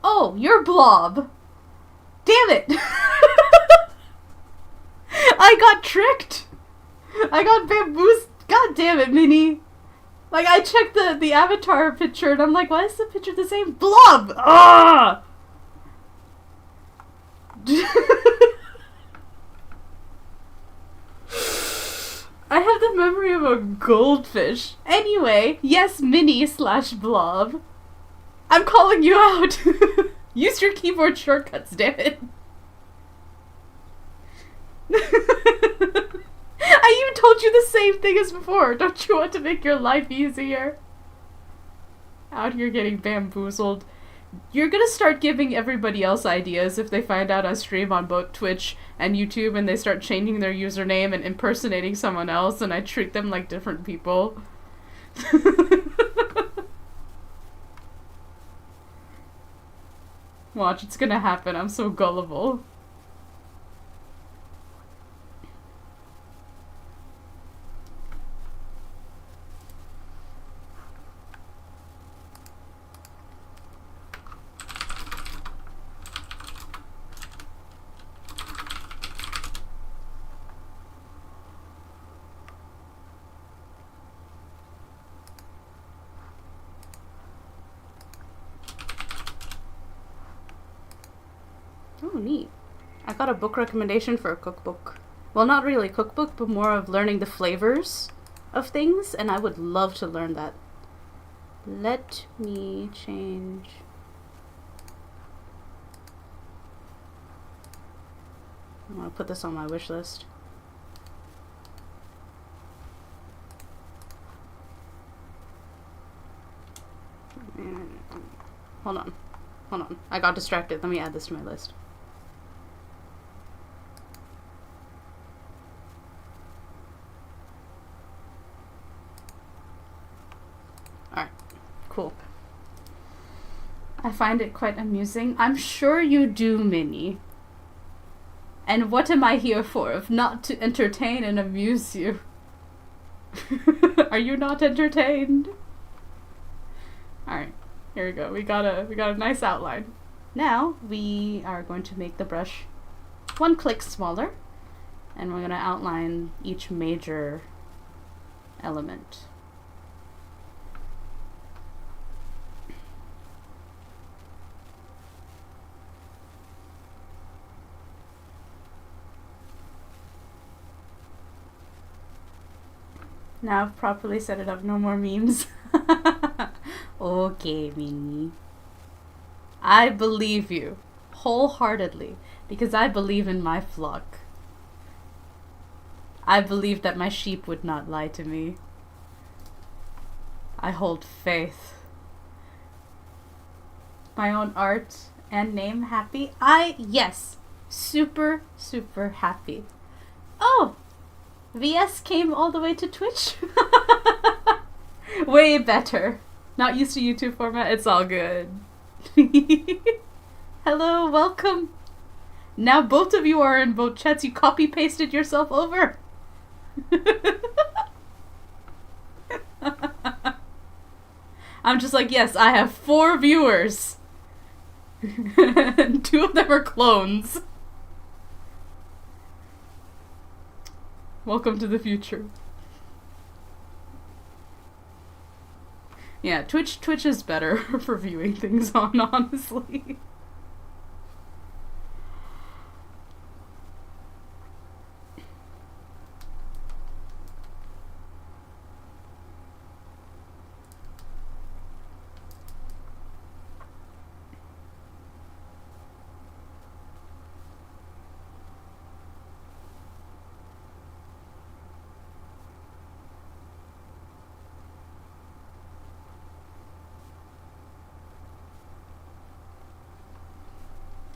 Oh, you're Blob. Damn it! I got tricked! I got bamboozled. God damn it, Minnie. Like, I checked the avatar picture and I'm like, why is the picture the same? Blob! Ah! I have the memory of a goldfish. Anyway, yes, Minnie/Blob. I'm calling you out. Use your keyboard shortcuts, damn it. I even told you the same thing as before. Don't you want to make your life easier? Out here getting bamboozled. You're gonna start giving everybody else ideas if they find out I stream on both Twitch and YouTube and they start changing their username and impersonating someone else and I treat them like different people. Watch, it's gonna happen. I'm so gullible. Oh, neat. I got a book recommendation for a cookbook. Well, not really a cookbook, but more of learning the flavors of things, and I would love to learn that. Let me change. I want to put this on my wish list. Hold on. Hold on. I got distracted. Let me add this to my list. Alright. Cool. I find it quite amusing. I'm sure you do, Minnie. And what am I here for if not to entertain and amuse you? Are you not entertained? Alright. Here we go. We got a nice outline. Now we are going to make the brush one click smaller, and we're going to outline each major element. Now I've properly set it up. No more memes. Okay, Minnie. I believe you wholeheartedly because I believe in my flock. I believe that my sheep would not lie to me. I hold faith. My own art and name happy? Yes. Super, super happy. Oh! VS came all the way to Twitch? Way better. Not used to YouTube format, it's all good. Hello, welcome. Now both of you are in both chats. You copy-pasted yourself over. I'm just like, yes, I have 4 viewers. And 2 of them are clones. Welcome to the future. Yeah, Twitch is better for viewing things on, honestly.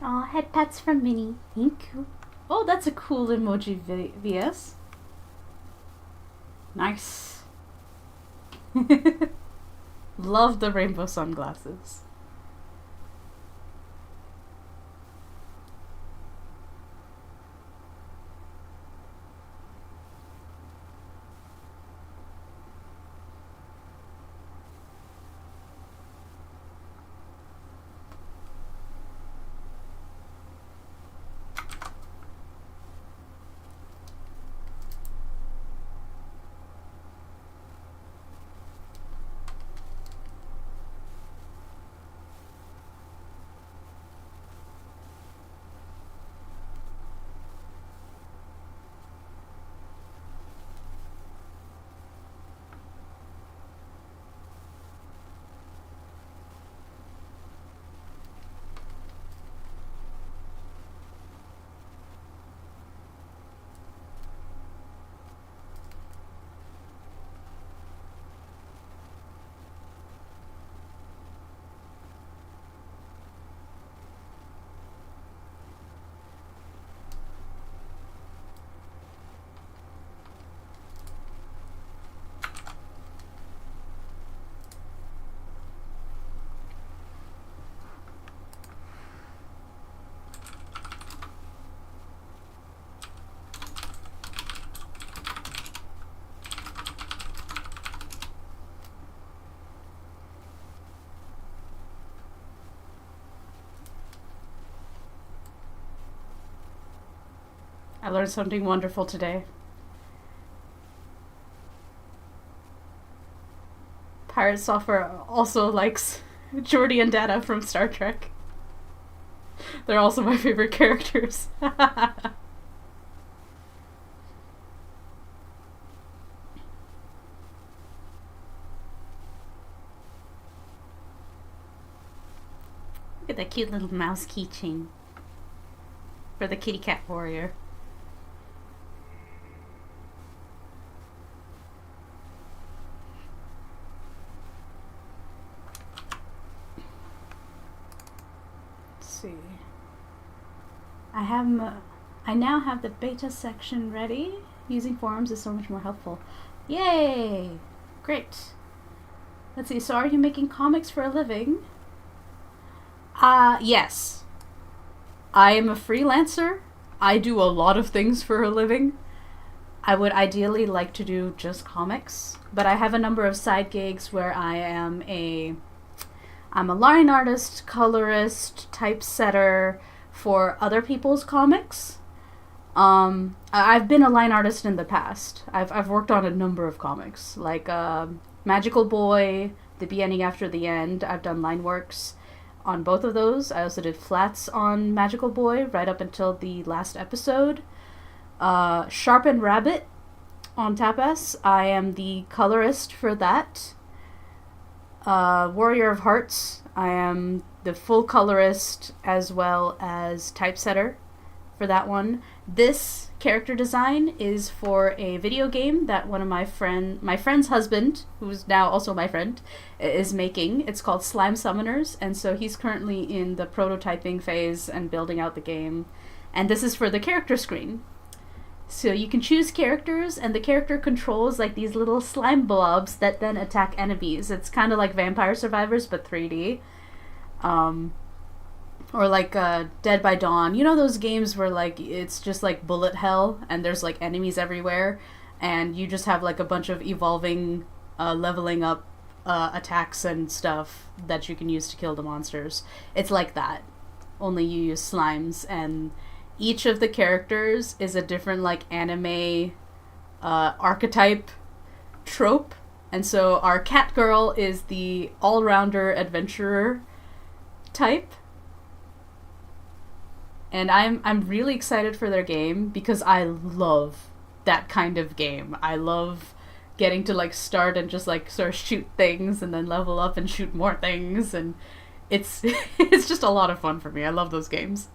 Aw, head pats from Minnie. Thank you. Oh, that's a cool emoji VS. Nice. Love the rainbow sunglasses. I learned something wonderful today. Pirate Software also likes Geordi and Data from Star Trek. They're also my favorite characters. Look at that cute little mouse keychain for the kitty cat warrior. I now have the beta section ready. Using forums is so much more helpful. Yay! Great. Let's see, so are you making comics for a living? Yes. I am a freelancer. I do a lot of things for a living. I would ideally like to do just comics, but I have a number of side gigs where I'm a line artist, colorist, typesetter for other people's comics. I've been a line artist in the past. I've worked on a number of comics, like Magical Boy, The Beginning After the End. I've done line works on both of those. I also did flats on Magical Boy right up until the last episode. Sharpened Rabbit on Tapas. I am the colorist for that. Warrior of Hearts. I am the full colorist as well as typesetter for that one. This character design is for a video game that one of my friend's husband, who's now also my friend, is making. It's called Slime Summoners, and so he's currently in the prototyping phase and building out the game. And this is for the character screen. So you can choose characters, and the character controls like these little slime blobs that then attack enemies. It's kind of like Vampire Survivors, but 3D. Or like Dead by Dawn. You know those games where like it's just like bullet hell and there's like enemies everywhere and you just have like a bunch of evolving leveling up attacks and stuff that you can use to kill the monsters. It's like that. Only you use slimes, and each of the characters is a different like anime archetype trope. And so our cat girl is the all-rounder adventurer type. And I'm really excited for their game because I love that kind of game. I love getting to like start and just like sort of shoot things and then level up and shoot more things, and it's it's just a lot of fun for me. I love those games.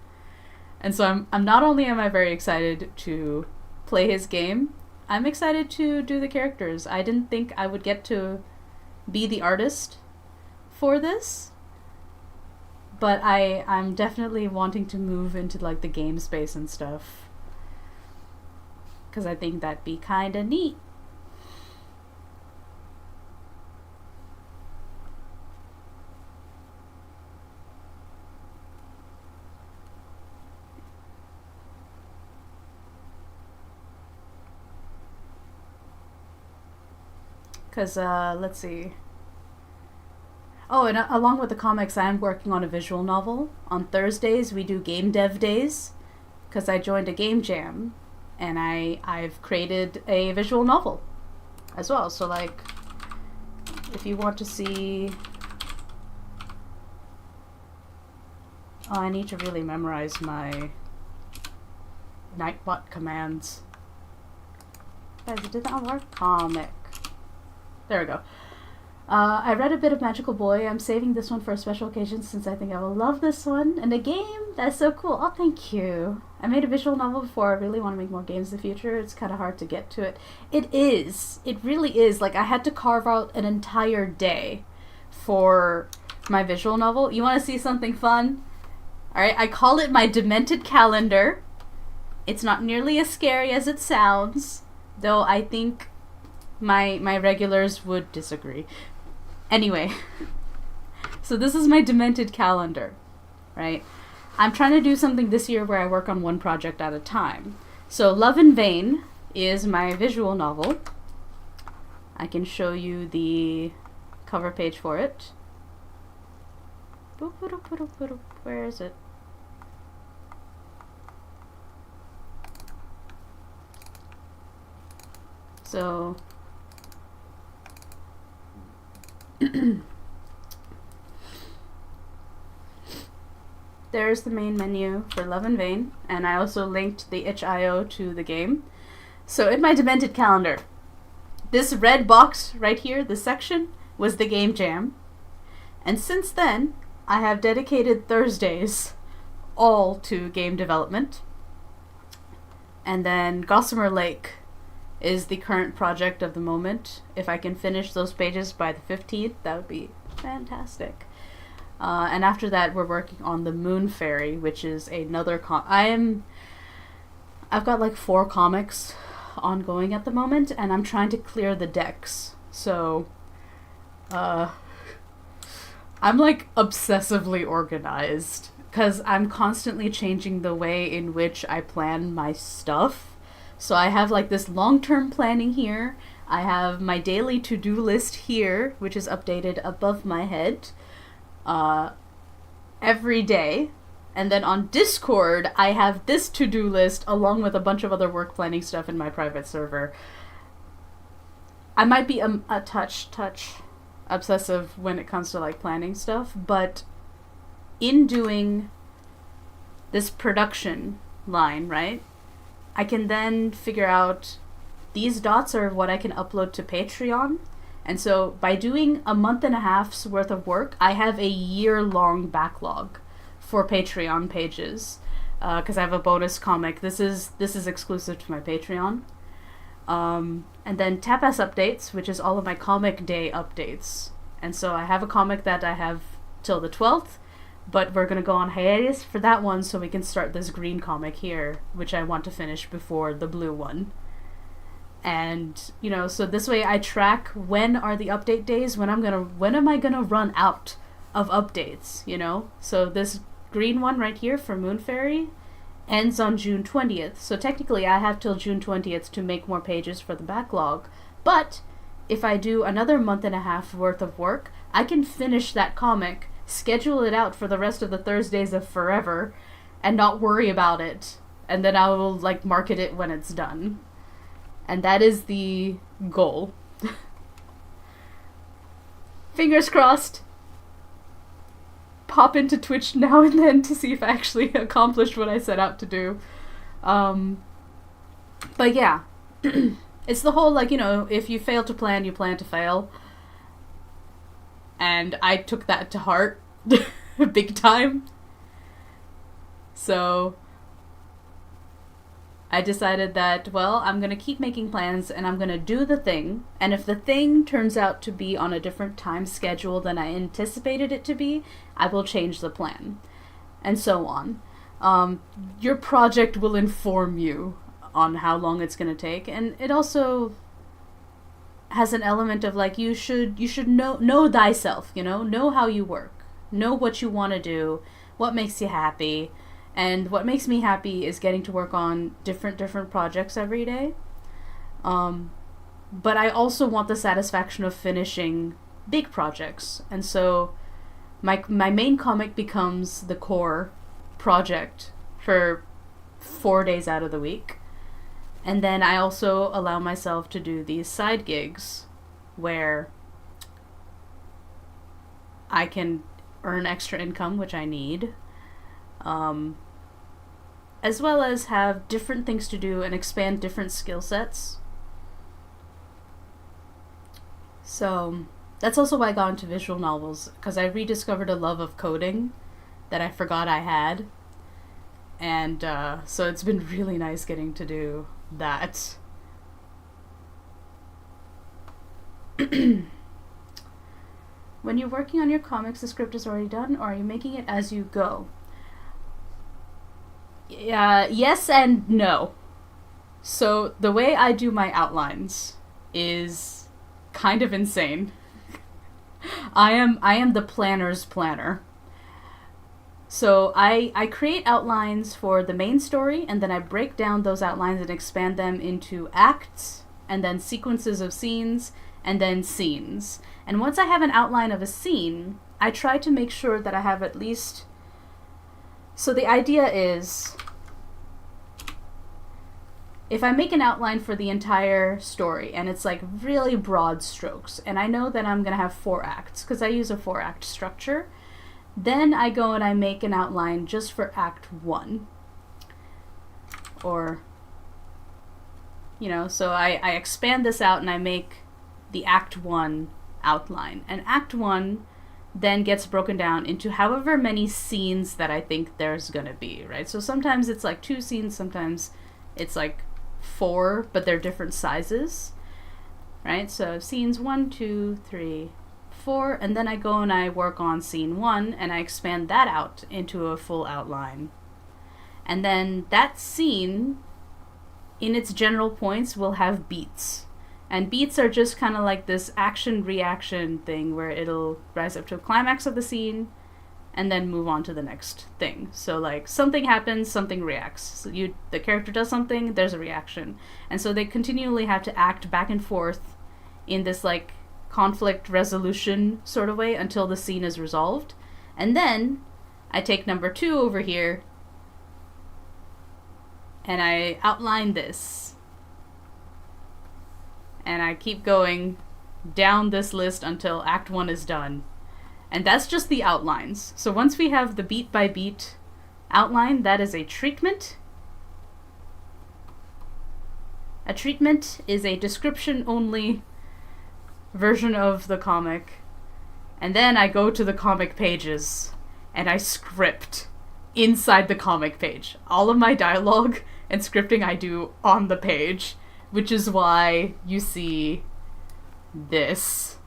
And so I'm not only am I very excited to play his game, I'm excited to do the characters. I didn't think I would get to be the artist for this, but I'm definitely wanting to move into like the game space and stuff, because I think that'd be kind of neat. Because, let's see. Oh, and along with the comics, I am working on a visual novel. On Thursdays, we do game dev days, because I joined a game jam, and I've created a visual novel as well. So, like, if you want to see... Oh, I need to really memorize my Nightbot commands. Guys, did that work? Comic. There we go. I read a bit of Magical Boy. I'm saving this one for a special occasion since I think I will love this one. And a game? That's so cool. Oh, thank you. I made a visual novel before. I really want to make more games in the future. It's kind of hard to get to it. It is. It really is. Like, I had to carve out an entire day for my visual novel. You want to see something fun? Alright, I call it my Demented Calendar. It's not nearly as scary as it sounds, though I think my regulars would disagree. Anyway, so this is my Demented Calendar, right? I'm trying to do something this year where I work on one project at a time. So Love in Vain is my visual novel. I can show you the cover page for it. Where is it? So there's the main menu for Love in Vain, and I also linked the itch.io to the game. So in my Demented Calendar, this red box right here, this section, was the game jam. And since then, I have dedicated Thursdays all to game development. And then Gossamer Lake is the current project of the moment. If I can finish those pages by the 15th, that would be fantastic. And after that, we're working on the Moon Fairy, which is another I've got like 4 comics ongoing at the moment, and I'm trying to clear the decks. So, I'm like obsessively organized, because I'm constantly changing the way in which I plan my stuff. So I have like this long-term planning here. I have my daily to-do list here, which is updated above my head every day. And then on Discord, I have this to-do list along with a bunch of other work planning stuff in my private server. I might be a touch obsessive when it comes to like planning stuff, but in doing this production line, right, I can then figure out these dots are what I can upload to Patreon. And so by doing a month and a half's worth of work, I have a year-long backlog for Patreon pages, because I have a bonus comic. This is exclusive to my Patreon. And then Tapas Updates, which is all of my comic day updates. And so I have a comic that I have till the 12th, but we're going to go on hiatus for that one so we can start this green comic here, which I want to finish before the blue one. And, you know, so this way I track when are the update days, when am I gonna run out of updates, you know? So this green one right here for Moon Fairy ends on June 20th. So technically I have till June 20th to make more pages for the backlog. But if I do another month and a half worth of work, I can finish that comic, schedule it out for the rest of the Thursdays of forever, and not worry about it. And then I will, like, market it when it's done. And that is the goal. Fingers crossed. Pop into Twitch now and then to see if I actually accomplished what I set out to do. But yeah. It's the whole, like, you know, if you fail to plan, you plan to fail. And I took that to heart. Big time. So I decided that, well, I'm going to keep making plans and I'm going to do the thing. And if the thing turns out to be on a different time schedule than I anticipated it to be, I will change the plan. And so on. Your project will inform you on how long it's going to take. And it also has an element of, like, you should know thyself, you know how you work. Know what you want to do, what makes you happy. And what makes me happy is getting to work on different projects every day. But I also want the satisfaction of finishing big projects. And so my main comic becomes the core project for 4 days out of the week. And then I also allow myself to do these side gigs where I can earn extra income, which I need. As well as have different things to do and expand different skill sets. So that's also why I got into visual novels, because I rediscovered a love of coding that I forgot I had. And so it's been really nice getting to do that. When you're working on your comics, the script is already done, or are you making it as you go? Yes and no. So the way I do my outlines is kind of insane. I am the planner's planner. So I create outlines for the main story, and then I break down those outlines and expand them into acts, and then sequences of scenes, and then scenes. And once I have an outline of a scene, I try to make sure that I have at least... So the idea is, if I make an outline for the entire story, and it's like really broad strokes, and I know that I'm going to have 4 acts, because I use a 4-act structure, then I go and I make an outline just for Act 1. Or, you know, so I expand this out and I make the Act 1 outline. And Act 1 then gets broken down into however many scenes that I think there's gonna be, right? So sometimes it's like 2 scenes, sometimes it's like 4, but they're different sizes, right? So scenes 1, 2, 3, 4, and then I go and I work on scene 1 and I expand that out into a full outline. And then that scene, in its general points, will have beats. And beats are just kind of like this action-reaction thing where it'll rise up to a climax of the scene and then move on to the next thing. So, like, something happens, something reacts. So the character does something, there's a reaction. And so they continually have to act back and forth in this, like, conflict resolution sort of way until the scene is resolved. And then I take number 2 over here and I outline this. And I keep going down this list until Act 1 is done. And that's just the outlines. So once we have the beat by beat outline, that is a treatment. A treatment is a description only version of the comic. And then I go to the comic pages and I script inside the comic page. All of my dialogue and scripting I do on the page. Which is why you see this,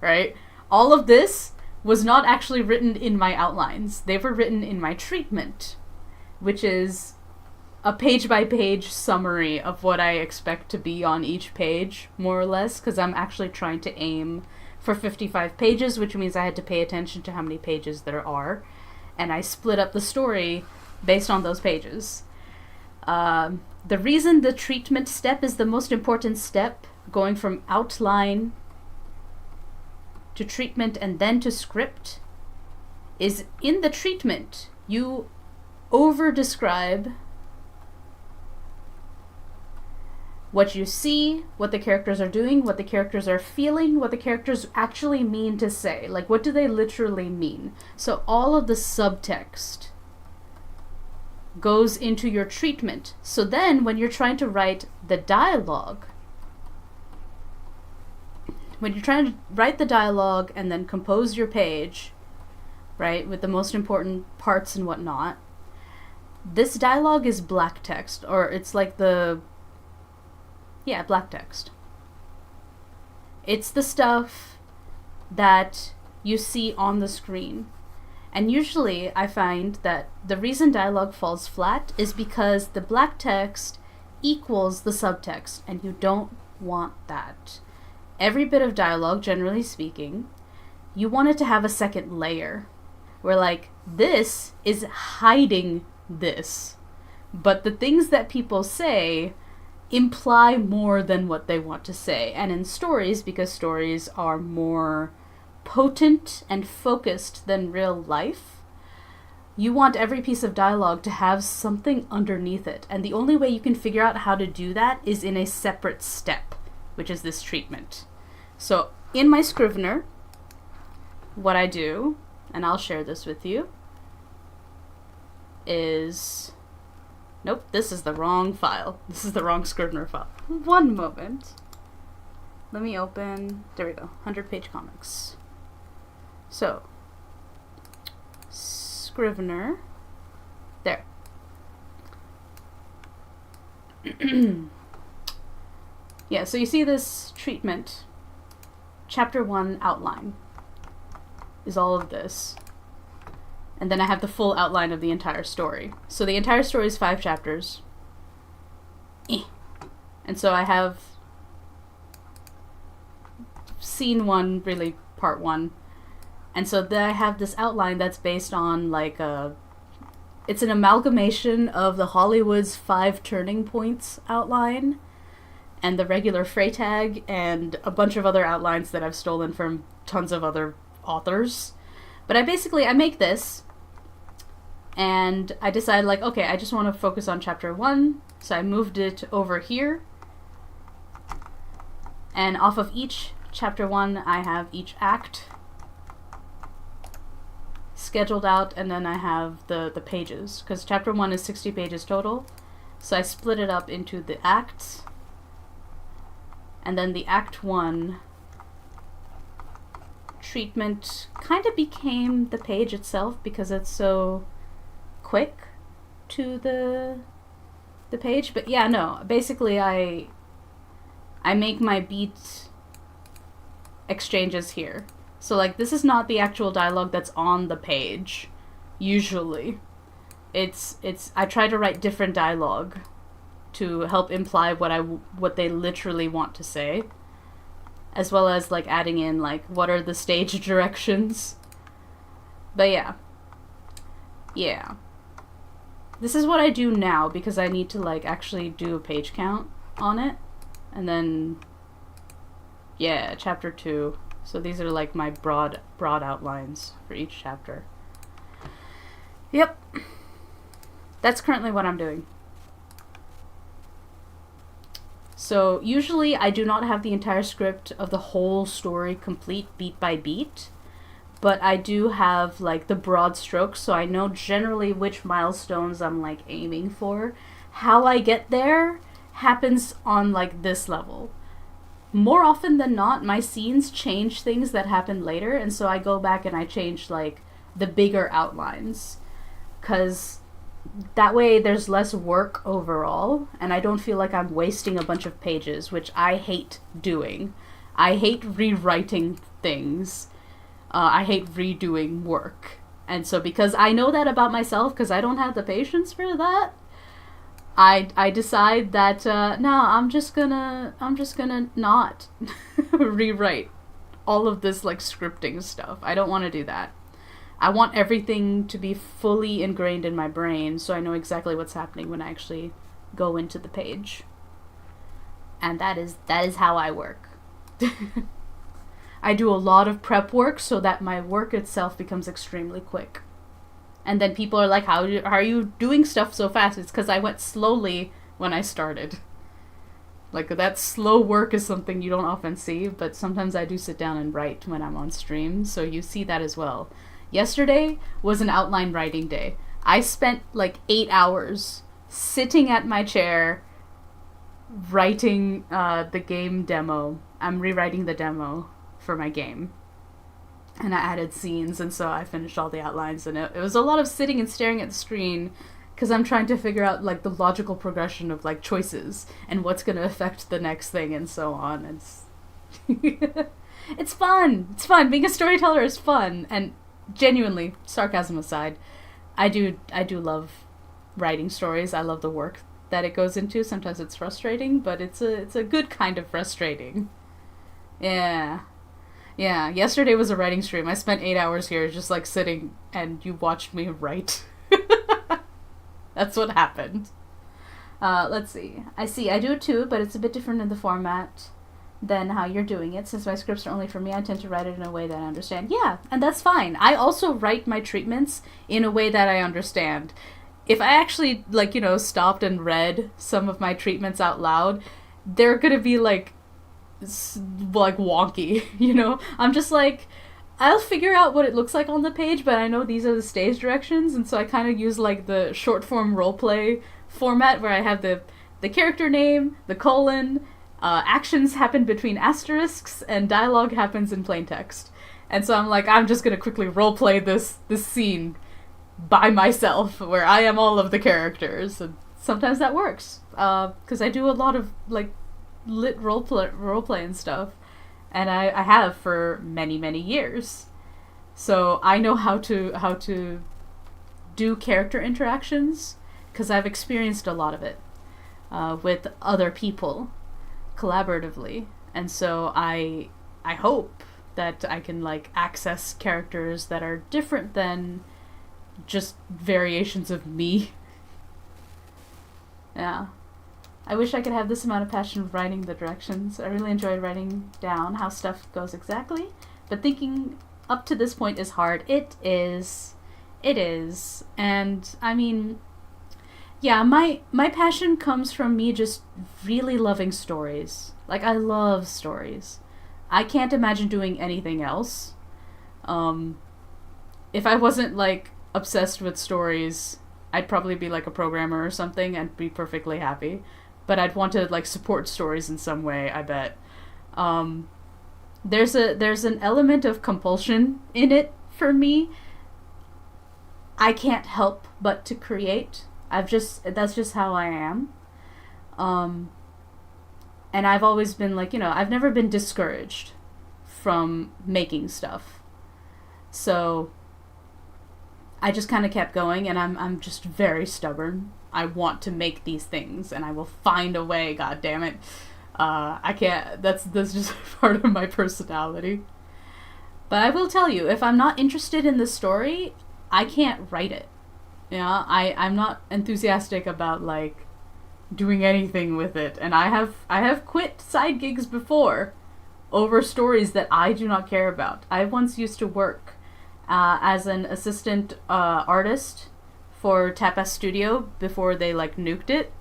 right? All of this was not actually written in my outlines. They were written in my treatment, which is a page-by-page summary of what I expect to be on each page, more or less, because I'm actually trying to aim for 55 pages, which means I had to pay attention to how many pages there are. and I split up the story based on those pages. The reason the treatment step is the most important step, going from outline to treatment and then to script, is in the treatment you over-describe what you see, what the characters are doing, what the characters are feeling, what the characters actually mean to say. Like, what do they literally mean? So all of the subtext goes into your treatment. So then when you're trying to write the dialogue, and then compose your page, right, with the most important parts and whatnot, this dialogue is black text, or it's like black text. It's the stuff that you see on the screen. And usually I find that the reason dialogue falls flat is because the black text equals the subtext, and you don't want that. Every bit of dialogue, generally speaking, you want it to have a second layer, where like, this is hiding this, but the things that people say imply more than what they want to say. And in stories, because stories are more potent and focused than real life, you want every piece of dialogue to have something underneath it. And the only way you can figure out how to do that is in a separate step, which is this treatment. So in my Scrivener, what I do, and I'll share this with you, is... Nope, this is the wrong file. This is the wrong Scrivener file. One moment. Let me open... There we go. 100-page comics. So, Scrivener. There. Yeah, so you see this treatment. Chapter 1 outline is all of this. And then I have the full outline of the entire story. So the entire story is 5 chapters. And so I have scene 1, really part 1. And so then I have this outline that's based on like it's an amalgamation of the Hollywood's 5 turning points outline and the regular Freytag and a bunch of other outlines that I've stolen from tons of other authors. But I make this, and I decided, like, okay, I just want to focus on chapter 1, so I moved it over here. And off of each chapter 1, I have each act scheduled out, and then I have the pages, because chapter 1 is 60 pages total. So I split it up into the acts, and then the act 1 treatment kind of became the page itself, because it's so quick to the page. But yeah, no, basically I make my beat exchanges here. So like, this is not the actual dialogue that's on the page usually. It's I try to write different dialogue to help imply what they literally want to say, as well as like adding in like what are the stage directions. But yeah, this is what I do now, because I need to like actually do a page count on it. And then yeah, chapter 2. So these are like my broad outlines for each chapter. Yep, that's currently what I'm doing. So usually I do not have the entire script of the whole story complete beat by beat, but I do have like the broad strokes, so I know generally which milestones I'm like aiming for. How I get there happens on like this level. More often than not, my scenes change things that happen later, and so I go back and I change like the bigger outlines, because that way there's less work overall, and I don't feel like I'm wasting a bunch of pages, which I hate doing. I hate rewriting things. I hate redoing work. And so because I know that about myself, because I don't have the patience for that, I decide that no, I'm just gonna not rewrite all of this like scripting stuff. I don't want to do that. I want everything to be fully ingrained in my brain so I know exactly what's happening when I actually go into the page. And that is how I work. I do a lot of prep work so that my work itself becomes extremely quick. And then people are like, how are you doing stuff so fast? It's because I went slowly when I started. Like, that slow work is something you don't often see, but sometimes I do sit down and write when I'm on stream, so you see that as well. Yesterday was an outline writing day. I spent like 8 hours sitting at my chair writing the game demo. I'm rewriting the demo for my game. And I added scenes, and so I finished all the outlines, and it was a lot of sitting and staring at the screen because I'm trying to figure out like the logical progression of like choices and what's going to affect the next thing and so on. It's fun. It's fun. Being a storyteller is fun, and genuinely, sarcasm aside, I do love writing stories. I love the work that it goes into. Sometimes it's frustrating, but it's a good kind of frustrating. Yeah. Yeah, yesterday was a writing stream. I spent 8 hours here just like sitting and you watched me write. That's what happened. Let's see. I do it too, but it's a bit different in the format than how you're doing it. Since my scripts are only for me, I tend to write it in a way that I understand. Yeah, and that's fine. I also write my treatments in a way that I understand. If I actually, like, stopped and read some of my treatments out loud, they're gonna be like wonky, I'm just like, I'll figure out what it looks like on the page, but I know these are the stage directions, and so I kind of use like the short form roleplay format where I have the character name, the colon, actions happen between asterisks, and dialogue happens in plain text. And so I'm like, I'm just gonna quickly roleplay this scene by myself where I am all of the characters, and sometimes that works because I do a lot of like lit roleplay and stuff, and I have for many years, so I know how to do character interactions because I've experienced a lot of it with other people collaboratively, and so I hope that I can like access characters that are different than just variations of me. Yeah. I wish I could have this amount of passion for writing the directions. I really enjoy writing down how stuff goes exactly, but thinking up to this point is hard. It is. And I mean, yeah, my passion comes from me just really loving stories. Like, I love stories. I can't imagine doing anything else. If I wasn't like obsessed with stories, I'd probably be like a programmer or something and be perfectly happy. But I'd want to like support stories in some way, I bet. There's an element of compulsion in it for me. I can't help but to create. That's just how I am. And I've always been like, I've never been discouraged from making stuff. So I just kind of kept going, and I'm just very stubborn. I want to make these things, and I will find a way. God damn it! I can't. That's just part of my personality. But I will tell you, if I'm not interested in the story, I can't write it. I'm not enthusiastic about like doing anything with it, and I have quit side gigs before over stories that I do not care about. I once used to work as an assistant artist for Tapas Studio before they like nuked it.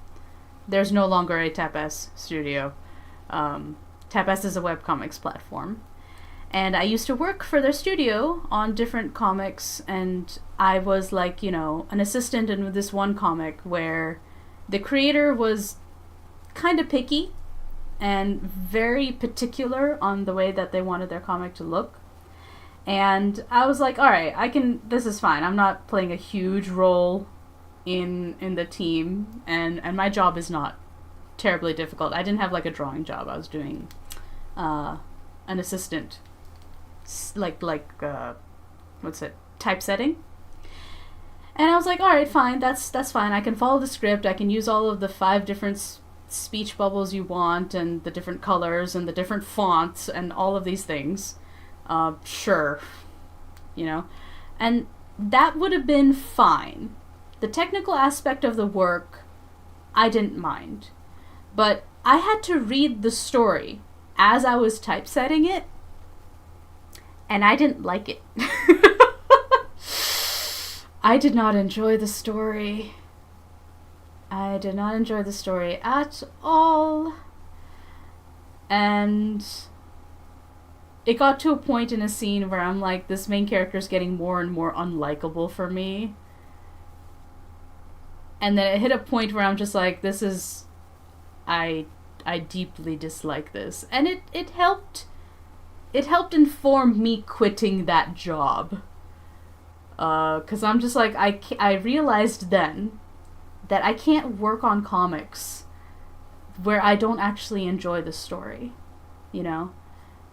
There's no longer a Tapas Studio. Tapas is a webcomics platform. And I used to work for their studio on different comics, and I was like, an assistant in this one comic where the creator was kind of picky and very particular on the way that they wanted their comic to look. And I was like, alright, this is fine. I'm not playing a huge role in the team, and my job is not terribly difficult. I didn't have like a drawing job. I was doing an assistant, typesetting. And I was like, alright, fine, that's fine. I can follow the script. I can use all of the 5 different speech bubbles you want, and the different colors, and the different fonts, and all of these things. Sure. And that would have been fine. The technical aspect of the work, I didn't mind. But I had to read the story as I was typesetting it, and I didn't like it. I did not enjoy the story. I did not enjoy the story at all. And it got to a point in a scene where I'm like, this main character is getting more and more unlikable for me. And then it hit a point where I'm just like, this is... I deeply dislike this. And it helped inform me quitting that job. Because I'm just like, I realized then that I can't work on comics where I don't actually enjoy the story, you know?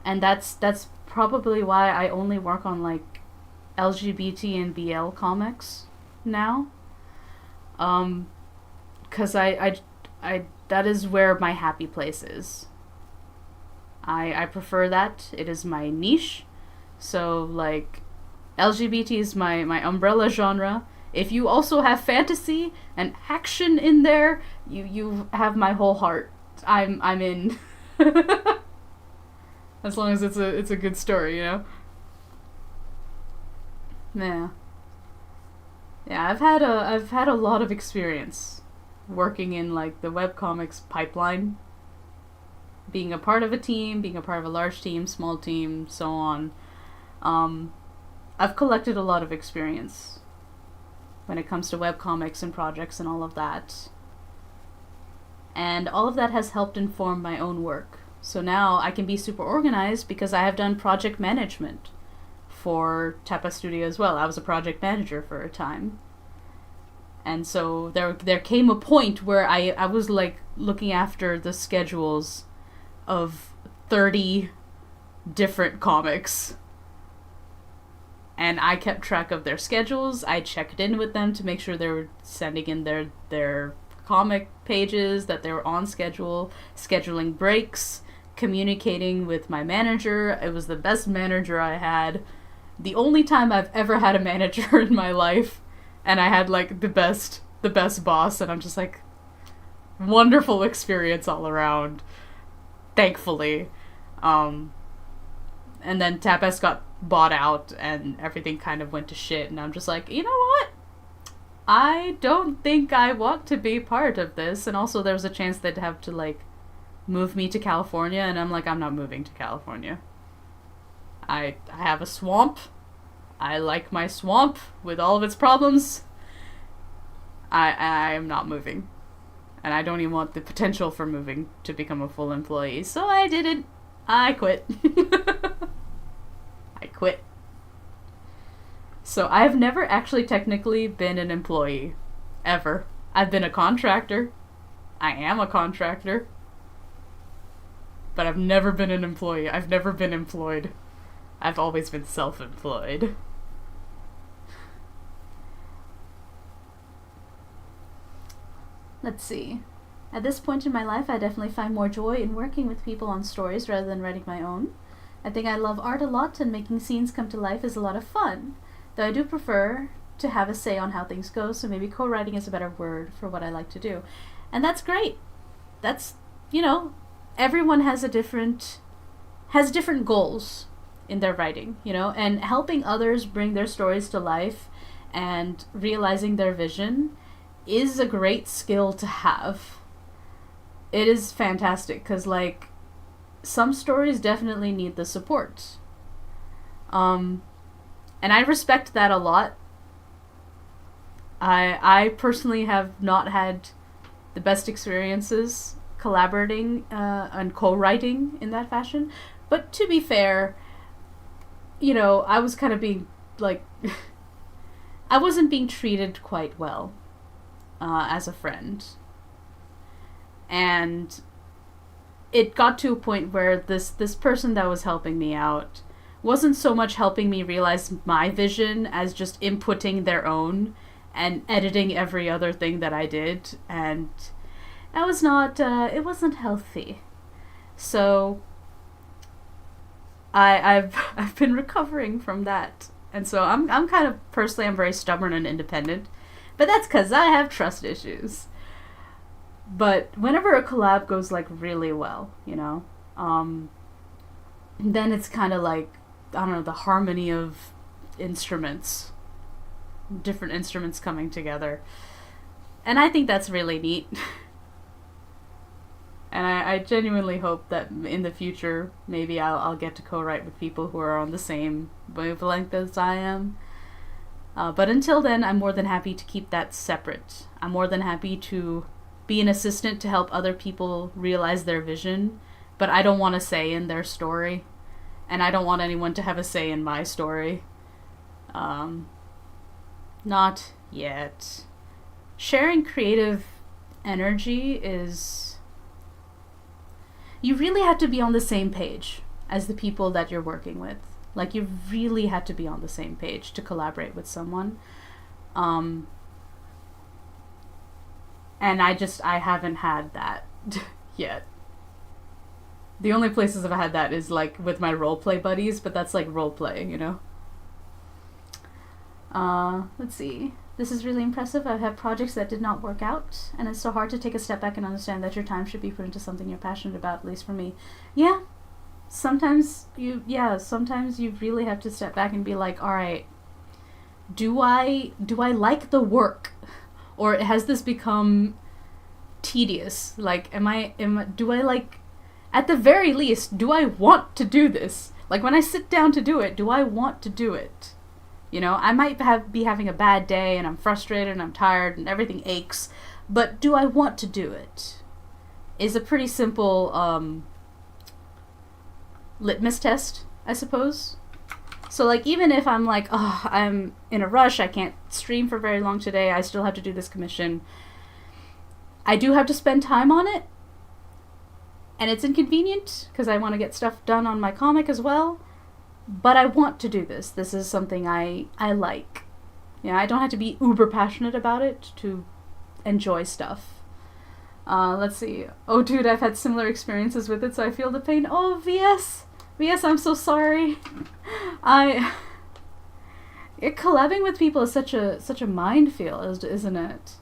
And that's probably why I only work on, like, LGBT and BL comics now. Because I that is where my happy place is. I prefer that. It is my niche. So, like, LGBT is my umbrella genre. If you also have fantasy and action in there, you have my whole heart. I'm in. As long as it's a good story, you know? Yeah. Yeah, I've had a lot of experience working in, like, the webcomics pipeline. Being a part of a team, being a part of a large team, small team, so on. I've collected a lot of experience when it comes to webcomics and projects and all of that. And all of that has helped inform my own work. So now I can be super organized because I have done project management for Tapa Studio as well. I was a project manager for a time. And so there came a point where I was, like, looking after the schedules of 30 different comics. And I kept track of their schedules. I checked in with them to make sure they were sending in their comic pages, that they were on schedule, scheduling breaks, communicating with my manager. It was the best manager I had. The only time I've ever had a manager in my life, and I had, like, the best boss, and I'm just like, wonderful experience all around, thankfully. And then Tapas got bought out and everything kind of went to shit, and I'm just like, you know what? I don't think I want to be part of this. And also there was a chance they'd have to, like, move me to California, and I'm like, I'm not moving to California. I have a swamp. I like my swamp with all of its problems. I am not moving. And I don't even want the potential for moving to become a full employee. So I didn't. I quit. I quit. So I've never actually technically been an employee. Ever. I've been a contractor. I am a contractor. But I've never been an employee. I've never been employed. I've always been self-employed. Let's see. At this point in my life, I definitely find more joy in working with people on stories rather than writing my own. I think I love art a lot, and making scenes come to life is a lot of fun. Though I do prefer to have a say on how things go, so maybe co-writing is a better word for what I like to do. And that's great. That's, you know, everyone has different goals in their writing, you know, and helping others bring their stories to life and realizing their vision is a great skill to have. It is fantastic because, like, some stories definitely need the support. And I respect that a lot. I personally have not had the best experiences collaborating and co-writing in that fashion. But to be fair, you know, I was kind of being, like, I wasn't being treated quite well as a friend. And it got to a point where this person that was helping me out wasn't so much helping me realize my vision as just inputting their own and editing every other thing that I did, and that was not, it wasn't healthy. So I've been recovering from that And so I'm kind of, personally, I'm very stubborn and independent. But that's because I have trust issues. But whenever a collab goes, like, really well, you know, then it's kind of like, I don't know, the harmony of instruments. Different instruments coming together. And I think that's really neat. And I genuinely hope that in the future, maybe I'll get to co-write with people who are on the same wavelength as I am. But until then, I'm more than happy to keep that separate. I'm more than happy to be an assistant to help other people realize their vision, but I don't want a say in their story. And I don't want anyone to have a say in my story. Not yet. Sharing creative energy is... You really have to be on the same page as the people that you're working with. Like, you really have to be on the same page to collaborate with someone. And I haven't had that yet. The only places I've had that is, like, with my roleplay buddies, but that's, like, roleplay, you know? Let's see. This is really impressive. I've had projects that did not work out, and it's so hard to take a step back and understand that your time should be put into something you're passionate about, at least for me. Yeah. Sometimes you really have to step back and be like, all right, do I like the work? Or has this become tedious? Like, do I like, at the very least, do I want to do this? Like, when I sit down to do it, do I want to do it? You know, I might be having a bad day and I'm frustrated and I'm tired and everything aches, but do I want to do it? Is a pretty simple litmus test, I suppose. So, like, even if I'm like, oh, I'm in a rush, I can't stream for very long today, I still have to do this commission, I do have to spend time on it, and it's inconvenient because I want to get stuff done on my comic as well. But I want to do this. This is something I like. Yeah, I don't have to be uber passionate about it to enjoy stuff. Let's see. Oh, dude, I've had similar experiences with it, so I feel the pain. Oh, VS! VS, I'm so sorry. Collabing with people is such a minefield, isn't it?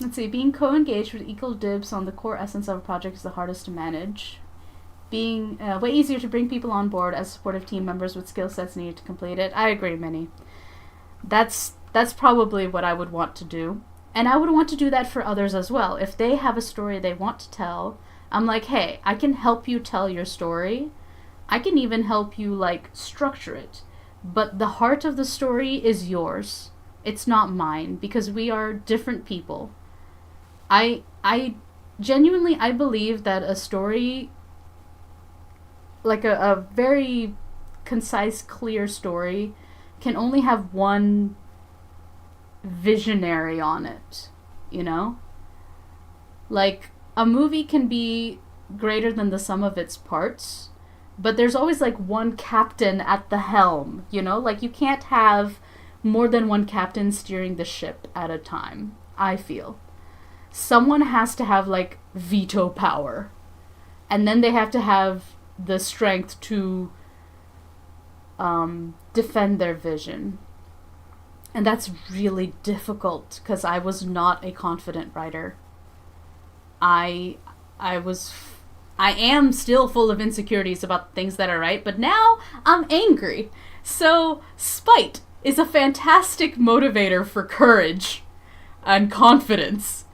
Let's see. Being co-engaged with equal dibs on the core essence of a project is the hardest to manage. Being way easier to bring people on board as supportive team members with skill sets needed to complete it. I agree, Minnie. That's probably what I would want to do. And I would want to do that for others as well. If they have a story they want to tell, I'm like, hey, I can help you tell your story. I can even help you, like, structure it. But the heart of the story is yours. It's not mine, because we are different people. I genuinely, I believe that a story, like a very concise, clear story, can only have one visionary on it, you know? Like, a movie can be greater than the sum of its parts, but there's always, like, one captain at the helm, you know? Like, you can't have more than one captain steering the ship at a time, I feel. Someone has to have, like, veto power. And then they have to have the strength to defend their vision. And that's really difficult, because I was not a confident writer. I am still full of insecurities about things that are right, but now I'm angry. So spite is a fantastic motivator for courage and confidence.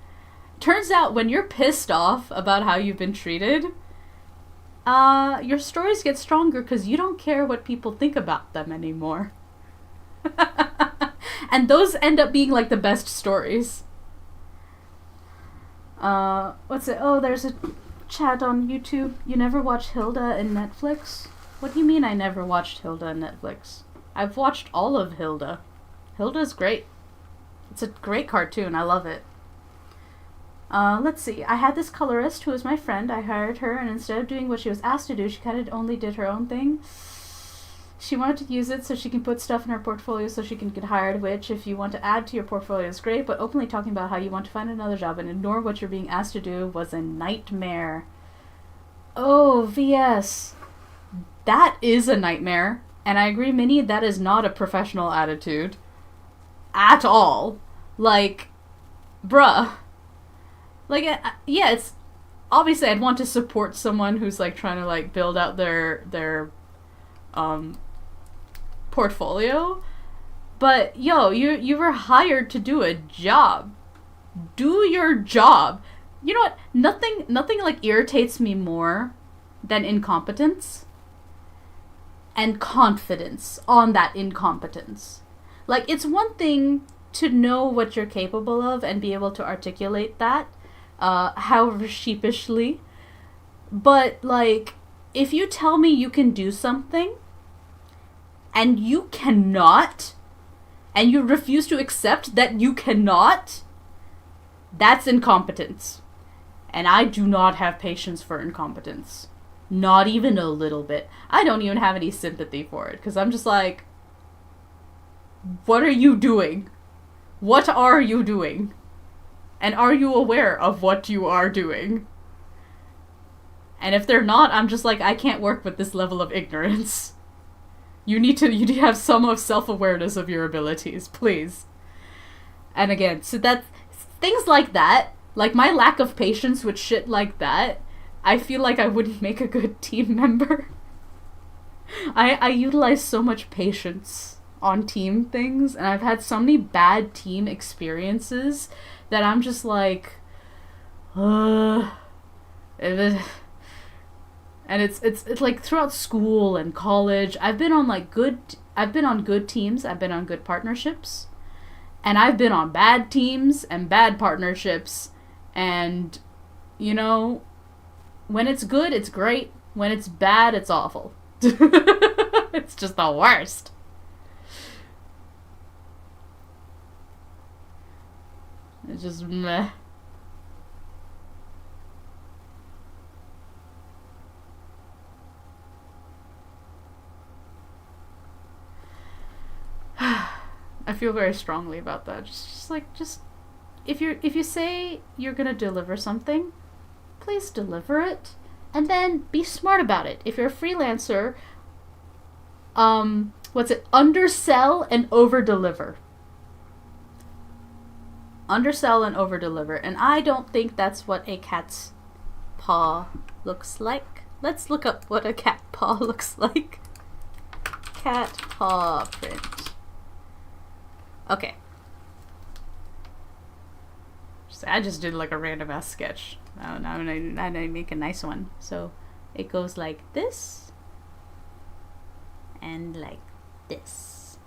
Turns out when you're pissed off about how you've been treated, your stories get stronger because you don't care what people think about them anymore. And those end up being, like, the best stories. What's it? Oh, there's a chat on YouTube. You never watched Hilda in Netflix? What do you mean I never watched Hilda in Netflix? I've watched all of Hilda. Hilda's great. It's a great cartoon. I love it. Let's see. I had this colorist who was my friend. I hired her, and instead of doing what she was asked to do, she kind of only did her own thing. She wanted to use it so she can put stuff in her portfolio so she can get hired, which, if you want to add to your portfolio, is great, but openly talking about how you want to find another job and ignore what you're being asked to do was a nightmare. Oh, VS. That is a nightmare. And I agree, Minnie, that is not a professional attitude. At all. Like, bruh. Like, yeah, it's... Obviously, I'd want to support someone who's, like, trying to, like, build out their portfolio. But, yo, you were hired to do a job. Do your job. You know what? Nothing like irritates me more than incompetence and confidence on that incompetence. Like, it's one thing to know what you're capable of and be able to articulate that, however sheepishly. But, like, if you tell me you can do something and you cannot, and you refuse to accept that you cannot, that's incompetence. And I do not have patience for incompetence. Not even a little bit. I don't even have any sympathy for it, because I'm just like, what are you doing? What are you doing? And are you aware of what you are doing? And if they're not, I'm just like, I can't work with this level of ignorance. You need to have some self-awareness of your abilities, please. And again, so that's things like that, like my lack of patience with shit like that, I feel like I wouldn't make a good team member. I utilize so much patience on team things, and I've had so many bad team experiences that I'm just like, and it's like throughout school and college, I've been on good teams, I've been on good partnerships, and I've been on bad teams and bad partnerships, and, you know, when it's good, it's great. When it's bad, it's awful. It's just the worst. It's just meh. I feel very strongly about that. Just if you say you're gonna deliver something, please deliver it, and then be smart about it. If you're a freelancer, undersell and over-deliver. Undersell and over-deliver. And I don't think that's what a cat's paw looks like. Let's look up what a cat paw looks like. Cat paw print. Okay. I just did like a random ass sketch. Now I make a nice one. So it goes like this and like this.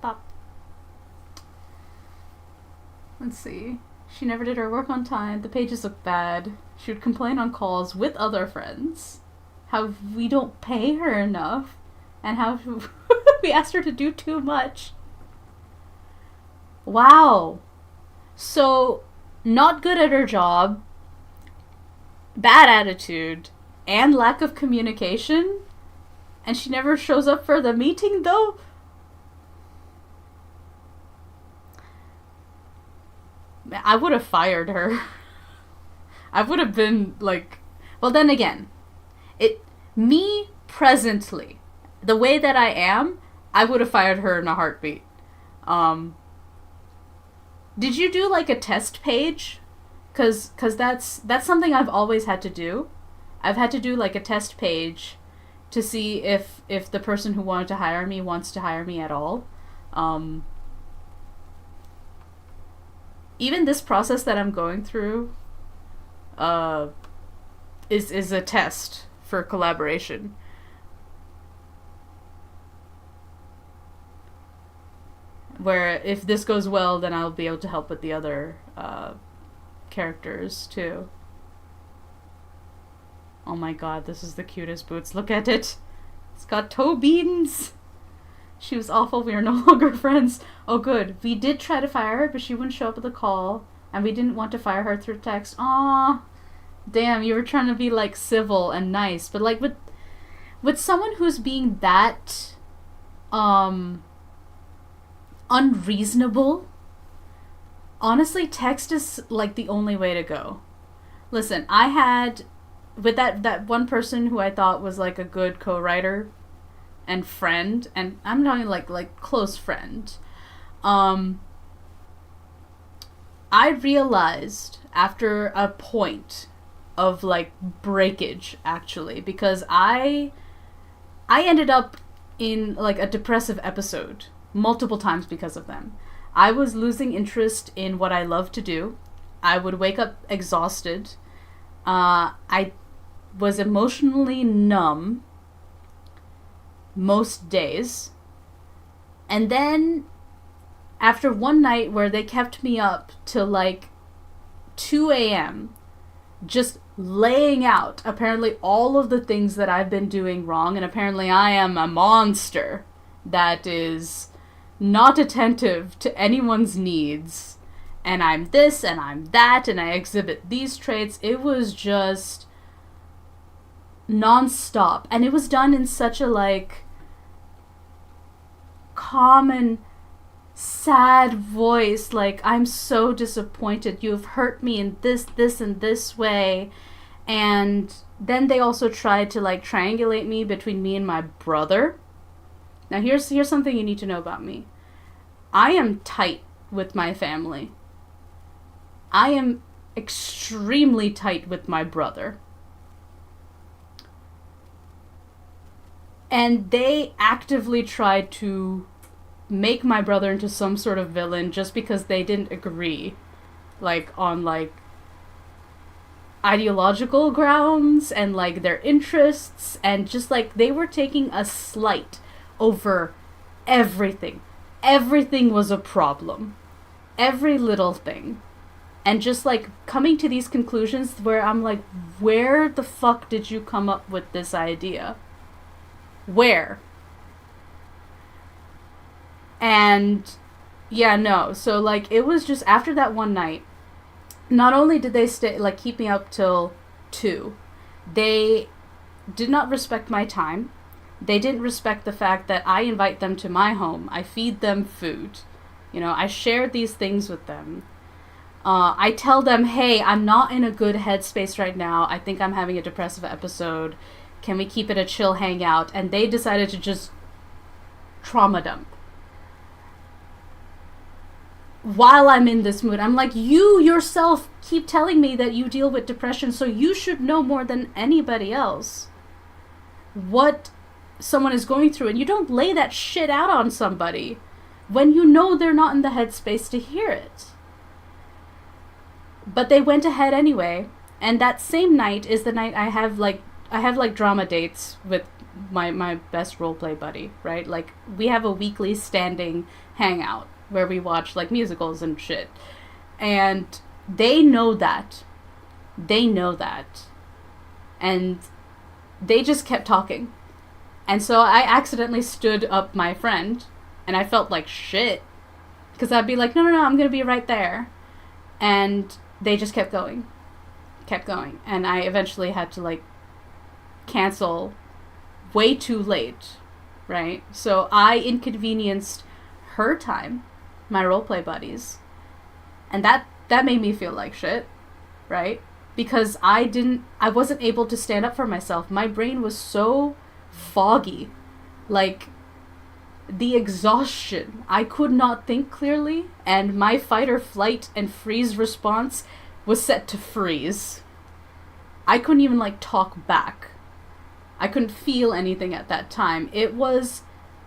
Pop. Let's see. She never did her work on time. The pages look bad. She would complain on calls with other friends how we don't pay her enough and how we asked her to do too much. Wow. So, not good at her job, bad attitude, and lack of communication, and she never shows up for the meeting, though? I would have fired her. I would have been like... Well, then again, me presently, the way that I am, I would have fired her in a heartbeat. Did you do like a test page? Cause that's something I've always had to do. I've had to do like a test page to see if the person who wanted to hire me wants to hire me at all. Even this process that I'm going through is a test for collaboration. Where if this goes well, then I'll be able to help with the other characters too. Oh my god, this is the cutest boots. Look at it. It's got toe beans. She was awful. We are no longer friends. Oh good. We did try to fire her, but she wouldn't show up at the call. And we didn't want to fire her through text. Aw. Damn, you were trying to be like civil and nice. But like with someone who's being that unreasonable, honestly, text is like the only way to go. Listen, I had with that one person who I thought was like a good co-writer and friend, and I'm talking like close friend. I realized after a point of like breakage, actually, because I ended up in like a depressive episode multiple times because of them. I was losing interest in what I love to do. I would wake up exhausted. I was emotionally numb most days. And then after one night where they kept me up till like 2 a.m., just laying out apparently all of the things that I've been doing wrong, and apparently I am a monster that is not attentive to anyone's needs, and I'm this and I'm that and I exhibit these traits. It was just non-stop, and it was done in such a like calm and sad voice, like, I'm so disappointed, you've hurt me in this and this way. And then they also tried to like triangulate me between me and my brother. Now here's something you need to know about me. I am tight with my family. I am extremely tight with my brother. And they actively tried to make my brother into some sort of villain just because they didn't agree, like, on, like, ideological grounds and, like, their interests, and just, like, they were taking a slight over everything. Everything was a problem. Every little thing. And just, like, coming to these conclusions where I'm like, where the fuck did you come up with this idea? Where? And yeah, no. So like it was just after that one night, not only did they stay like keep me up till 2, they did not respect my time. They didn't respect the fact that I invite them to my home. I feed them food. You know, I share these things with them. I tell them, hey, I'm not in a good headspace right now. I think I'm having a depressive episode. Can we keep it a chill hangout? And they decided to just trauma dump. While I'm in this mood, I'm like, you yourself keep telling me that you deal with depression, so you should know more than anybody else what someone is going through, and you don't lay that shit out on somebody when you know they're not in the headspace to hear it. But they went ahead anyway, and that same night is the night I have drama dates with my best roleplay buddy, right? Like, we have a weekly standing hangout where we watch like musicals and shit. And they know that. They know that. And they just kept talking. And so I accidentally stood up my friend, and I felt like shit. Because I'd be like, no, I'm going to be right there. And they just kept going. Kept going. And I eventually had to like cancel way too late, right? So I inconvenienced her time, my roleplay buddies, and that made me feel like shit, right? Because I wasn't able to stand up for myself. My brain was so foggy, like the exhaustion. I could not think clearly, and my fight or flight and freeze response was set to freeze. I couldn't even like talk back. I couldn't feel anything at that time. It was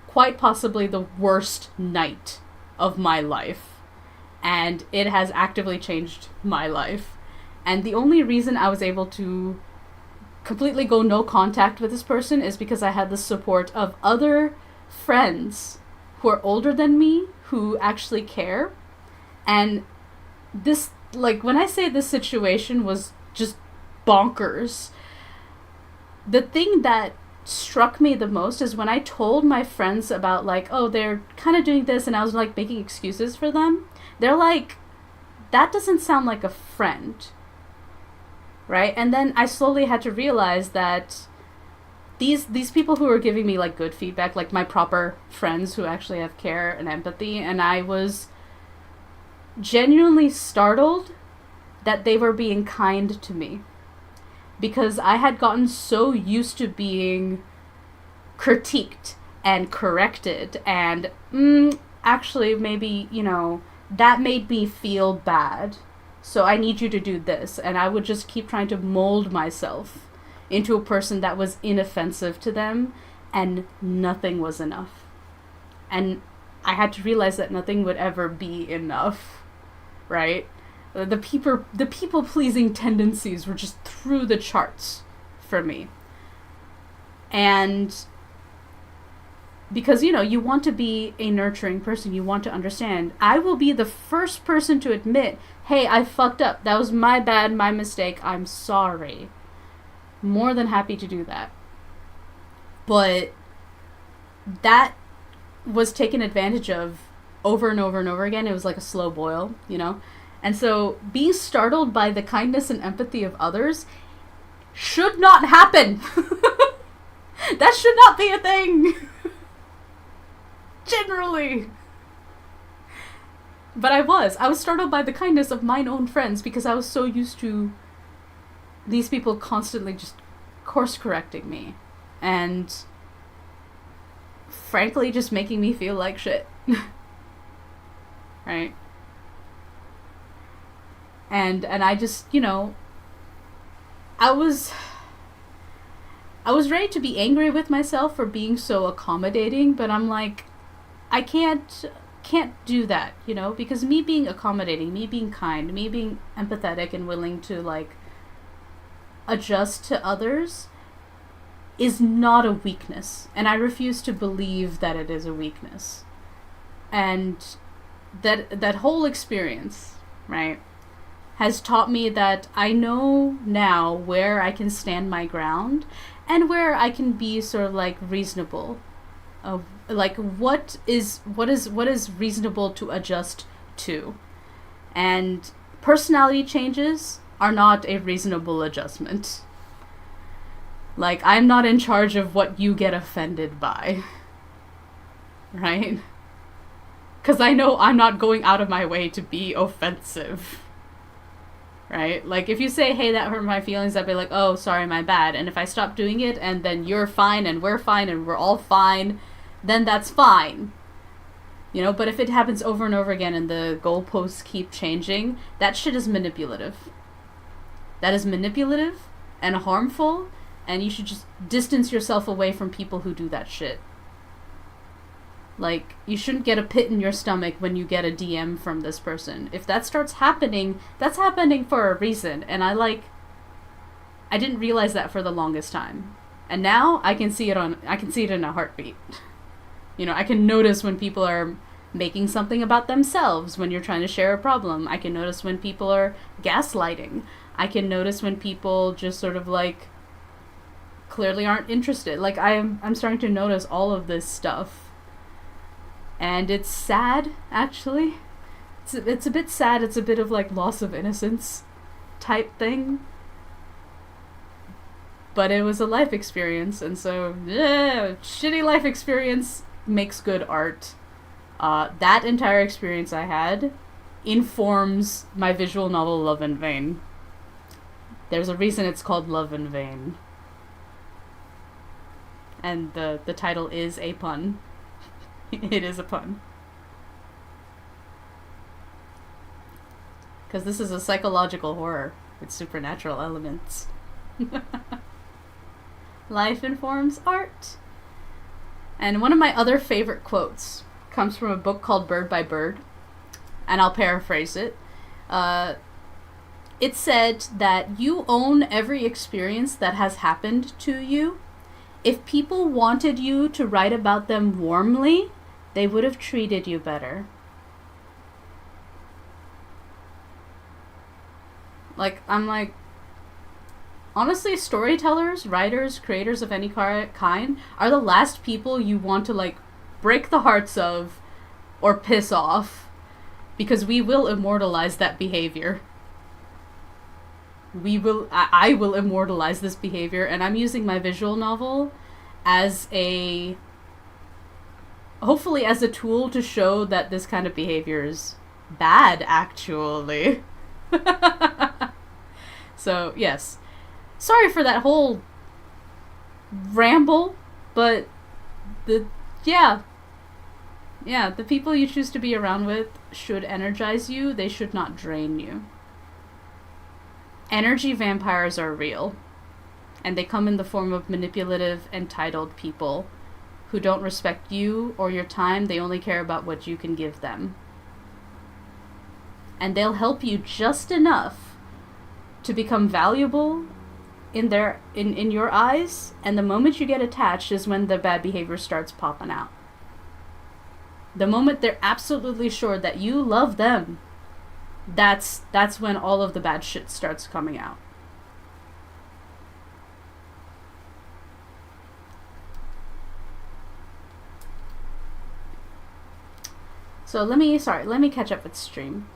quite possibly the worst night of my life, and it has actively changed my life. And the only reason I was able to completely go no contact with this person is because I had the support of other friends who are older than me, who actually care. And this, like, when I say this situation was just bonkers, the thing that struck me the most is when I told my friends about, like, oh, they're kind of doing this, and I was like making excuses for them. They're like, that doesn't sound like a friend, right? And then I slowly had to realize that these people who were giving me like good feedback, like my proper friends who actually have care and empathy, and I was genuinely startled that they were being kind to me. because I had gotten so used to being critiqued and corrected and actually maybe, that made me feel bad. So I need you to do this. And I would just keep trying to mold myself into a person that was inoffensive to them, and nothing was enough. And I had to realize that nothing would ever be enough, right? The people pleasing tendencies were just through the charts for me. And because, you want to be a nurturing person, you want to understand. I will be the first person to admit, hey, I fucked up. That was my bad, my mistake. I'm sorry. More than happy to do that. But that was taken advantage of over and over and over again. It was like a slow boil, And so being startled by the kindness and empathy of others should not happen. That should not be a thing. Generally. But I was startled by the kindness of mine own friends because I was so used to these people constantly just course correcting me and frankly just making me feel like shit. Right? And I just, I was ready to be angry with myself for being so accommodating, but I'm like, I can't do that, because me being accommodating, me being kind, me being empathetic and willing to like adjust to others is not a weakness, and I refuse to believe that it is a weakness. And that whole experience, right, has taught me that I know now where I can stand my ground and where I can be sort of like reasonable. Like what is reasonable to adjust to. And personality changes are not a reasonable adjustment. Like, I'm not in charge of what you get offended by. Right? Because I know I'm not going out of my way to be offensive. Right? Like, if you say, hey, that hurt my feelings, I'd be like, oh, sorry, my bad. And if I stop doing it, and then you're fine, and we're all fine, then that's fine. But if it happens over and over again and the goalposts keep changing, that shit is manipulative. That is manipulative and harmful, and you should just distance yourself away from people who do that shit. Like, you shouldn't get a pit in your stomach when you get a DM from this person. If that starts happening, that's happening for a reason. And I didn't realize that for the longest time. And now I can see it in a heartbeat. I can notice when people are making something about themselves when you're trying to share a problem. I can notice when people are gaslighting. I can notice when people just sort of like clearly aren't interested. Like I'm starting to notice all of this stuff. And it's sad, actually. It's a bit sad. It's a bit of like loss of innocence type thing. But it was a life experience, and so shitty life experience makes good art. That entire experience I had informs my visual novel Love in Vain. There's a reason it's called Love in Vain. And the title is a pun. It is a pun. Because this is a psychological horror with supernatural elements. Life informs art. And one of my other favorite quotes comes from a book called Bird by Bird. And I'll paraphrase it. It said that you own every experience that has happened to you. If people wanted you to write about them warmly, they would have treated you better. I'm like, honestly, storytellers, writers, creators of any kind are the last people you want to, like, break the hearts of or piss off, because we will immortalize that behavior. I will immortalize this behavior, and I'm using my visual novel as hopefully as a tool to show that this kind of behavior is bad, actually. So, yes. sorry for that whole ramble, but yeah, the people you choose to be around with should energize you. They should not drain you. Energy vampires are real, and they come in the form of manipulative, entitled people who don't respect you or your time. They only care about what you can give them. And they'll help you just enough to become valuable in your eyes, and the moment you get attached is when the bad behavior starts popping out. The moment they're absolutely sure that you love them, that's when all of the bad shit starts coming out. So let me catch up with stream.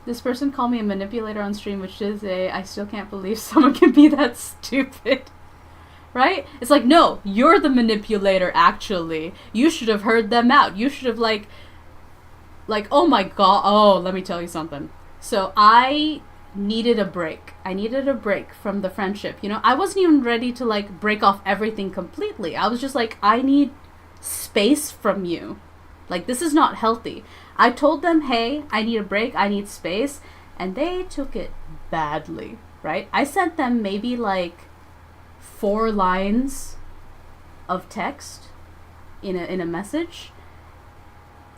This person called me a manipulator on stream, which is I still can't believe someone can be that stupid. Right? It's like, no, you're the manipulator, actually. You should have heard them out. You should have, like, oh my god. Oh, let me tell you something. So I needed a break. I needed a break from the friendship. You know, I wasn't even ready to, like, break off everything completely. I was just like, I need space from you. Like, this is not healthy. I told them, hey, I need a break, I need space, and they took it badly, right? I sent them maybe like 4 lines of text in a message,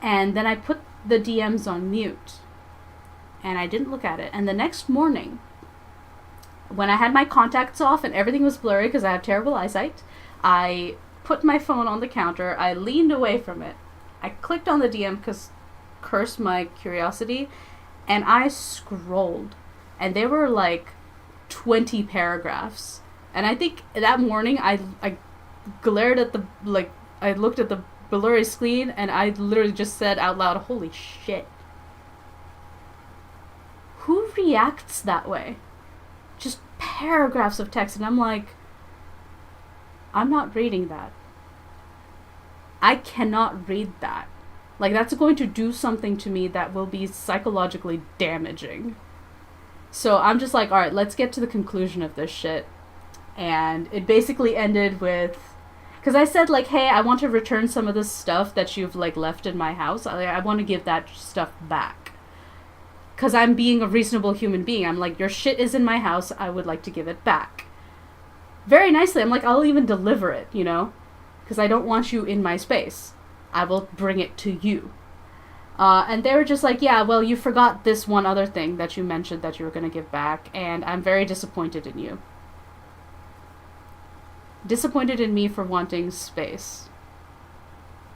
and then I put the DMs on mute, and I didn't look at it. And the next morning, when I had my contacts off and everything was blurry because I have terrible eyesight, I put my phone on the counter, I leaned away from it, I clicked on the DM because curse my curiosity, and I scrolled, and there were like 20 paragraphs. And I think that morning I glared at I looked at the blurry screen, and I literally just said out loud, holy shit. Who reacts that way? Just paragraphs of text, and I'm like, I'm not reading that. I cannot read that. Like, that's going to do something to me that will be psychologically damaging. So I'm just like, alright, let's get to the conclusion of this shit. And it basically ended with, because I said, like, hey, I want to return some of this stuff that you've, like, left in my house. I want to give that stuff back. Because I'm being a reasonable human being. I'm like, your shit is in my house, I would like to give it back. Very nicely. I'm like, I'll even deliver it, you know? Because I don't want you in my space. I will bring it to you. And they were just like, yeah, well, you forgot this one other thing that you mentioned that you were going to give back, and I'm very disappointed in you. Disappointed in me for wanting space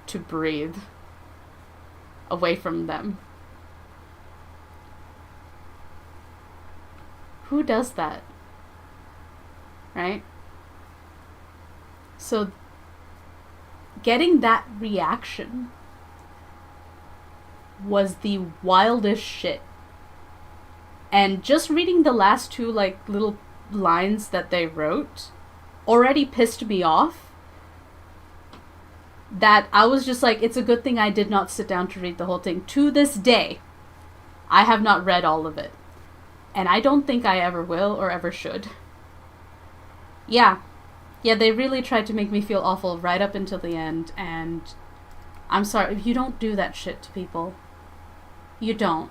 to breathe away from them. Who does that? Right? So getting that reaction was the wildest shit. And just reading the last 2, like, little lines that they wrote already pissed me off. That I was just like, it's a good thing I did not sit down to read the whole thing. To this day, I have not read all of it. And I don't think I ever will or ever should. Yeah, they really tried to make me feel awful right up until the end, and I'm sorry, you don't do that shit to people. You don't.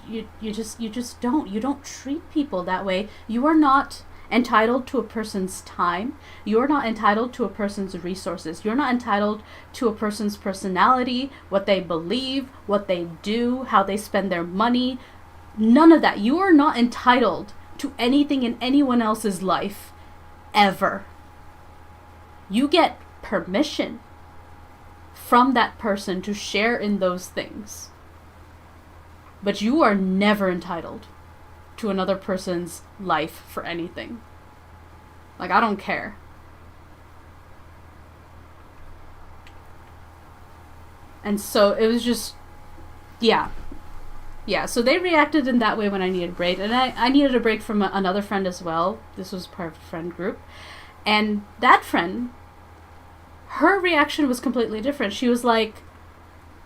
You just don't. You don't treat people that way. You are not entitled to a person's time. You are not entitled to a person's resources. You're not entitled to a person's personality, what they believe, what they do, how they spend their money. None of that. You are not entitled to anything in anyone else's life, ever. You get permission from that person to share in those things. But you are never entitled to another person's life for anything. Like, I don't care. And so it was just, yeah, so they reacted in that way when I needed a break. And I needed a break from another friend as well. This was part of a friend group. And that friend, her reaction was completely different. She was like,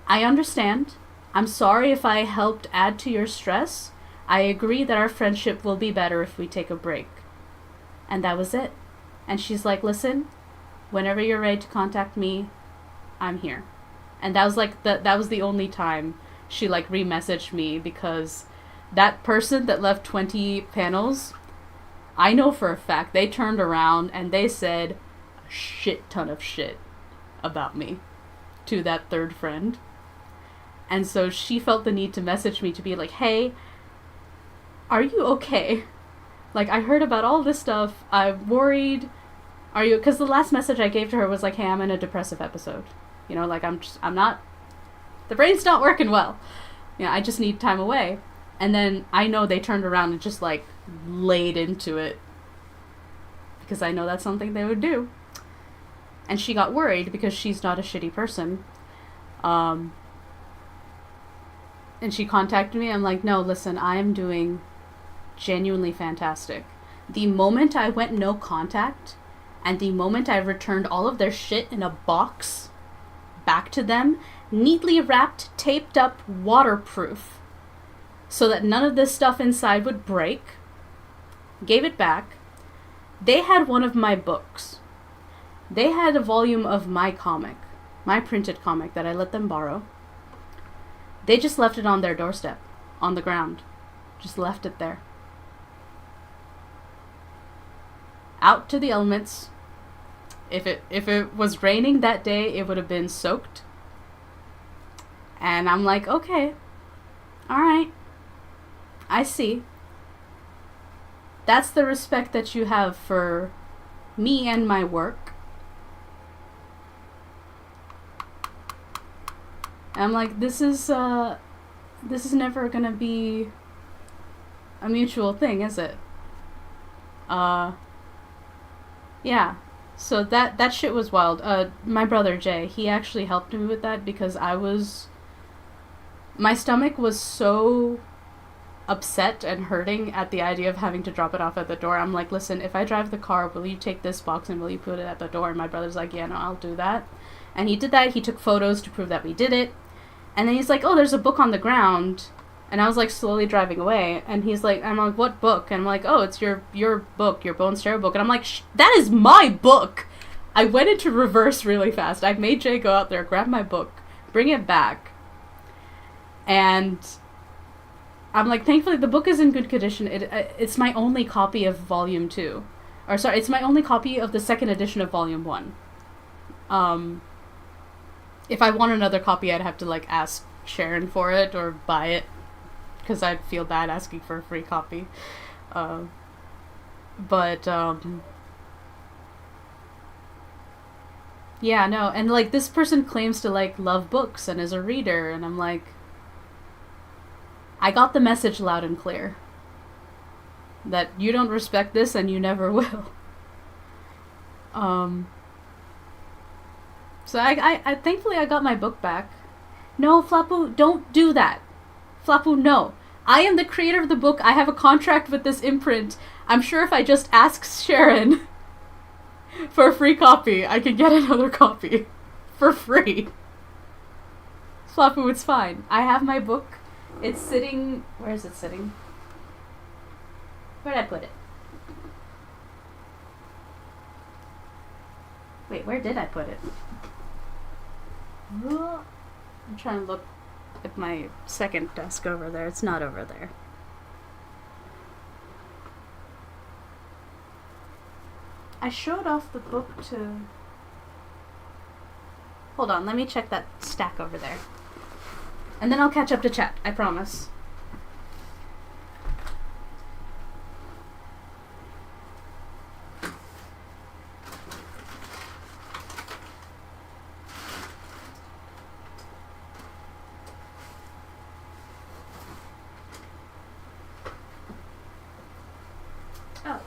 I understand. I'm sorry if I helped add to your stress. I agree that our friendship will be better if we take a break. And that was it. And she's like, listen, whenever you're ready to contact me, I'm here. And that was like that was the only time she like re-messaged me, because that person that left 20 panels, I know for a fact they turned around and they said a shit ton of shit about me to that third friend. And so she felt the need to message me to be like, hey, are you okay? Like, I heard about all this stuff. I'm worried. Are you... Because the last message I gave to her was like, hey, I'm in a depressive episode. You know, like, I'm not... The brain's not working well. Yeah, I just need time away. And then I know they turned around and just, like, laid into it. Because I know that's something they would do. And she got worried because she's not a shitty person. And she contacted me. I'm like, no, listen, I am doing genuinely fantastic. The moment I went no contact, and the moment I returned all of their shit in a box back to them, neatly wrapped, taped up, waterproof, so that none of this stuff inside would break, gave it back. They had one of my books. They had a volume of my comic, my printed comic that I let them borrow. They just left it on their doorstep, on the ground. Just left it there. Out to the elements. If it was raining that day, it would have been soaked. And I'm like, okay. Alright. I see. That's the respect that you have for me and my work. And I'm like, this is never gonna be a mutual thing, is it? Yeah. So that shit was wild. My brother Jay, he actually helped me with that, because my stomach was so upset and hurting at the idea of having to drop it off at the door. I'm like, listen, if I drive the car, will you take this box and will you put it at the door? And my brother's like, yeah, no, I'll do that. And he did that. He took photos to prove that we did it. And then he's like, oh, there's a book on the ground. And I was like slowly driving away. And he's like, I'm like, what book? And I'm like, oh, it's your book, your Bone Sera book. And I'm like, that is my book. I went into reverse really fast. I made Jay go out there, grab my book, bring it back. And I'm like, thankfully the book is in good condition. It's my only copy of Volume 2. Or sorry, it's my only copy of the second edition of Volume 1. If I want another copy, I'd have to like ask Sharon for it or buy it, because I'd feel bad asking for a free copy. Yeah, no, and like this person claims to like love books and is a reader, and I'm like, I got the message loud and clear. That you don't respect this and you never will. So I thankfully I got my book back. No, Flapu, don't do that. Flapu, no. I am the creator of the book. I have a contract with this imprint. I'm sure if I just ask Sharon for a free copy, I can get another copy for free. Flapu, it's fine. I have my book. It's sitting... Where is it sitting? Where'd I put it? Wait, where did I put it? I'm trying to look at my second desk over there. It's not over there. I showed off the book to... Hold on, let me check that stack over there. And then I'll catch up to chat, I promise. Oh.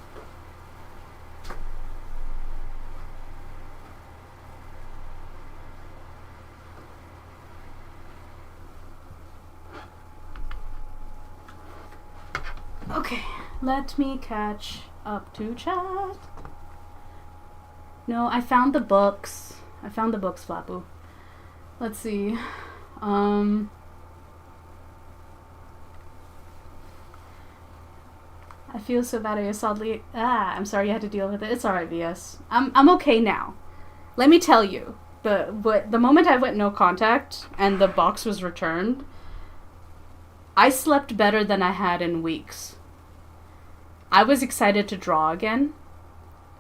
Okay, let me catch up to chat. No, I found the books. Flapu. Let's see. I feel so bad. I sadly. I'm sorry you had to deal with it. It's alright, VS. I'm okay now. Let me tell you, the moment I went no contact and the box was returned, I slept better than I had in weeks. I was excited to draw again.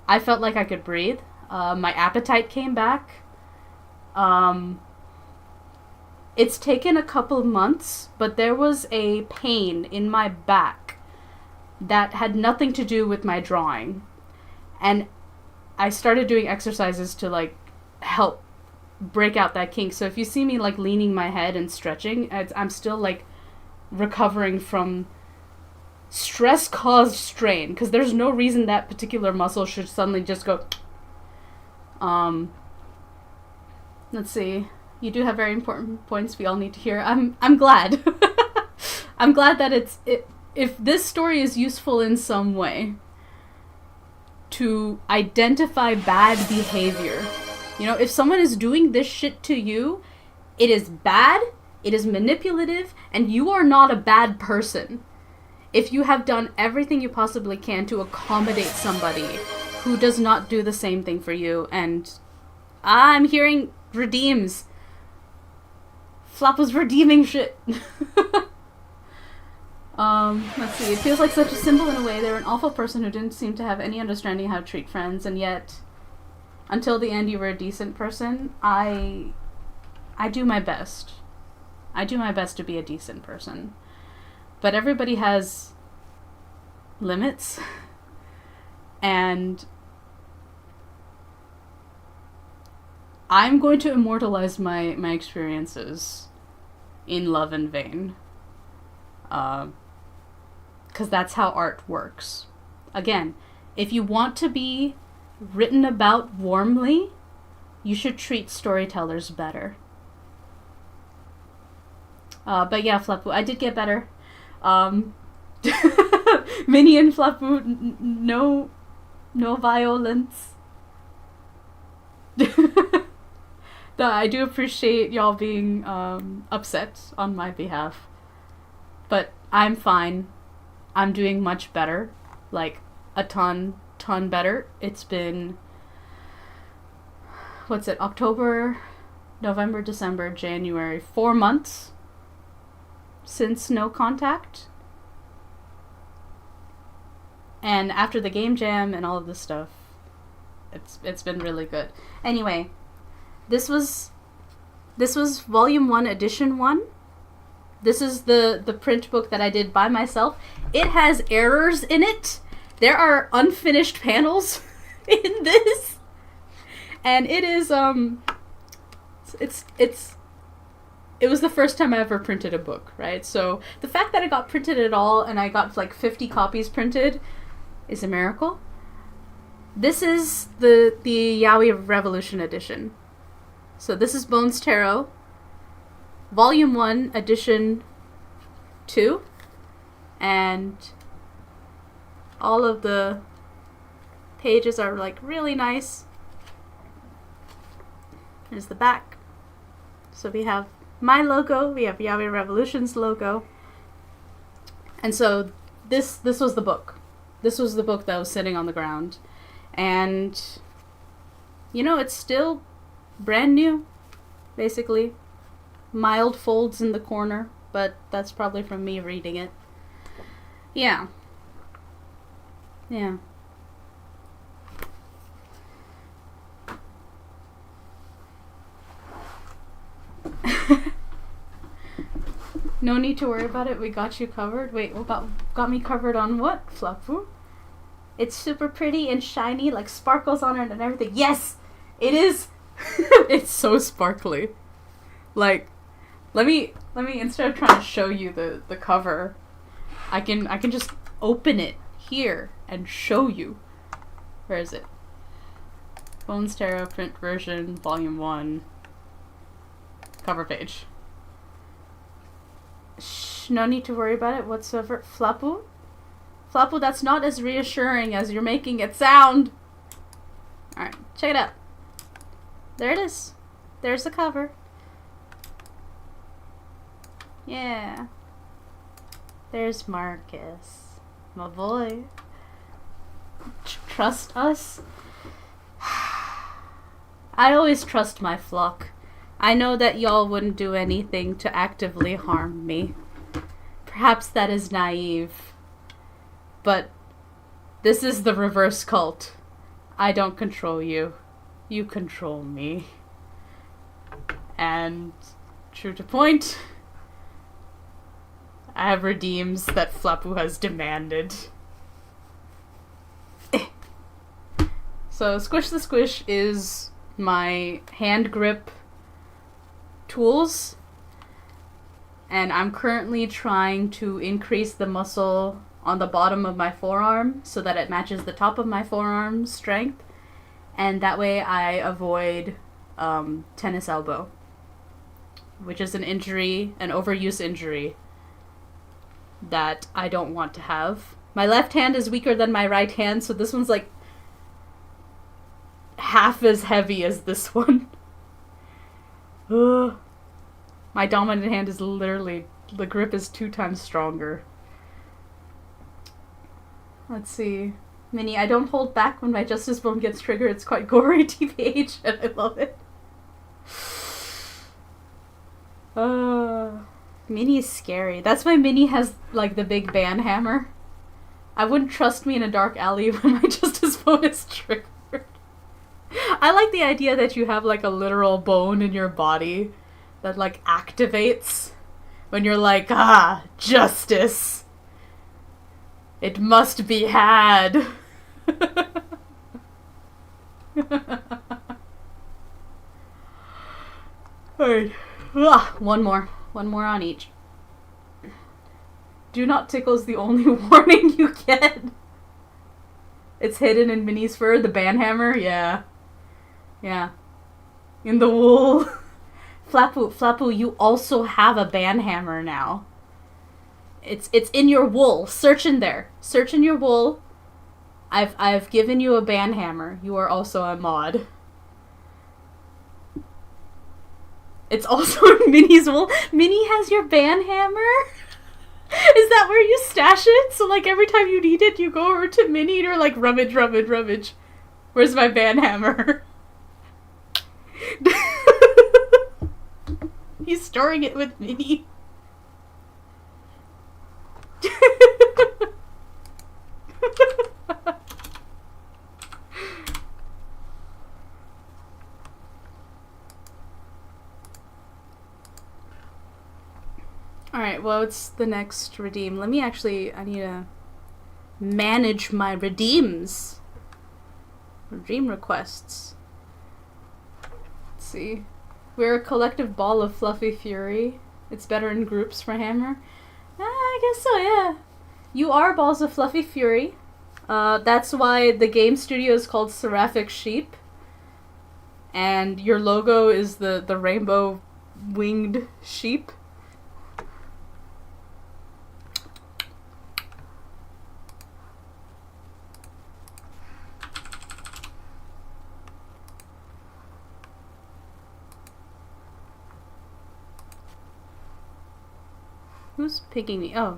I felt like I could breathe. My appetite came back. It's taken a couple of months, but there was a pain in my back that had nothing to do with my drawing. And I started doing exercises to like help break out that kink. So if you see me like leaning my head and stretching, I'm still like recovering from stress caused strain, because there's no reason that particular muscle should suddenly just go. Let's see. You do have very important points we all need to hear. I'm glad. I'm glad that if this story is useful in some way to identify bad behavior. You know, if someone is doing this shit to you, it is bad, it is manipulative, and you are not a bad person. If you have done everything you possibly can to accommodate somebody who does not do the same thing for you, and I'm hearing redeems. Flop was redeeming shit. Let's see. It feels like such a symbol in a way. They were an awful person who didn't seem to have any understanding how to treat friends, and yet, until the end, you were a decent person. I do my best. I do my best to be a decent person. But everybody has limits, and I'm going to immortalize my experiences in love and vein. Because that's how art works. Again, if you want to be written about warmly, you should treat storytellers better. But yeah, Flapu, I did get better. Minnie and Flapu, no violence. I do appreciate y'all being upset on my behalf. But I'm fine. I'm doing much better. Like, a ton better. It's been... What's it? October, November, December, January. 4 months since no contact. And after the game jam and all of this stuff, it's been really good. Anyway, this was Volume 1, Edition 1. This is the print book that I did by myself. It has errors in it. There are unfinished panels in this. And it is, it was the first time I ever printed a book, right? So the fact that it got printed at all and I got like 50 copies printed is a miracle. This is the Yaoi Revolution edition. So this is Bones Tarot, Volume 1, Edition 2, and all of the pages are like really nice. Here's the back. So we have my logo, we have Yaoi Revolution's logo, and so this was the book. This was the book that was sitting on the ground, and you know, it's still brand new, basically. Mild folds in the corner, but that's probably from me reading it. Yeah. Yeah. No need to worry about it. We got you covered. Wait, what got me covered on what, Flapu? It's super pretty and shiny, like sparkles on it and everything. Yes, it is. It's so sparkly. Like, let me instead of trying to show you the cover, I can just open it here and show you. Where is it? Bones Tarot print version, Volume 1, cover page. Shh, no need to worry about it whatsoever. Flapu? Flapu, that's not as reassuring as you're making it sound. Alright, check it out. There it is. There's the cover. Yeah. There's Marcus. My boy. Trust us? I always trust my flock. I know that y'all wouldn't do anything to actively harm me. Perhaps that is naive. But this is the reverse cult. I don't control you. You control me. And true to point, I have redeems that Flapu has demanded. So Squish the Squish is my hand grip tools, and I'm currently trying to increase the muscle on the bottom of my forearm so that it matches the top of my forearm's strength, and that way I avoid tennis elbow, which is an injury, an overuse injury that I don't want to have. My left hand is weaker than my right hand, so this one's like half as heavy as this one. Ugh. My dominant hand is literally, the grip is 2 times stronger. Let's see. Minnie, I don't hold back when my justice bone gets triggered. It's quite gory, TBH, and I love it. Minnie is scary. That's why Minnie has, like, the big band hammer. I wouldn't trust me in a dark alley when my justice bone is triggered. I like the idea that you have, like, a literal bone in your body that, like, activates when you're like, justice. It must be had. Alright. One more on each. Do not tickle's the only warning you get. It's hidden in Minnie's fur, the band hammer, yeah. Yeah. In the wool. Flapu, you also have a band hammer now. It's in your wool. Search in there. Search in your wool. I've given you a band hammer. You are also a mod. It's also in Minnie's wool. Minnie has your band hammer? Is that where you stash it? So like every time you need it, you go over to Minnie and you're like, rummage. Where's my band hammer? He's storing it with Minnie. Alright, well, it's the next redeem. I need to manage my redeems. Redeem requests. Let's see. We're a collective ball of fluffy fury. It's better in groups for hammer. I guess so, yeah. You are balls of fluffy fury. That's why the game studio is called Seraphic Sheep. And your logo is the rainbow winged sheep. Who's picking me? Oh.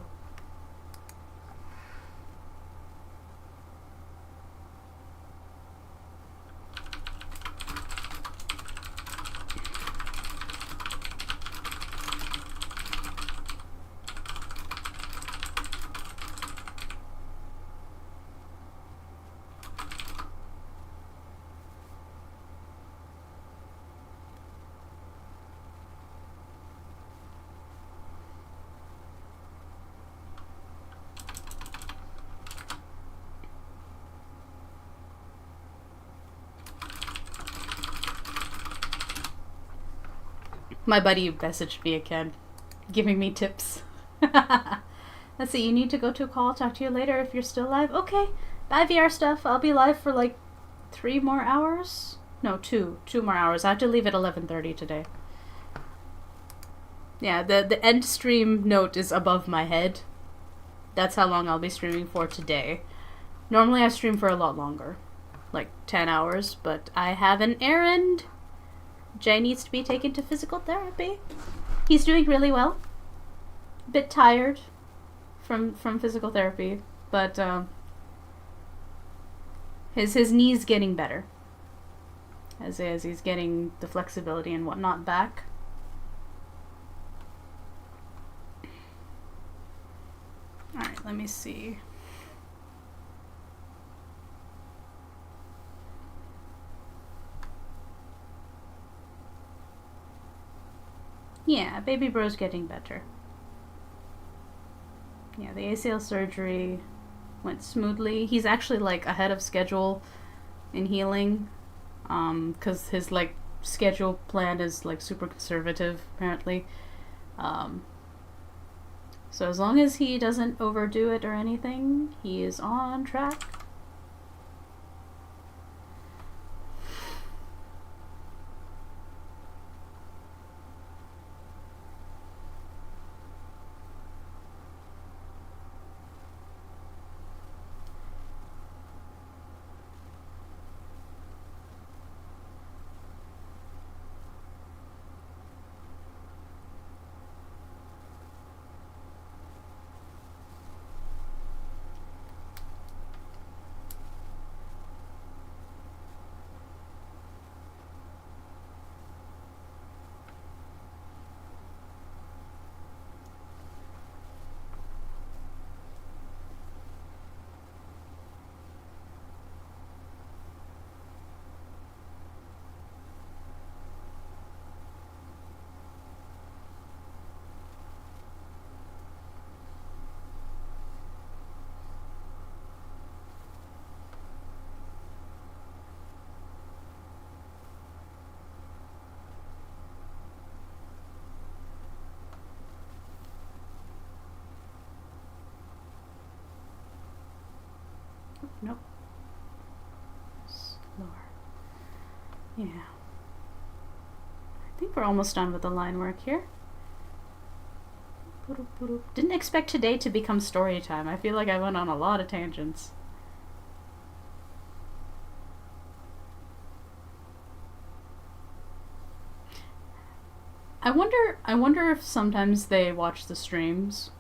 My buddy messaged me again, giving me tips. Let's see, you need to go to a call. Talk to you later if you're still live. Okay, bye VR stuff. I'll be live for like 3 more hours. No, 2 more hours. I have to leave at 11:30 today. Yeah, the end stream note is above my head. That's how long I'll be streaming for today. Normally I stream for a lot longer, like 10 hours, but I have an errand. Jay needs to be taken to physical therapy. He's doing really well. A bit tired from physical therapy, but his knee's getting better as he's getting the flexibility and whatnot back. All right, let me see. Yeah, baby bro's getting better. Yeah, the ACL surgery went smoothly. He's actually like ahead of schedule in healing, because his like schedule plan is like super conservative apparently. So as long as he doesn't overdo it or anything, he is on track. Nope. Slower. Yeah. I think we're almost done with the line work here. Didn't expect today to become story time. I feel like I went on a lot of tangents. I wonder if sometimes they watch the streams.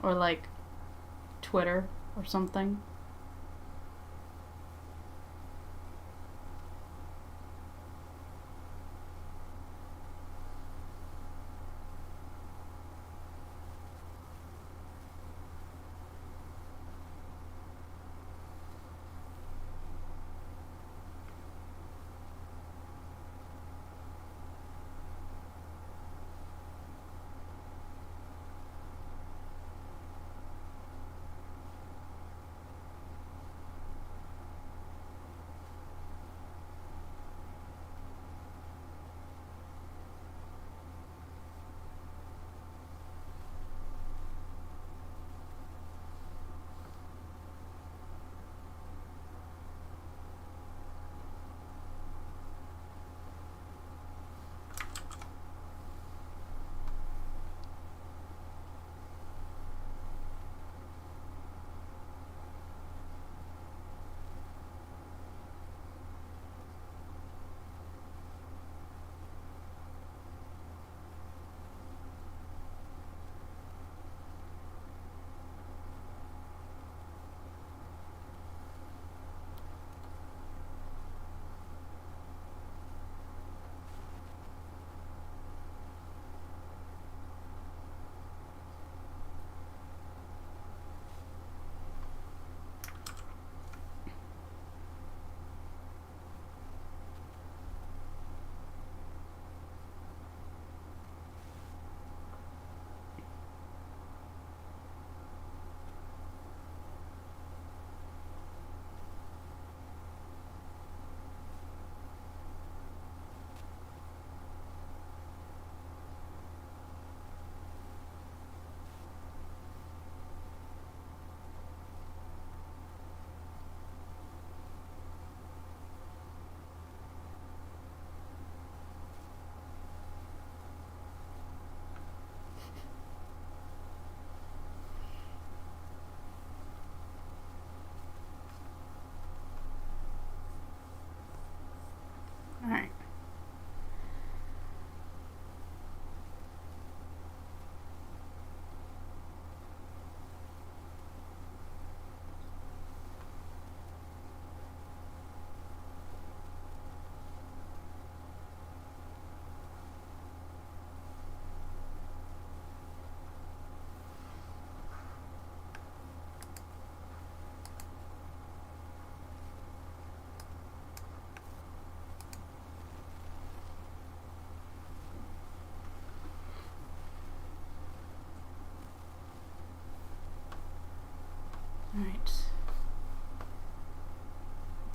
Or like Twitter or something.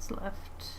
is left.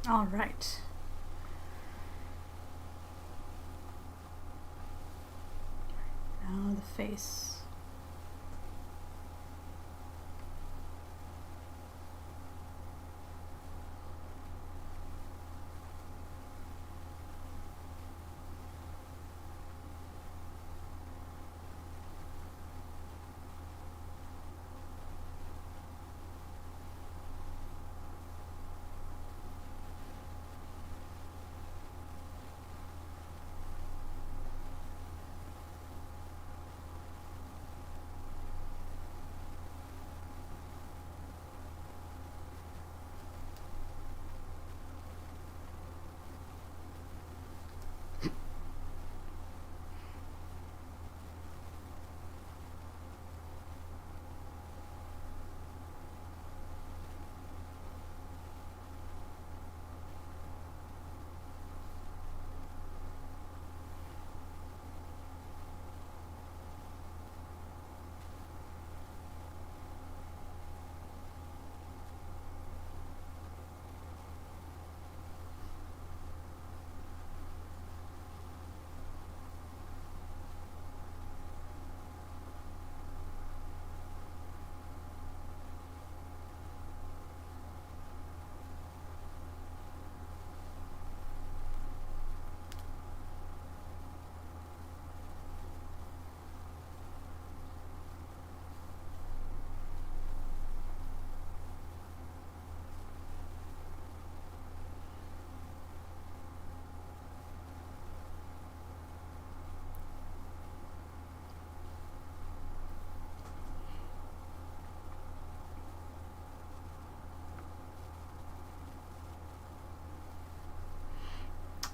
All right. Now the face.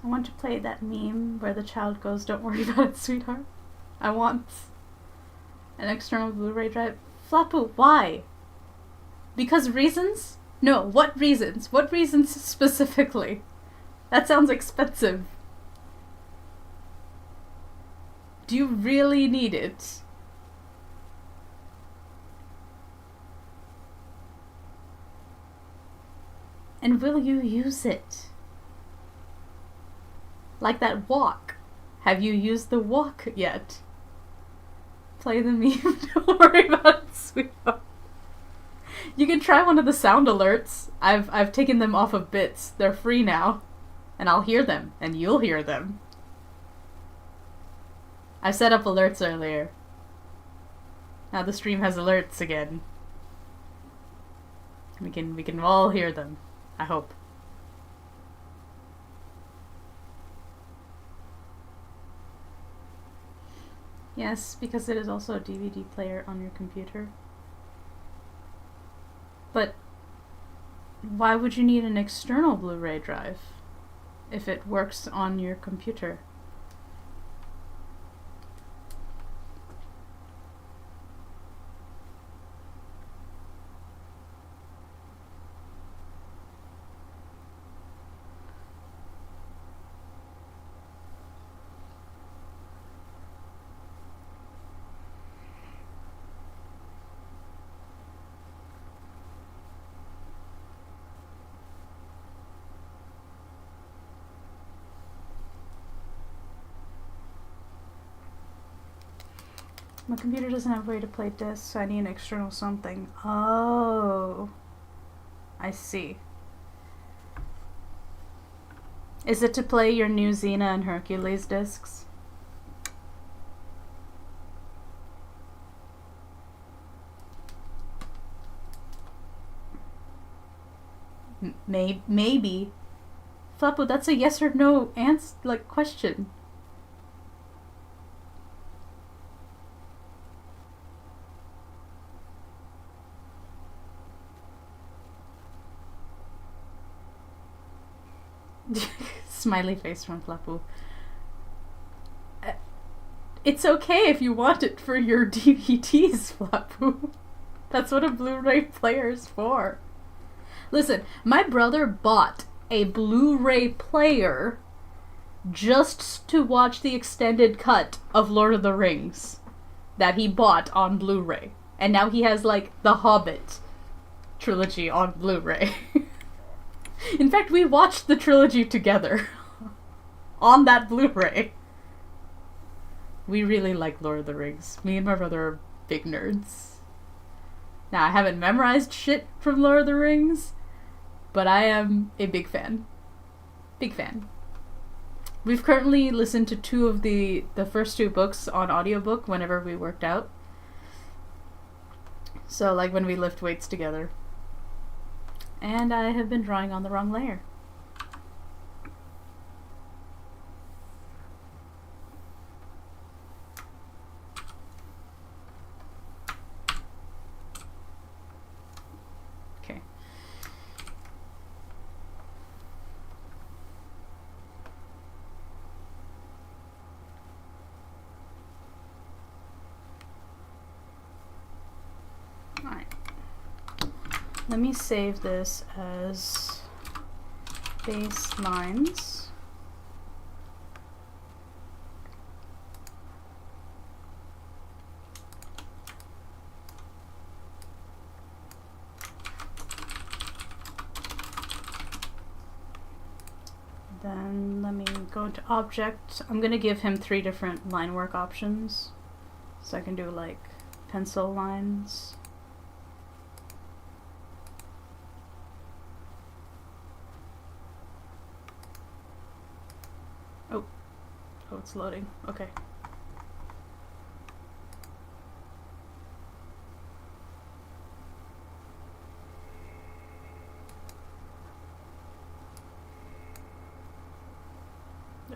I want to play that meme where the child goes, "Don't worry about it, sweetheart." I want an external Blu-ray drive. Flapu, why? Because reasons? No, what reasons? What reasons specifically? That sounds expensive. Do you really need it? And will you use it? Like that walk. Have you used the walk yet? Play the meme. Don't worry about it, sweetheart. You can try one of the sound alerts. I've taken them off of bits. They're free now. And I'll hear them. And you'll hear them. I set up alerts earlier. Now the stream has alerts again. We can all hear them. I hope. Yes, because it is also a DVD player on your computer. But why would you need an external Blu-ray drive if it works on your computer? My computer doesn't have a way to play discs, so I need an external something. Oh. I see. Is it to play your new Xena and Hercules discs? Maybe. Flappo, that's a yes or no answer, like, question. Smiley face from Flappo. It's okay if you want it for your DVDs, Flappo. That's what a Blu-ray player is for. Listen, my brother bought a Blu-ray player just to watch the extended cut of Lord of the Rings that he bought on Blu-ray. And now he has, like, the Hobbit trilogy on Blu-ray. In fact, we watched the trilogy together on that Blu-ray. We really like Lord of the Rings. Me and my brother are big nerds. Now, I haven't memorized shit from Lord of the Rings, but I am a big fan. Big fan. We've currently listened to two of the first two books on audiobook whenever we worked out. So, like when we lift weights together. And I have been drawing on the wrong layer. Okay. Alright. Let me save this as baselines. Then let me go to object. I'm gonna give him 3 different line work options. So I can do like pencil lines. Oh, it's loading. Okay.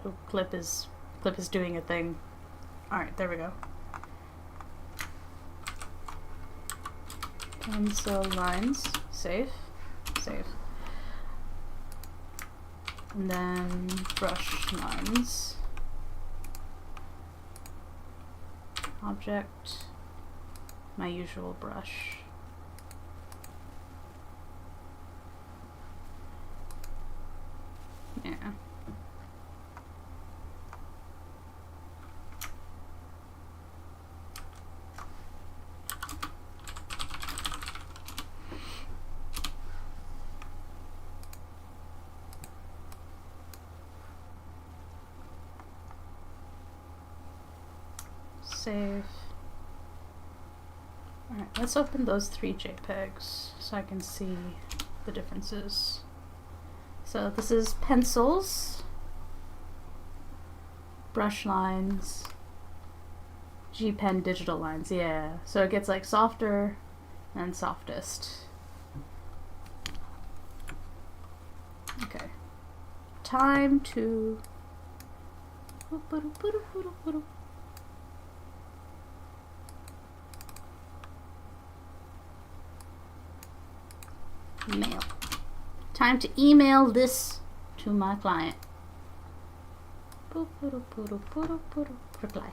Oh, clip is doing a thing. Alright, there we go. Pencil lines. Save. Save. And then brush lines. Object. My usual brush. Yeah. Save. Alright, let's open those 3 JPEGs so I can see the differences. So this is pencils, brush lines, G-Pen digital lines, yeah. So it gets like softer and softest. Okay. Time to mail. Time to email this to my client. Reply.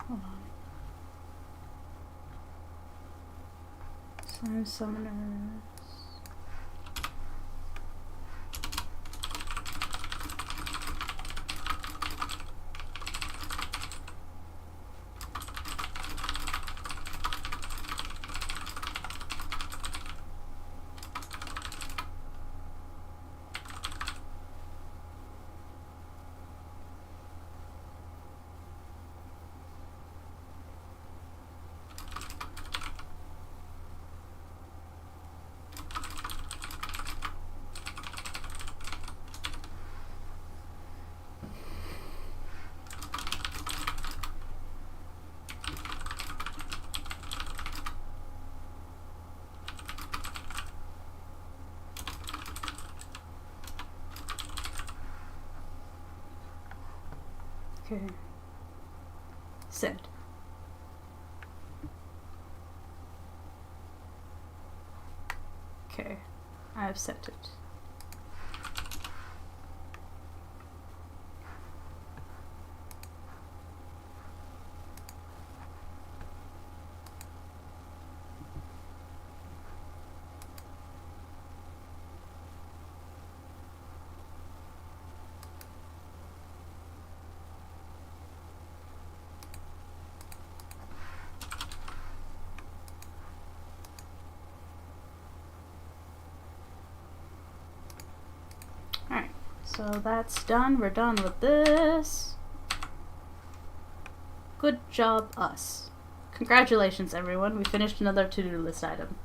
Hold on. Slime summoners. Okay. Send. Okay, I've sent it. Alright, so that's done. We're done with this. Good job, us. Congratulations, everyone. We finished another to-do list item.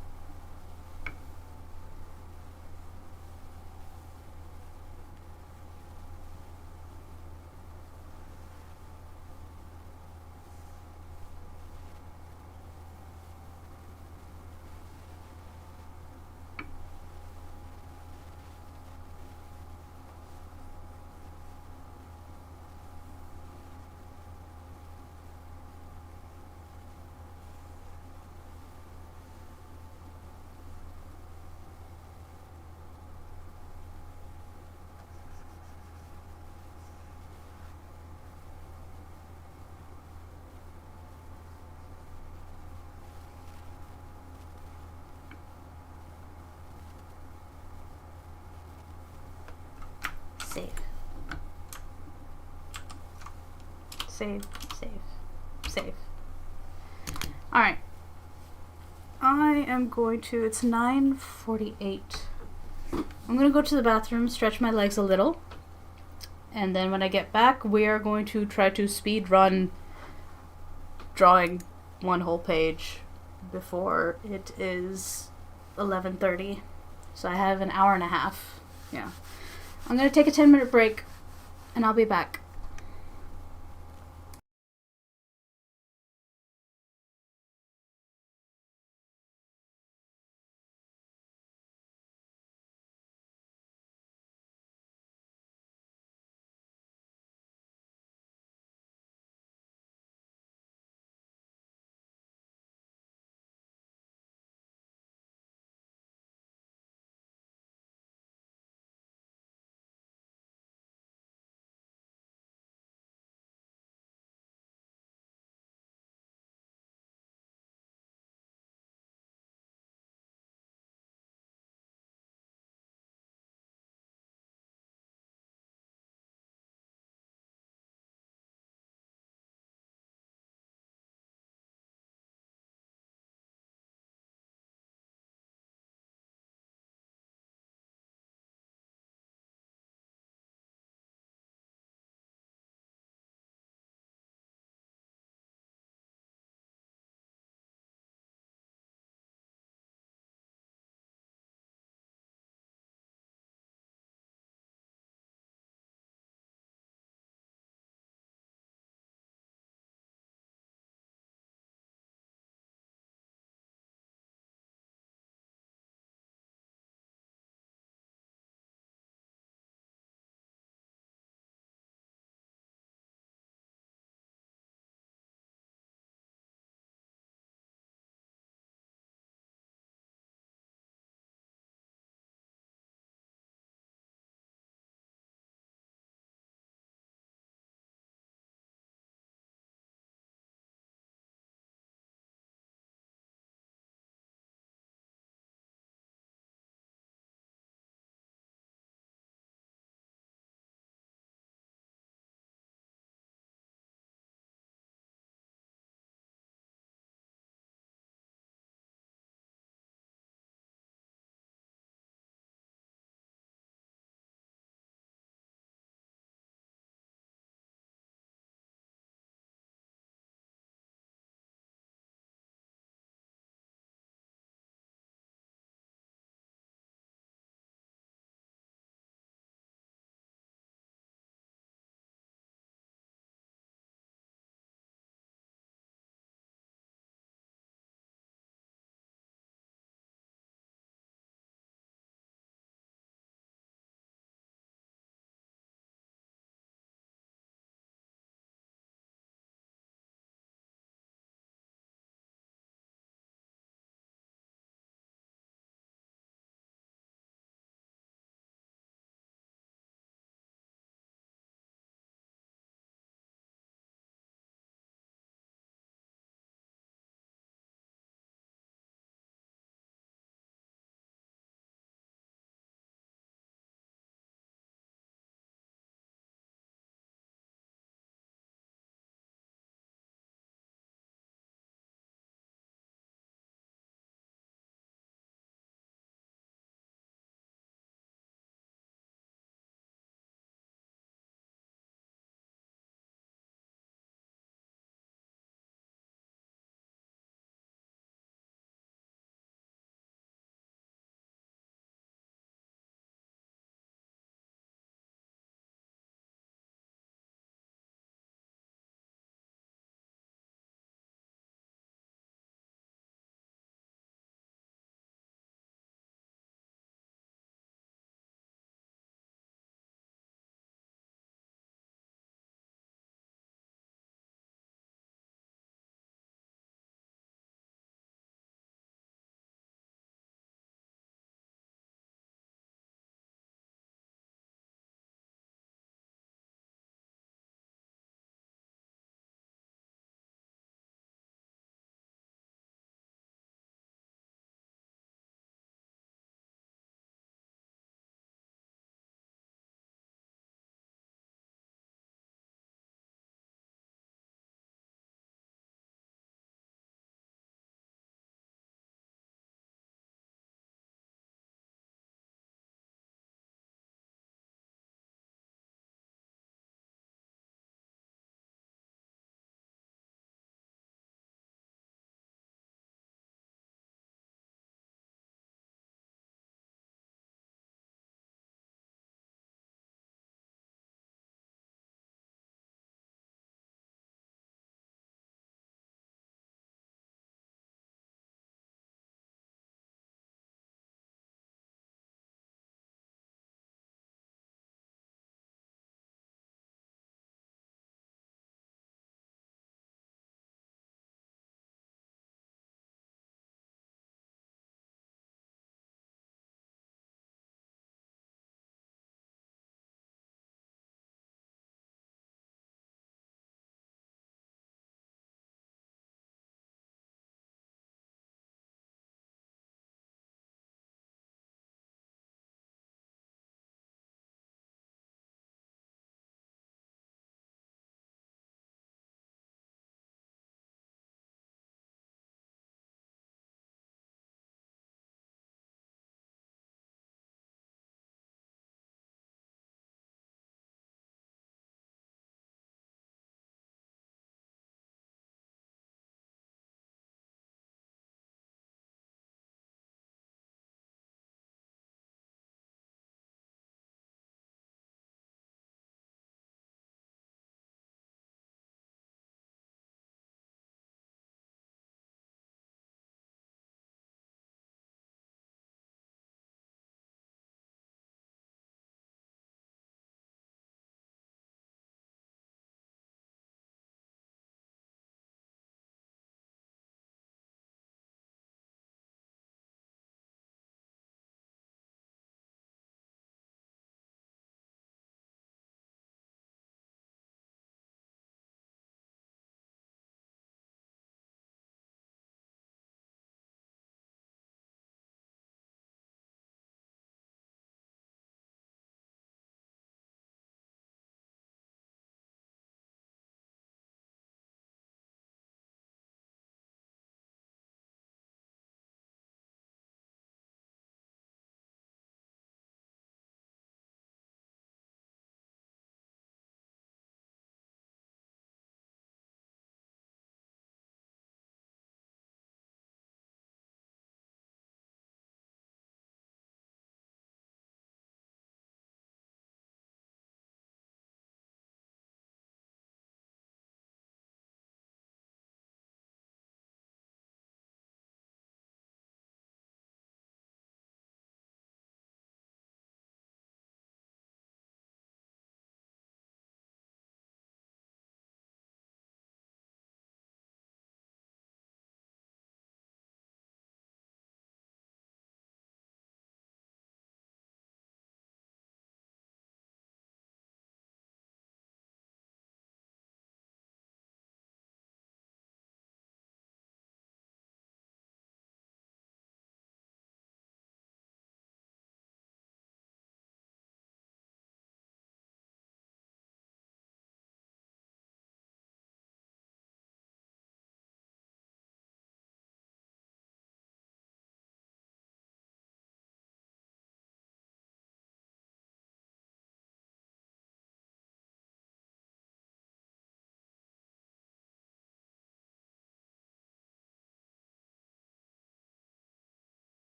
Save. Save. Alright. I am going to... It's 9:48. I'm going to go to the bathroom, stretch my legs a little. And then when I get back, we are going to try to speed run drawing one whole page before it is 11:30. So I have an hour and a half. Yeah. I'm going to take a 10-minute break, and I'll be back.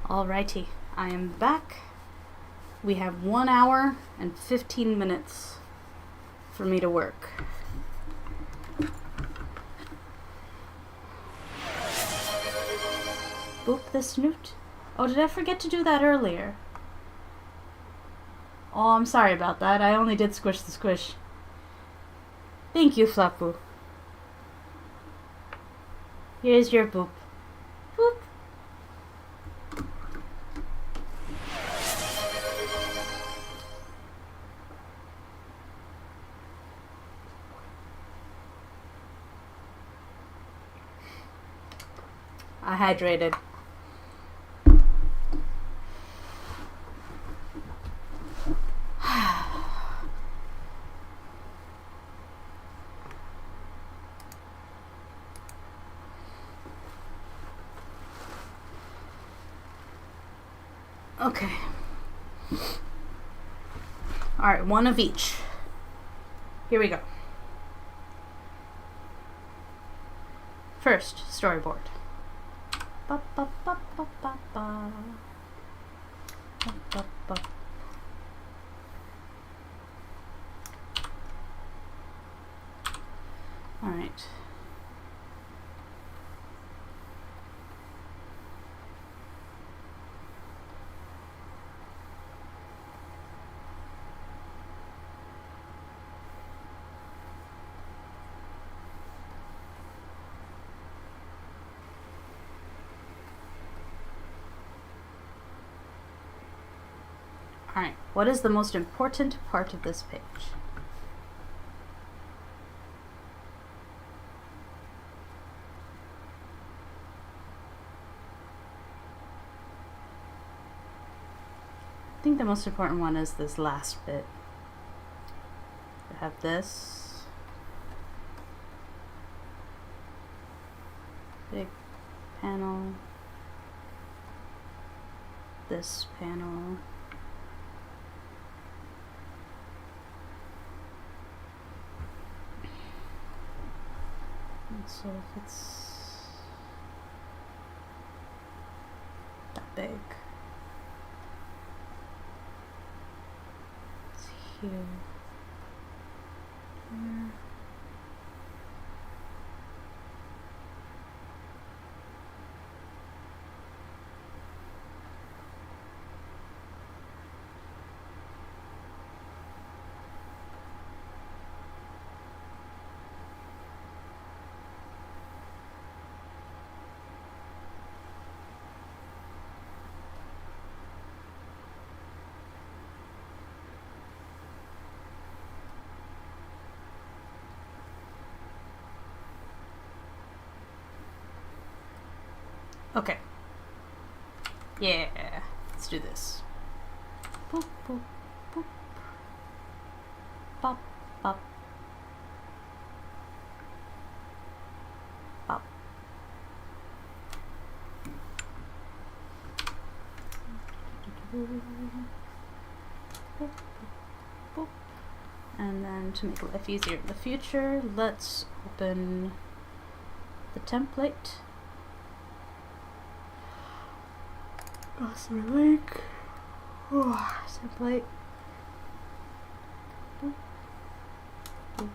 Alrighty, I am back. We have 1 hour and 15 minutes for me to work. Boop the snoot. Oh, did I forget to do that earlier? Oh, I'm sorry about that. I only did squish the squish. Thank you, Flapu. Here's your boop. Boop. I hydrated. Okay. Alright, one of each. Here we go. First, storyboard. Ba, ba, ba, ba, ba, ba. Ba, ba, ba. Alright. Alright, what is the most important part of this page? I think the most important one is this last bit. I have this big panel, this panel, and so if it's that big, it's here, here. Okay. Yeah. Let's do this. Boop, boop, boop. Bop, bop. Bop. Boop, boop, boop. And then to make life easier in the future, let's open the template. Gossamer Lake. Template. Boop. Boop.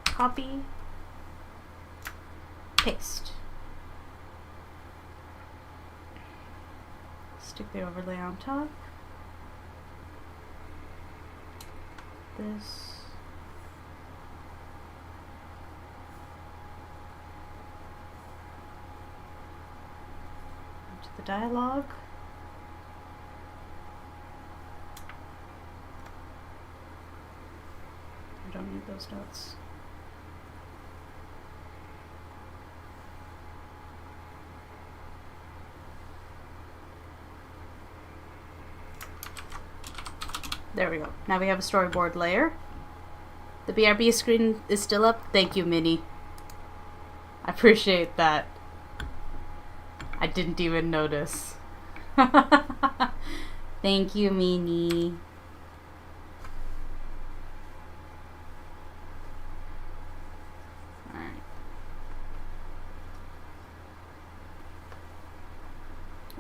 Copy. Paste. Stick the overlay on top. This. Into the dialogue. I don't need those notes. There we go. Now we have a storyboard layer. The BRB screen is still up. Thank you, Minnie. I appreciate that. I didn't even notice. Thank you, Minnie.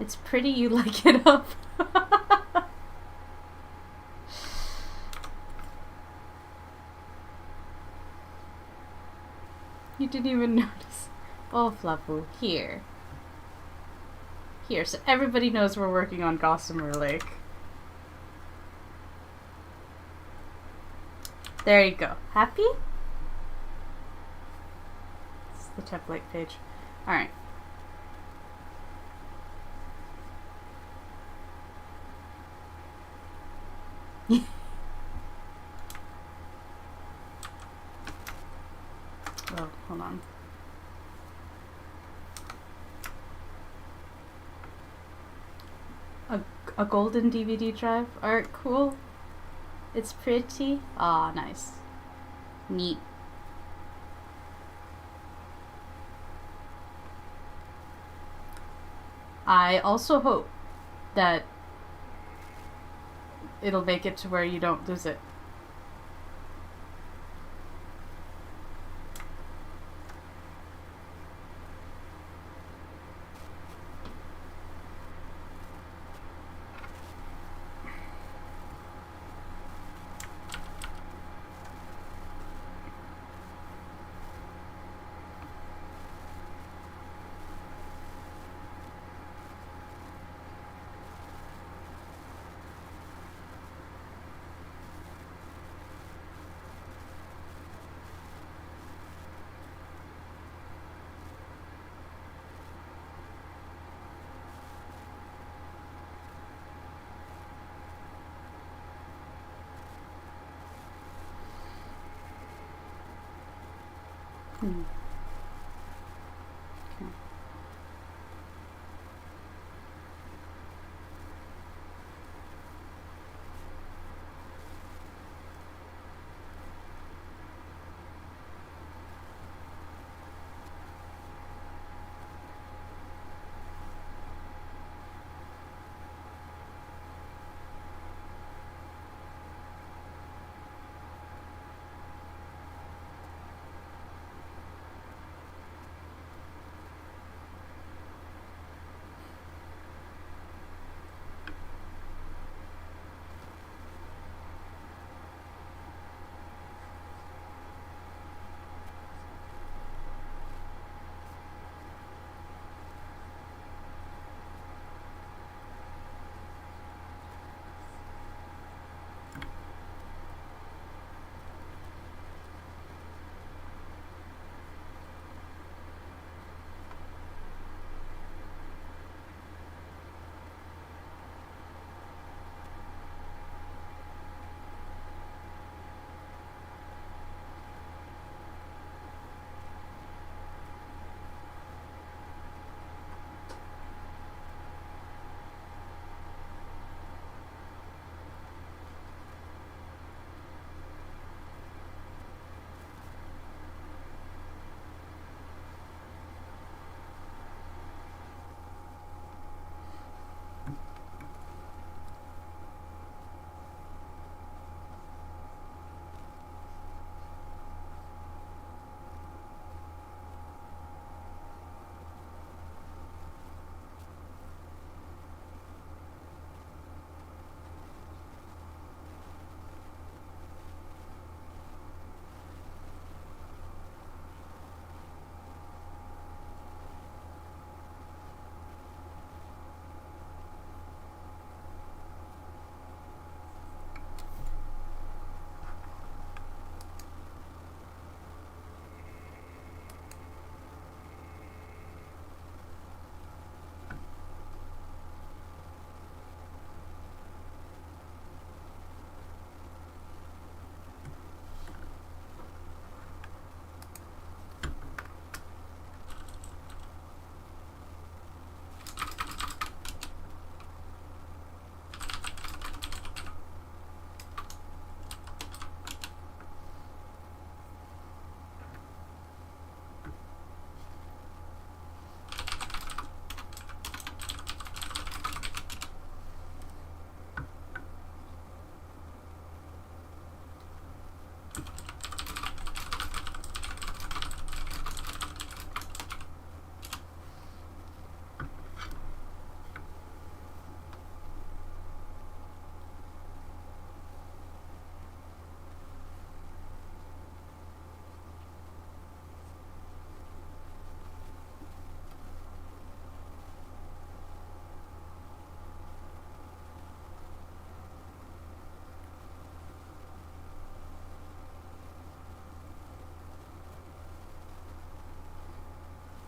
It's pretty, you like it up. You didn't even notice. Oh, Flapu, here. Here, so everybody knows we're working on Gossamer Lake. There you go. Happy? It's the template page. Alright. Oh, hold on. A golden DVD drive? Alright, cool. It's pretty. Ah, nice. Neat. I also hope that it'll make it to where you don't lose it. Hmm. Okay.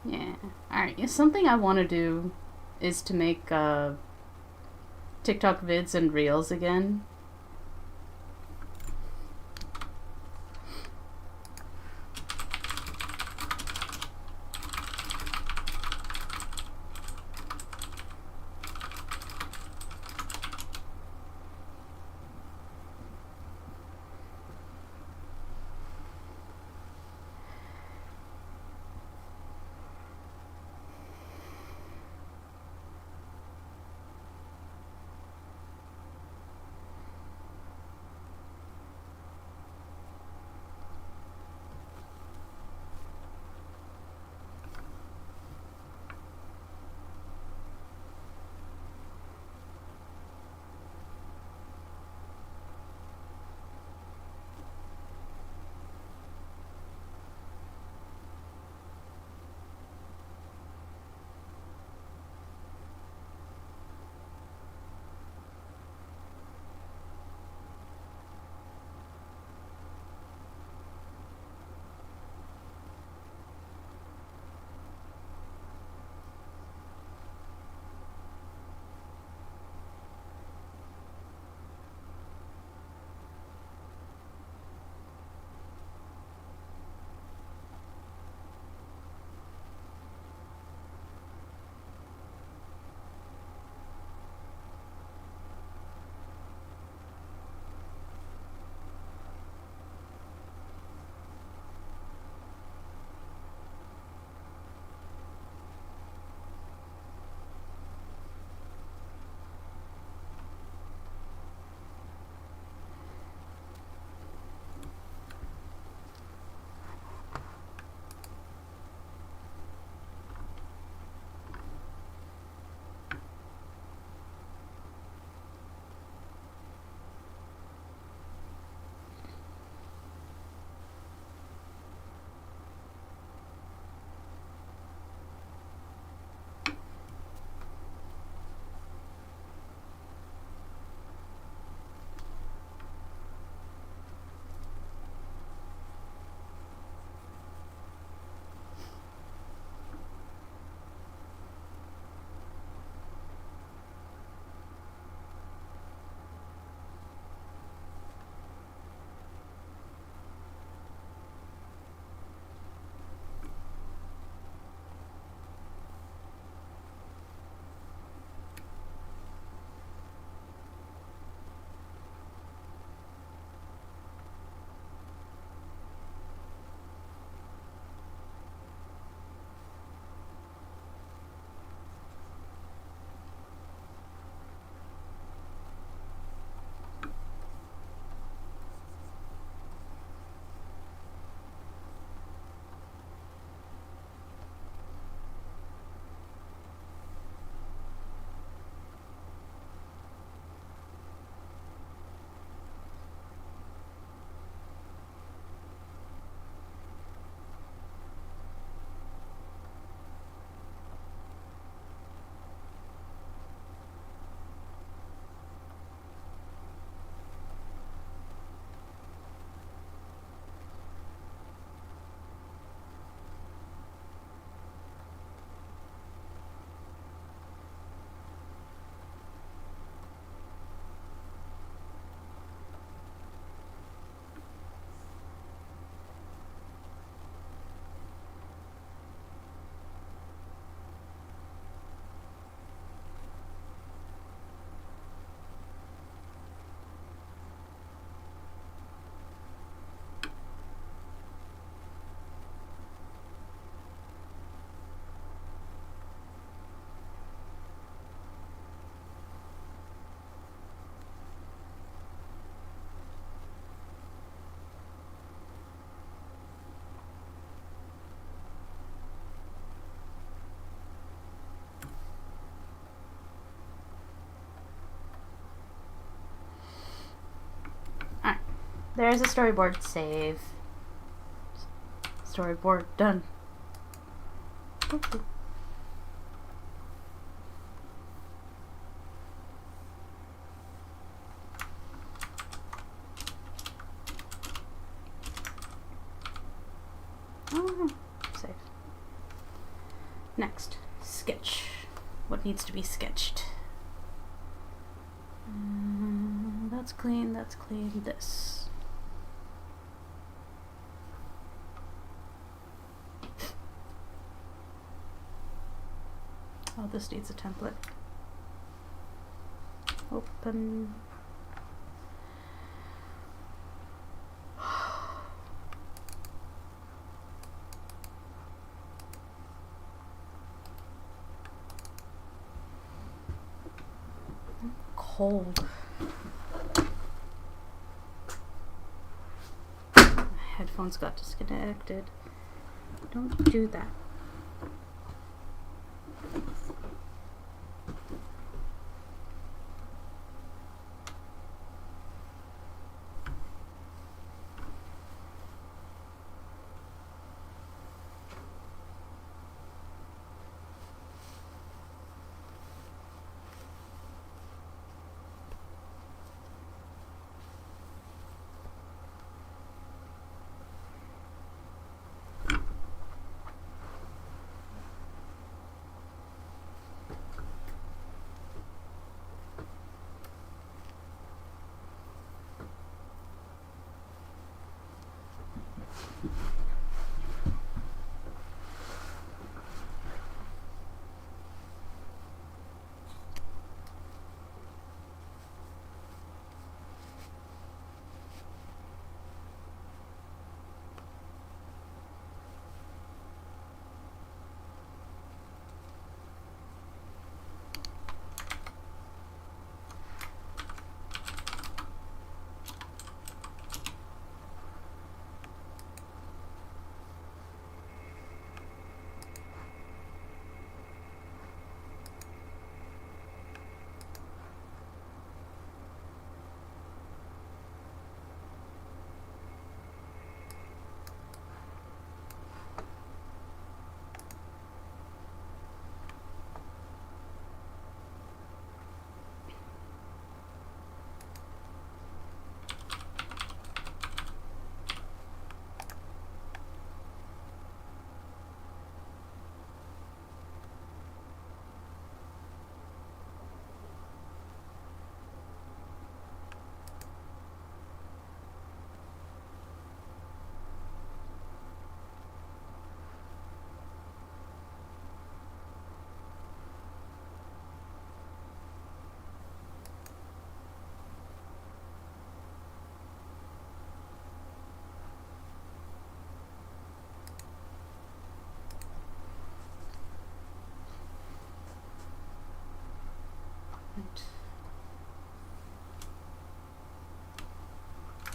Yeah. Alright, yeah, something I want to do is to make TikTok vids and reels again. Alright. There's a storyboard save. Storyboard done. Oh, save. Next, sketch. What needs to be sketched? That's clean, that's clean. This. Oh, this needs a template. Open. Cold. My headphones got disconnected. Don't do that.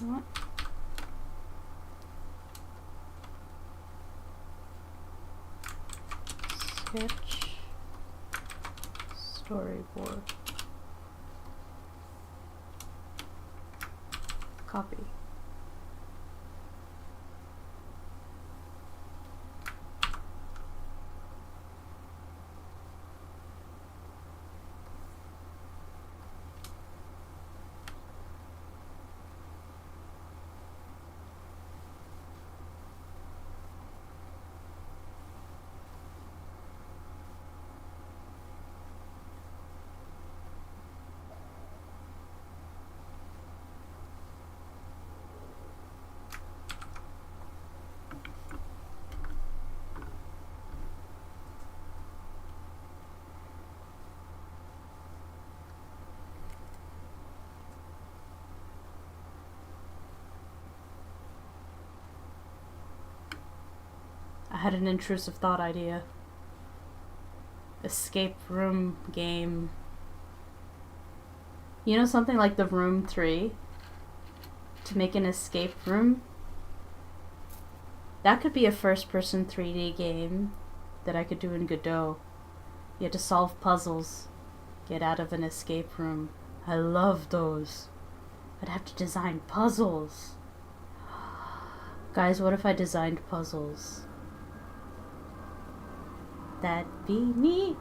What? Sketch. Storyboard. Copy. I had an intrusive thought idea. Escape room game. You know, something like the Room 3? To make an escape room? That could be a first-person 3D game that I could do in Godot. You had to solve puzzles. Get out of an escape room. I love those. I'd have to design puzzles. Guys, what if I designed puzzles? That'd be me.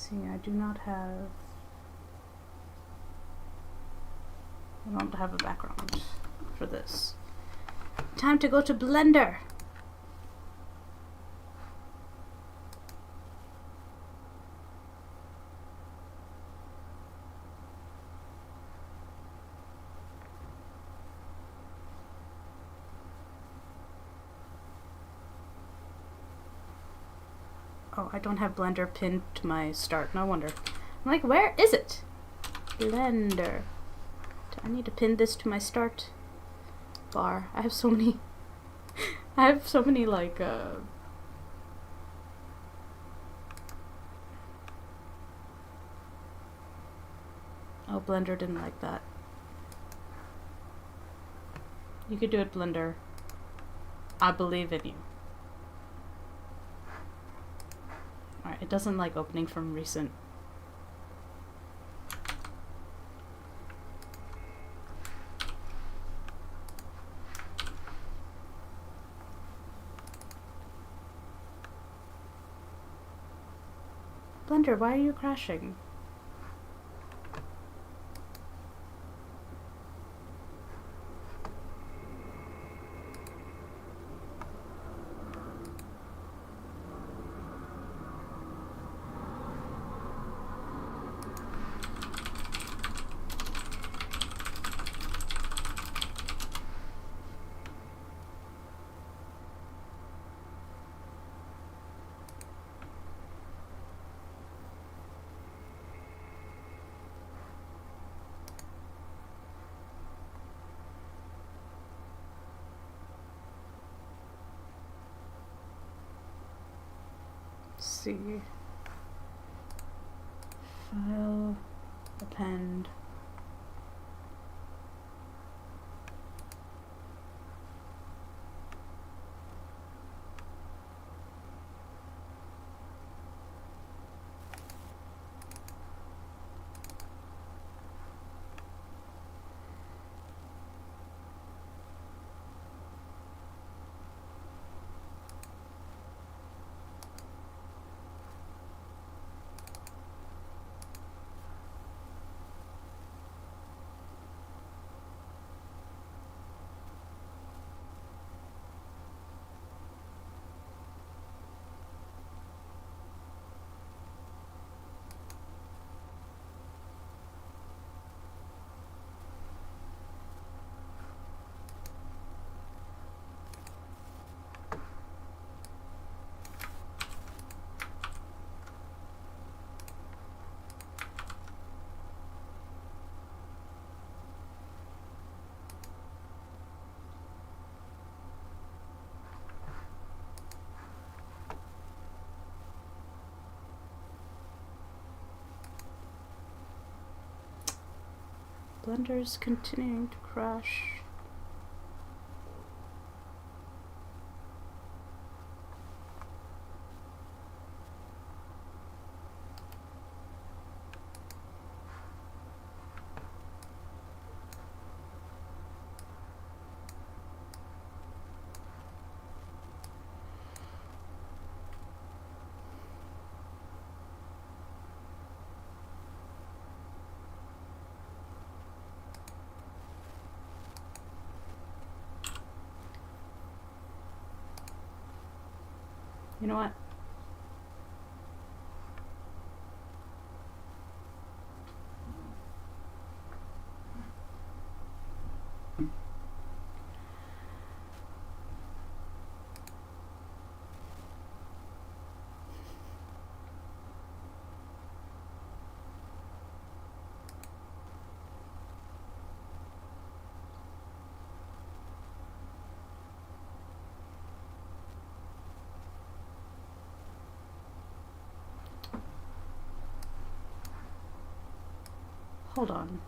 see, I don't have a background for this. Time to go to Blender. Oh, I don't have Blender pinned to my start. No wonder. I'm like, where is it? Blender. Do I need to pin this to my start bar? I have so many. I have so many like Oh, Blender didn't like that. You could do it, Blender. I believe in you. Alright, it doesn't like opening from recent. Blender, why are you crashing? See. File, append. Blender's continuing to crash. You know what? Hold on.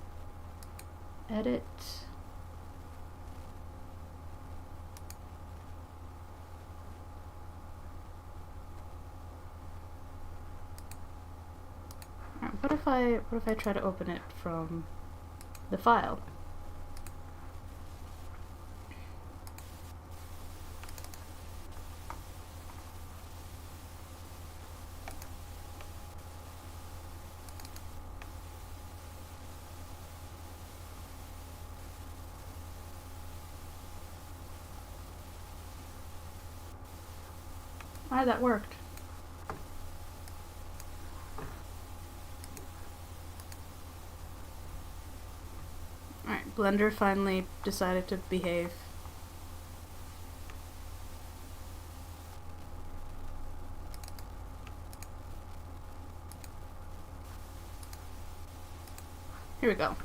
Edit. Alright, what if I try to open it from the file? Ah, that worked. Alright, Blender finally decided to behave. Here we go.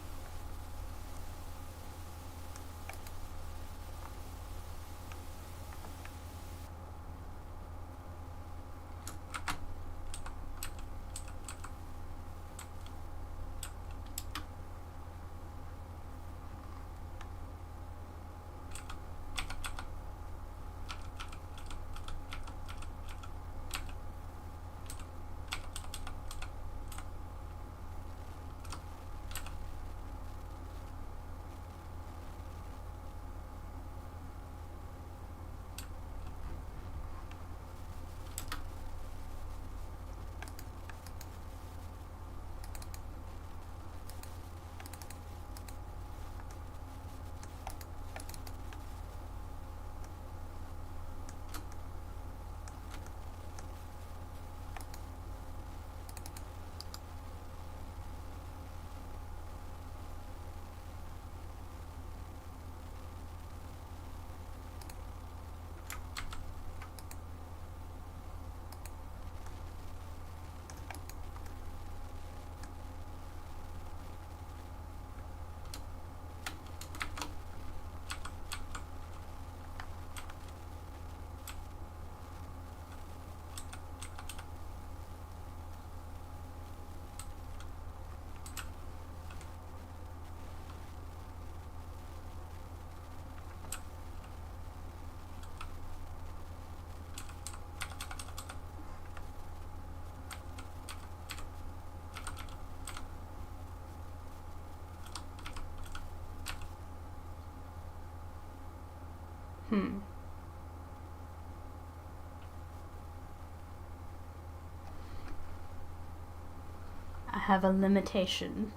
I have a limitation.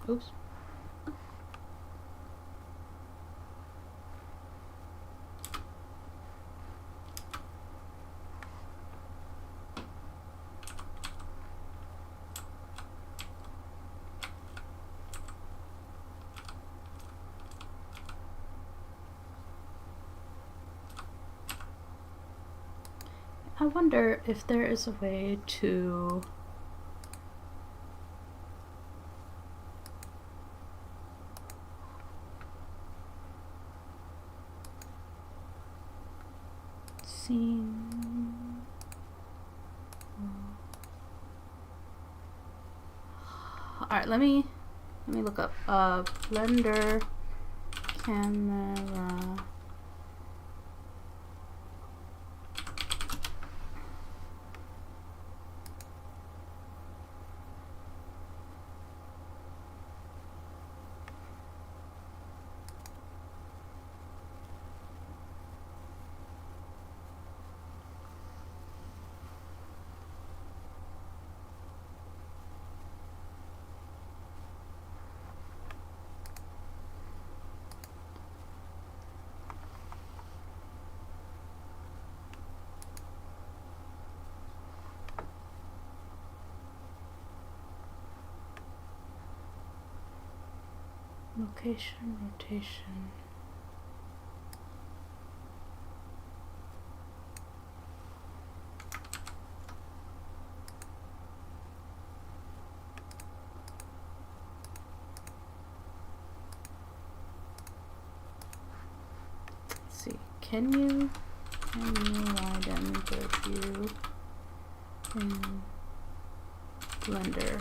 Oops. I wonder if there is a way to scene. Alright, let me look up Blender camera. Location, rotation. Let's see. Can you widen the view in Blender?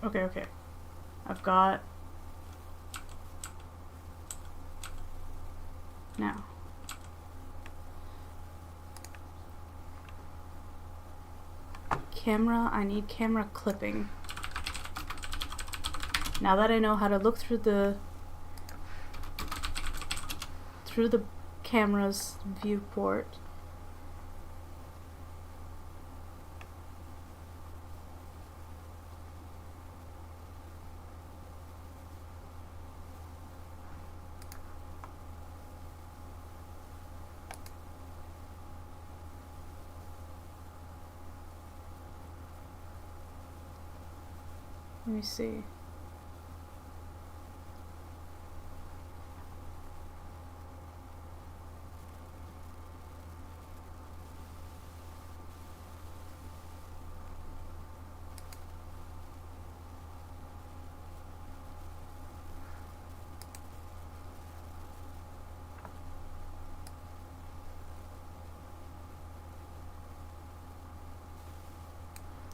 Okay, okay. I've got... Now. Camera, I need camera clipping. Now that I know how to look through the camera's viewport. Let me see.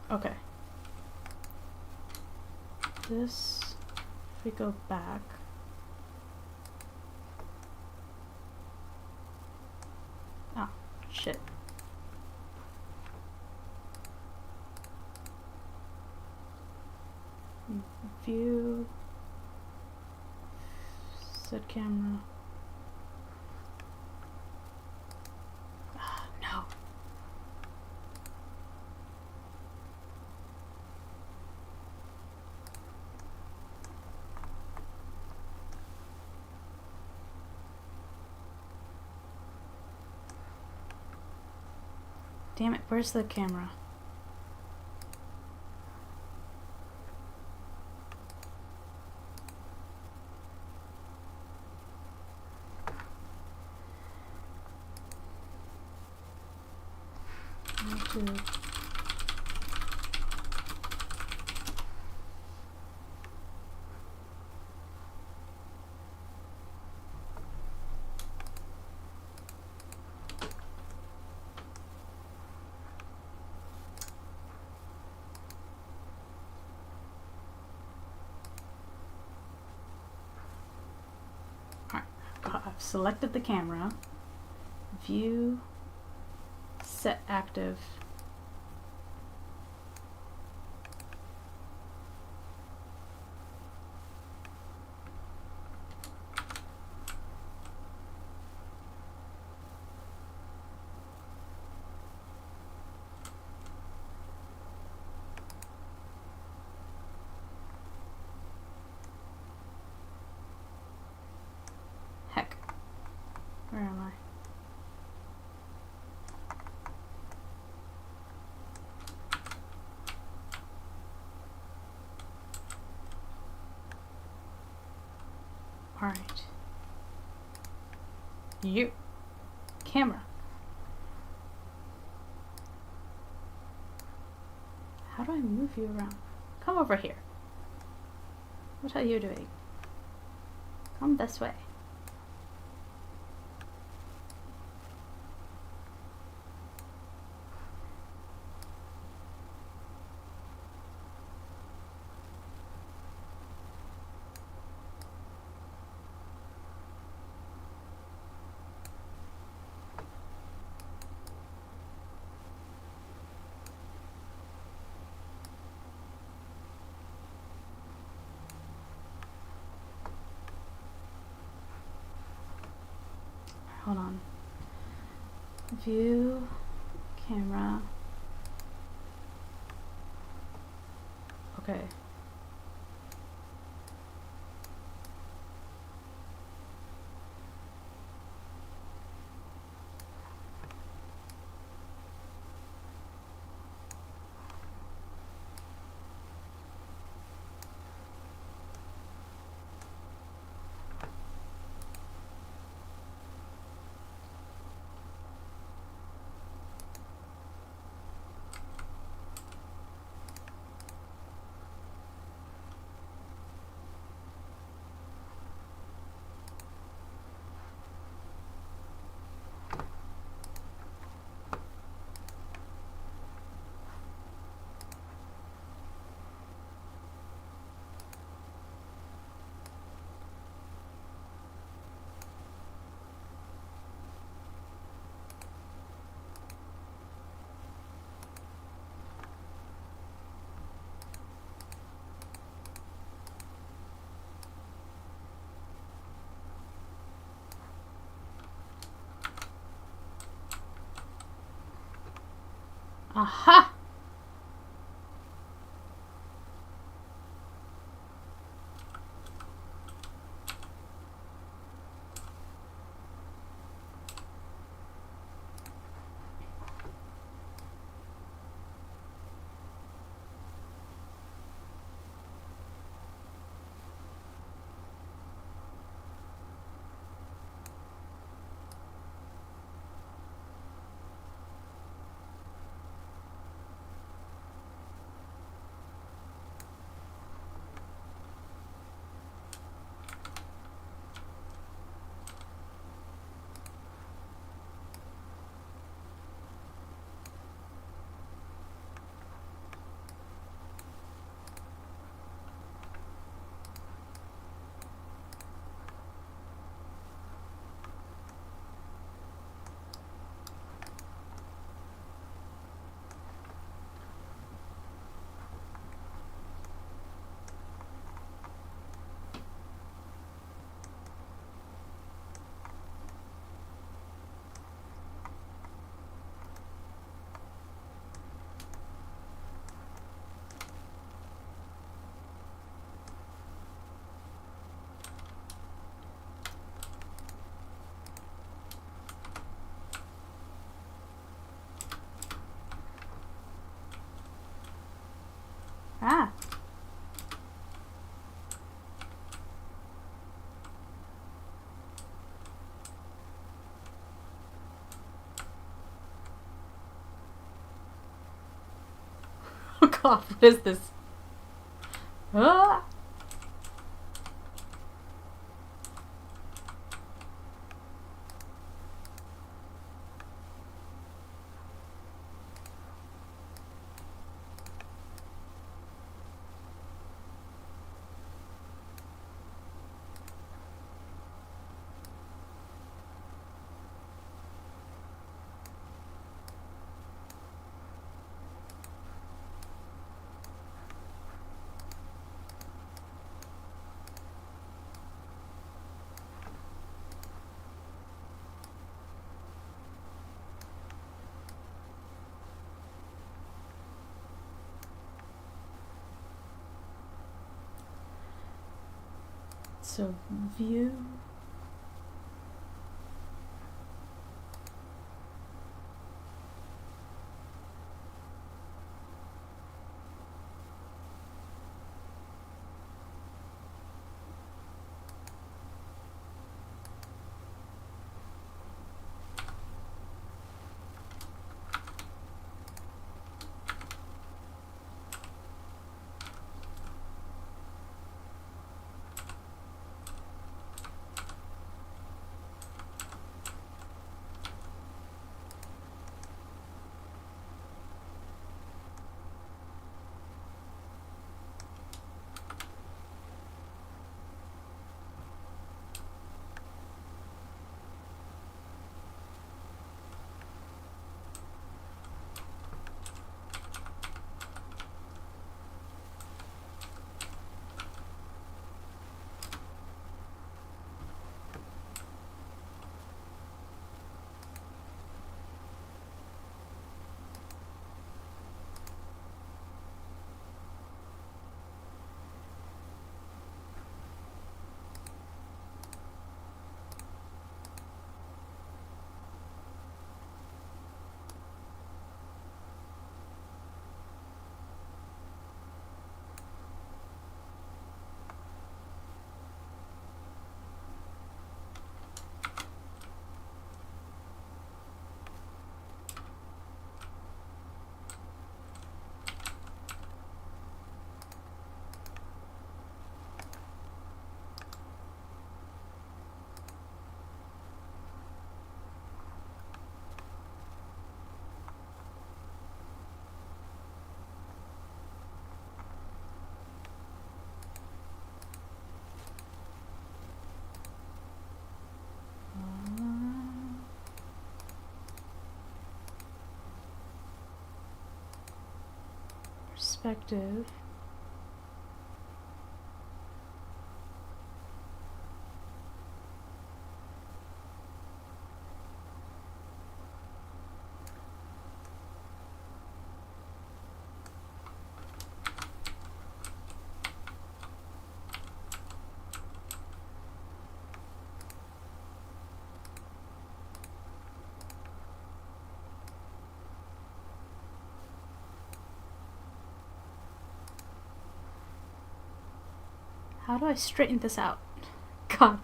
Okay. This, if we go back. Oh, shit. View. Set camera. No. Damn it, where's the camera? I've selected the camera. View. Set active. Heck. Where am I? All right. You. Camera. How do I move you around? Come over here. What are you doing? Come this way. Hold on. View, camera. Okay. Aha! Ah. Oh god, what is this? Ah! So, view. Perspective. How do I straighten this out? God.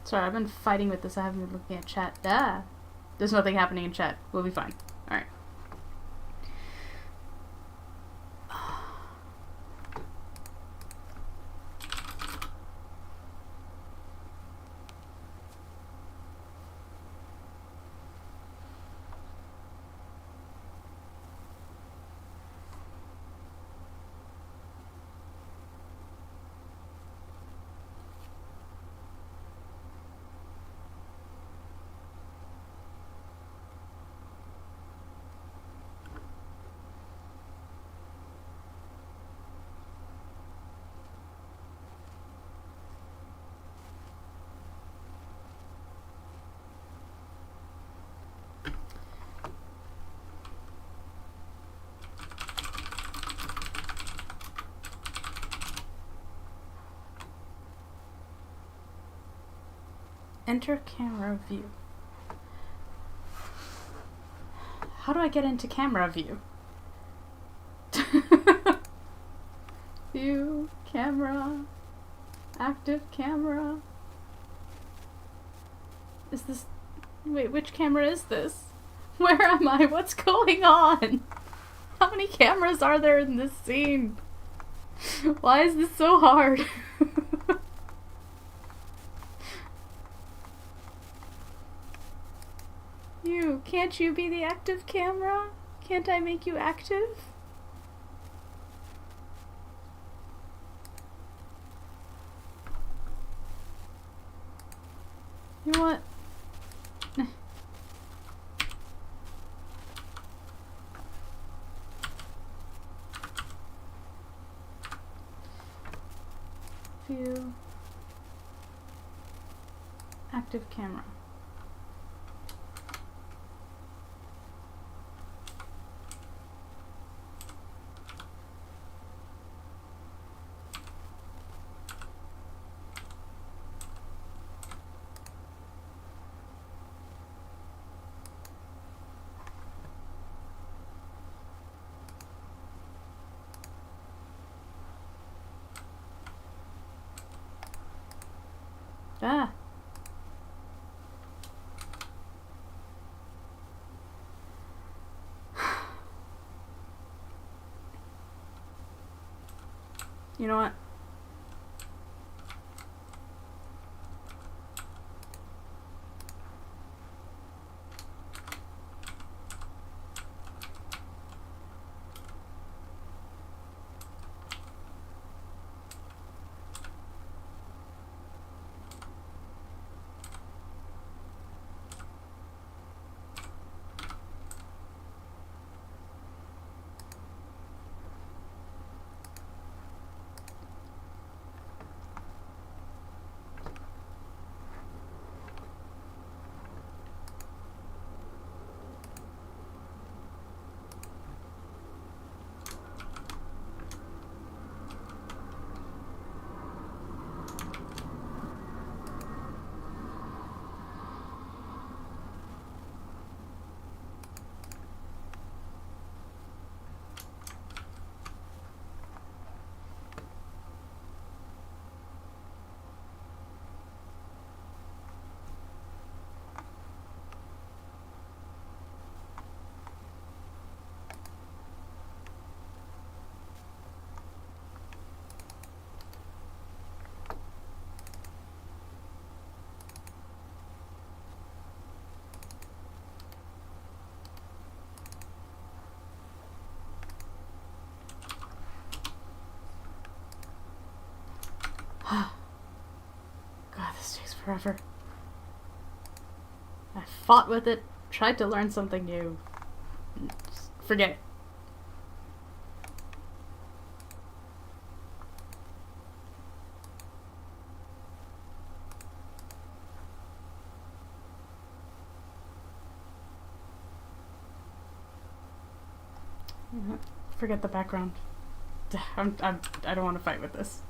Sorry, I've been fighting with this. I haven't been looking at chat. Ah! There's nothing happening in chat. We'll be fine. Alright. Enter camera view. How do I get into camera view? View, camera, active camera. Is this... Wait, which camera is this? Where am I? What's going on? How many cameras are there in this scene? Why is this so hard? You, can't you be the active camera? Can't I make you active? You know what? View. Active camera. Ah. You know what? God, this takes forever. I fought with it, tried to learn something new. Just forget it. Forget the background. I don't want to fight with this.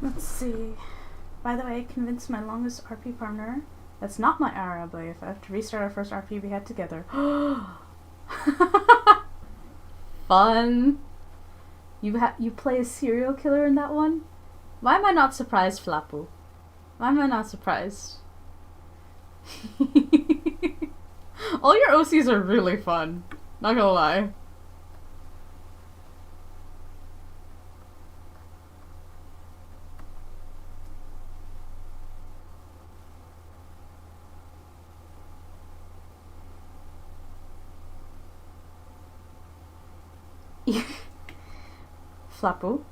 Let's see. By the way, I convinced my longest RP partner that's not my IRL BFF to restart our first RP we had together. Fun. You play a serial killer in that one? Why am I not surprised, Flapu? Why am I not surprised? All your OCs are really fun. Not gonna lie. Flapu.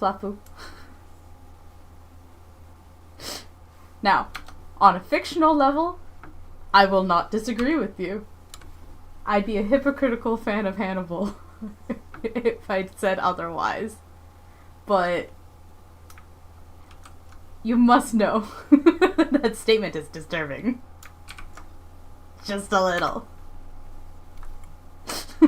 Flapu. Now, on a fictional level, I will not disagree with you. I'd be a hypocritical fan of Hannibal if I'd said otherwise. But you must know that statement is disturbing. Just a little. I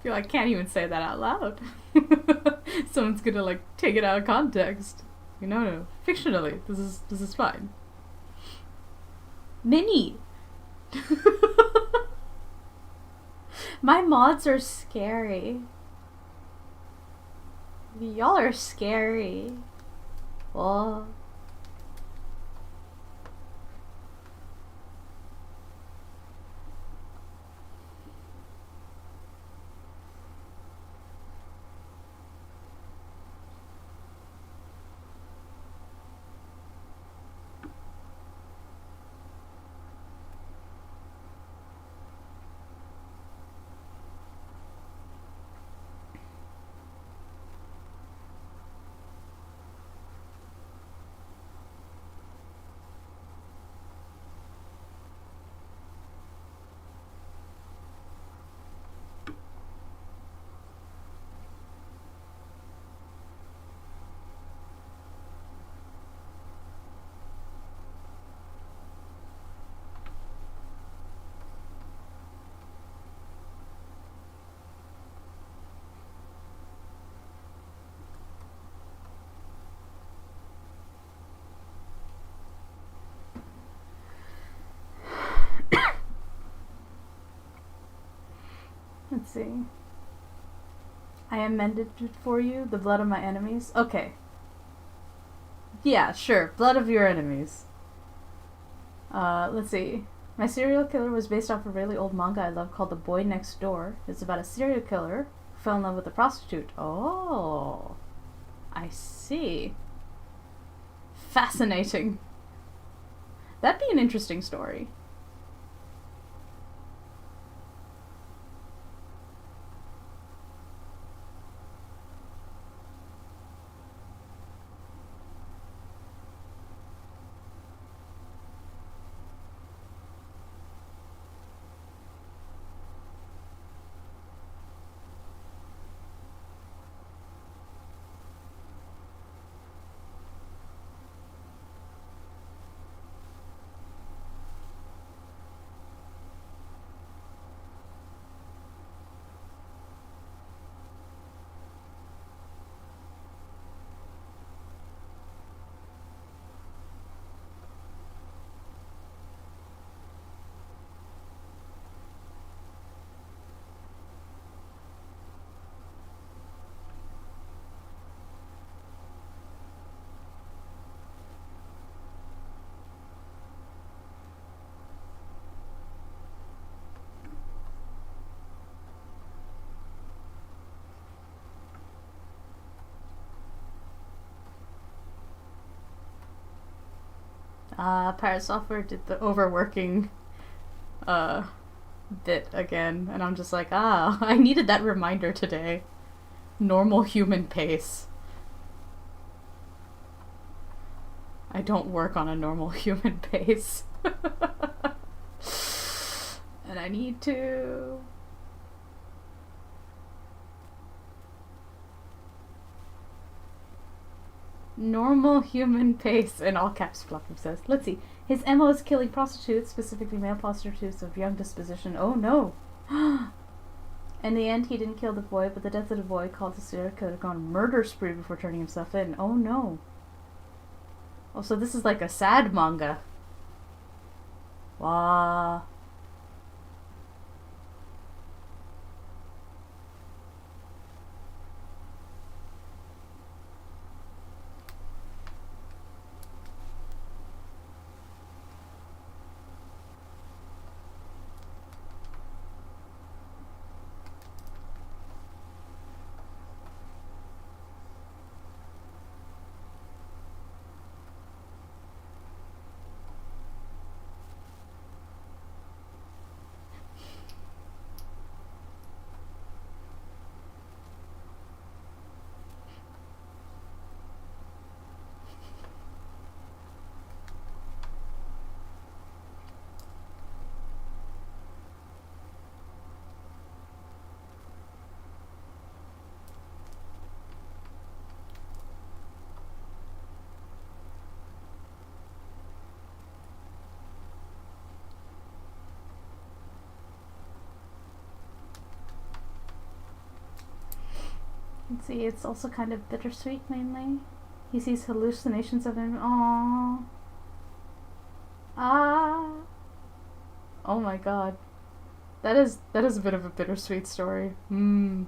feel like I can't even say that out loud. Someone's gonna like take it out of context. No, fictionally, this is fine. Minnie. My mods are scary. Y'all are scary. Oh. Let's see. I amended it for you, the blood of my enemies. Okay. Yeah, sure. Blood of your enemies. Let's see. My serial killer was based off a really old manga I love called The Boy Next Door. It's about a serial killer who fell in love with a prostitute. Oh. I see. Fascinating. That'd be an interesting story. Pirate Software did the overworking bit again, and I'm just like, I needed that reminder today. Normal human pace. I don't work on a normal human pace. And I need to. Normal human pace, in all caps, Flopper says. Let's see. His MO is killing prostitutes, specifically male prostitutes of young disposition. Oh no! In the end, he didn't kill the boy, but the death of the boy caused the serial killer to go on a murder spree before turning himself in. Oh no! Oh, so this is like a sad manga. Wow. Let's see, it's also kind of bittersweet mainly. He sees hallucinations of him. Aww. Ah. Oh my god. That is a bit of a bittersweet story. Hmm.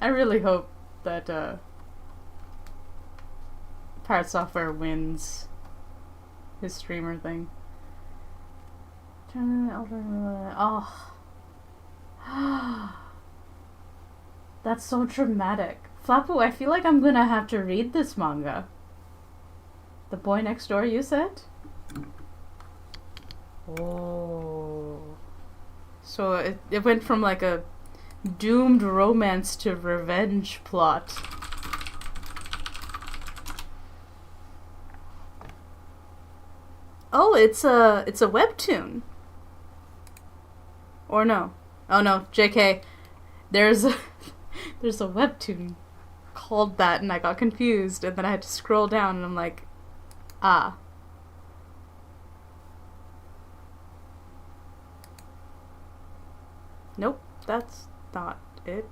I really hope that Pirate Software wins his streamer thing. Oh. That's so dramatic. Flapu, I feel like I'm gonna have to read this manga. The Boy Next Door, you said? Oh. So it went from like a doomed romance to revenge plot. Oh, it's a webtoon. Or no. Oh no, JK. There's a webtoon called that and I got confused and then I had to scroll down and I'm like, ah. Nope, that's not it.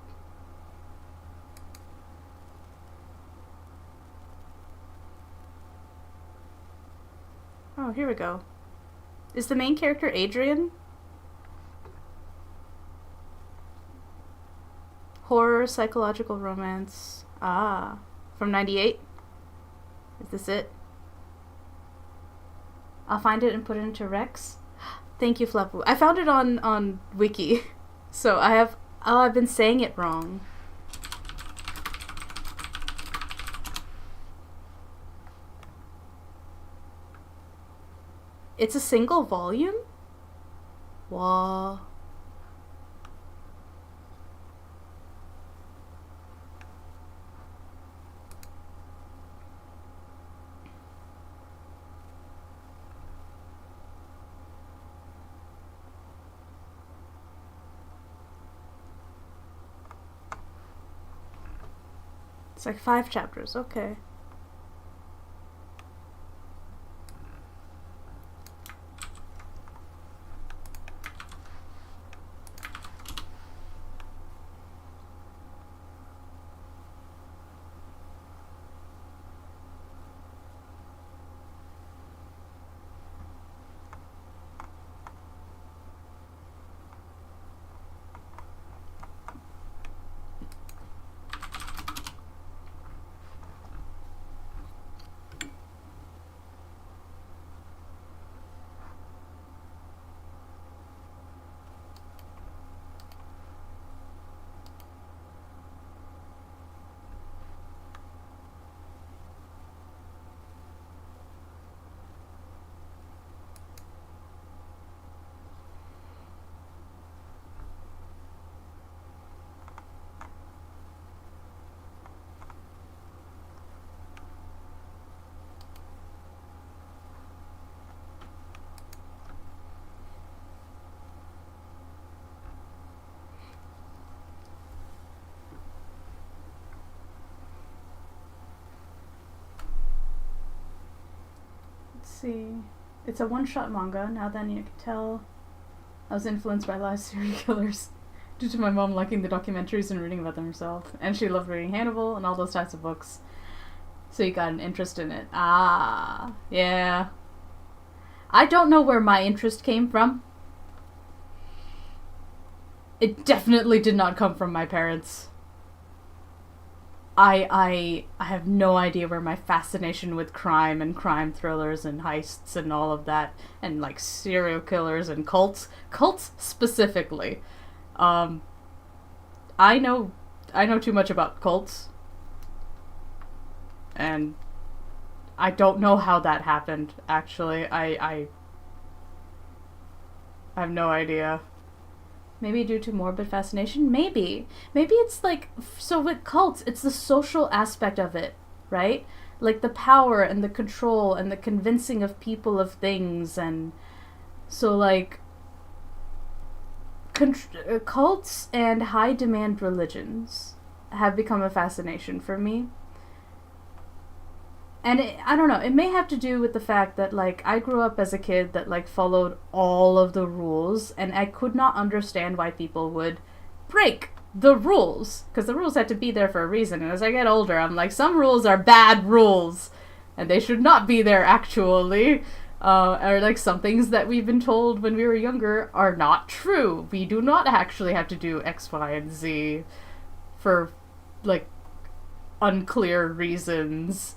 Oh, here we go. Is the main character Adrian? Horror, psychological romance. Ah. From 98? Is this it? I'll find it and put it into Rex. Thank you, Flapu. I found it on Wiki. So I have... Oh, I've been saying it wrong. It's a single volume? Wow. It's like 5 chapters, okay. See, it's a one-shot manga. Now then, you can tell I was influenced by live serial killers due to my mom liking the documentaries and reading about them herself, and she loved reading Hannibal and all those types of books. So you got an interest in it. Ah, yeah. I don't know where my interest came from. It definitely did not come from my parents. I have no idea where my fascination with crime and crime thrillers and heists and all of that and like serial killers and cults specifically. I know too much about cults, and I don't know how that happened. Actually, I have no idea. Maybe due to morbid fascination? Maybe. Maybe it's like, so with cults, it's the social aspect of it, right? Like the power and the control and the convincing of people of things. And so, like, cults and high demand religions have become a fascination for me. And I don't know, it may have to do with the fact that, like, I grew up as a kid that, like, followed all of the rules, and I could not understand why people would break the rules, because the rules had to be there for a reason. And as I get older, I'm like, some rules are bad rules, and they should not be there, actually. Or, like, some things that we've been told when we were younger are not true. We do not actually have to do X, Y, and Z for, like, unclear reasons.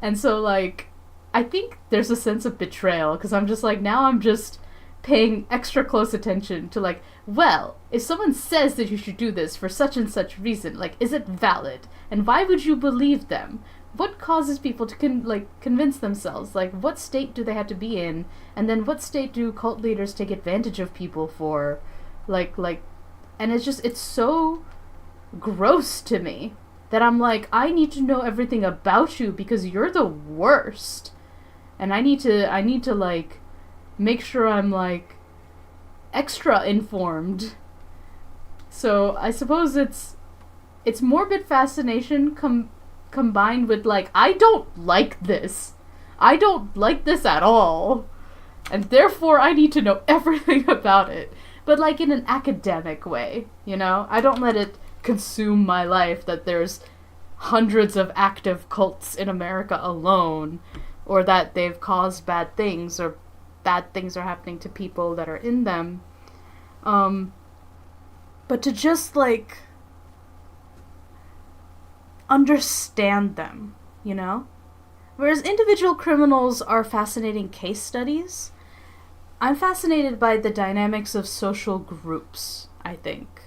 And so, like, I think there's a sense of betrayal, because I'm just like, now I'm just paying extra close attention to, like, well, if someone says that you should do this for such and such reason, like, is it valid? And why would you believe them? What causes people to, convince themselves? Like, what state do they have to be in? And then what state do cult leaders take advantage of people for? Like, and it's just, it's so gross to me that I'm like, I need to know everything about you because you're the worst. And I need to like, make sure I'm, like, extra informed. So I suppose it's morbid fascination combined with, like, I don't like this. I don't like this at all. And therefore I need to know everything about it. But, like, in an academic way, you know? I don't let it consume my life that there's hundreds of active cults in America alone, or that they've caused bad things, or bad things are happening to people that are in them. But to just, like, understand them, you know? Whereas individual criminals are fascinating case studies, I'm fascinated by the dynamics of social groups, I think.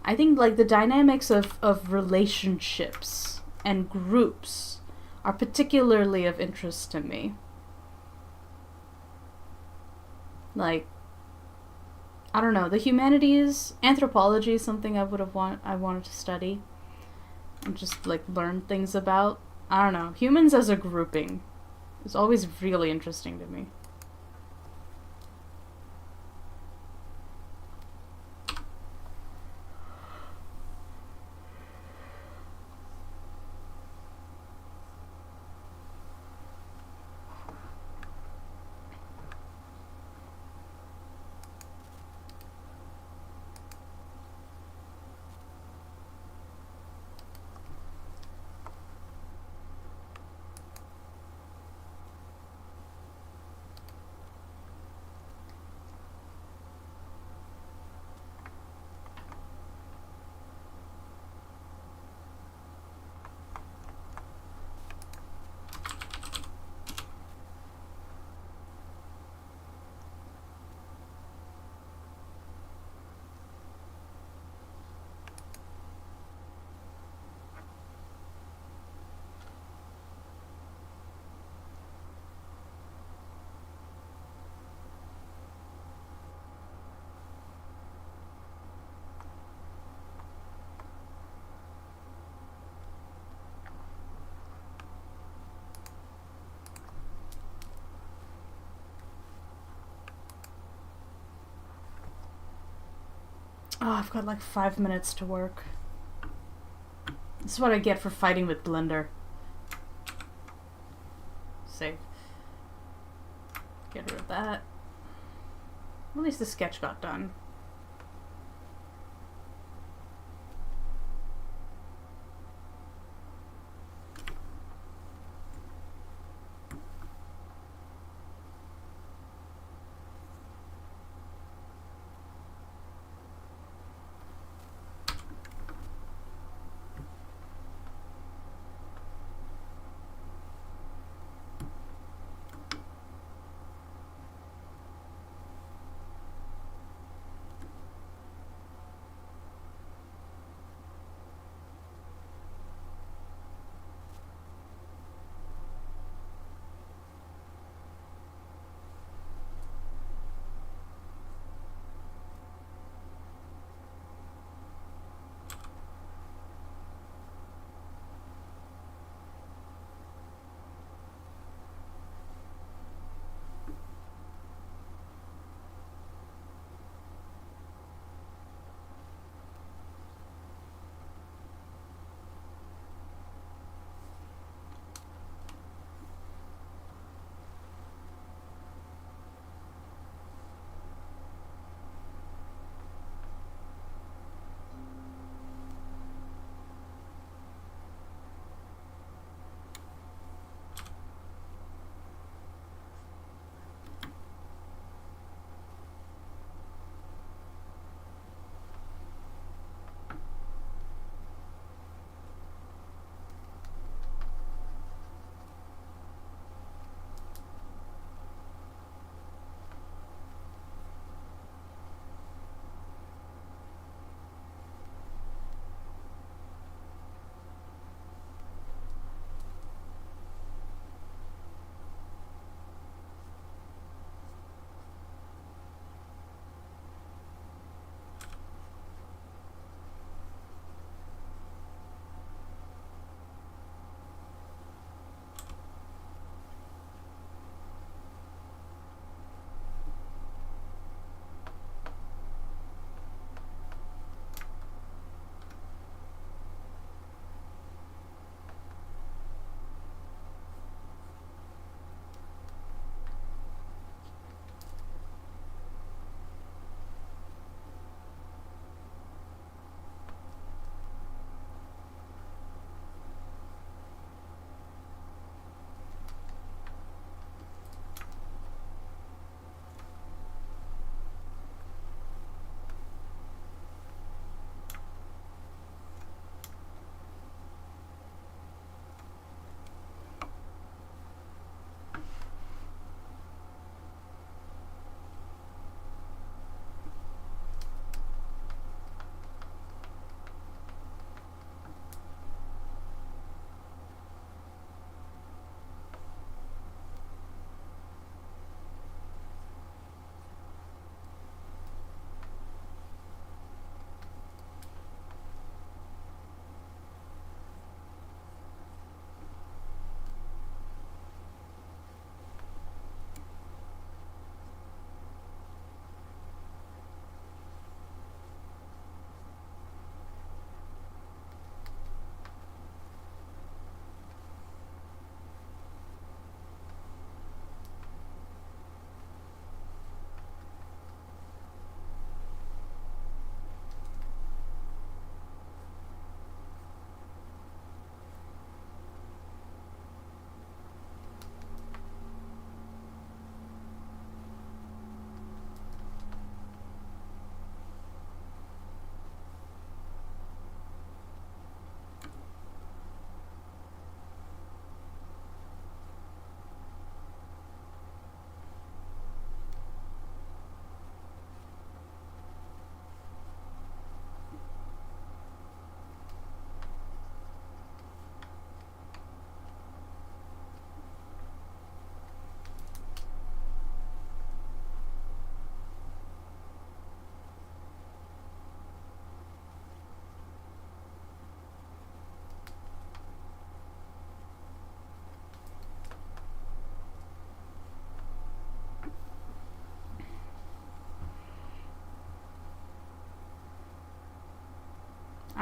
I think, like, the dynamics of relationships and groups are particularly of interest to me. Like, I don't know, the humanities, anthropology is something I wanted to study and just, like, learn things about. I don't know, humans as a grouping is always really interesting to me. Oh, I've got like 5 minutes to work. This is what I get for fighting with Blender. Save. Get rid of that. At least the sketch got done.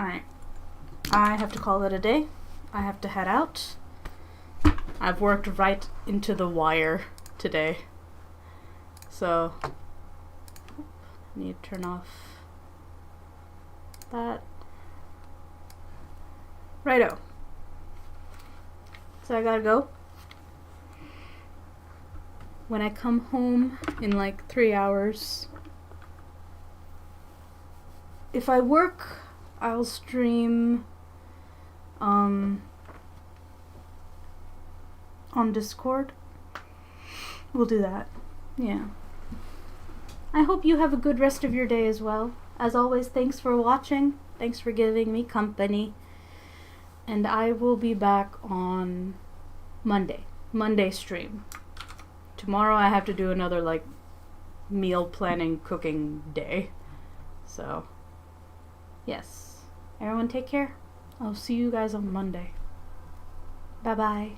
Alright. I have to call it a day. I have to head out. I've worked right into the wire today. So, I need to turn off that. Righto. So I gotta go. When I come home in like 3 hours, if I work, I'll stream on Discord. We'll do that. Yeah. I hope you have a good rest of your day as well. As always, thanks for watching. Thanks for giving me company. And I will be back on Monday stream. Tomorrow I have to do another like meal planning cooking day. So, yes. Everyone take care. I'll see you guys on Monday. Bye bye.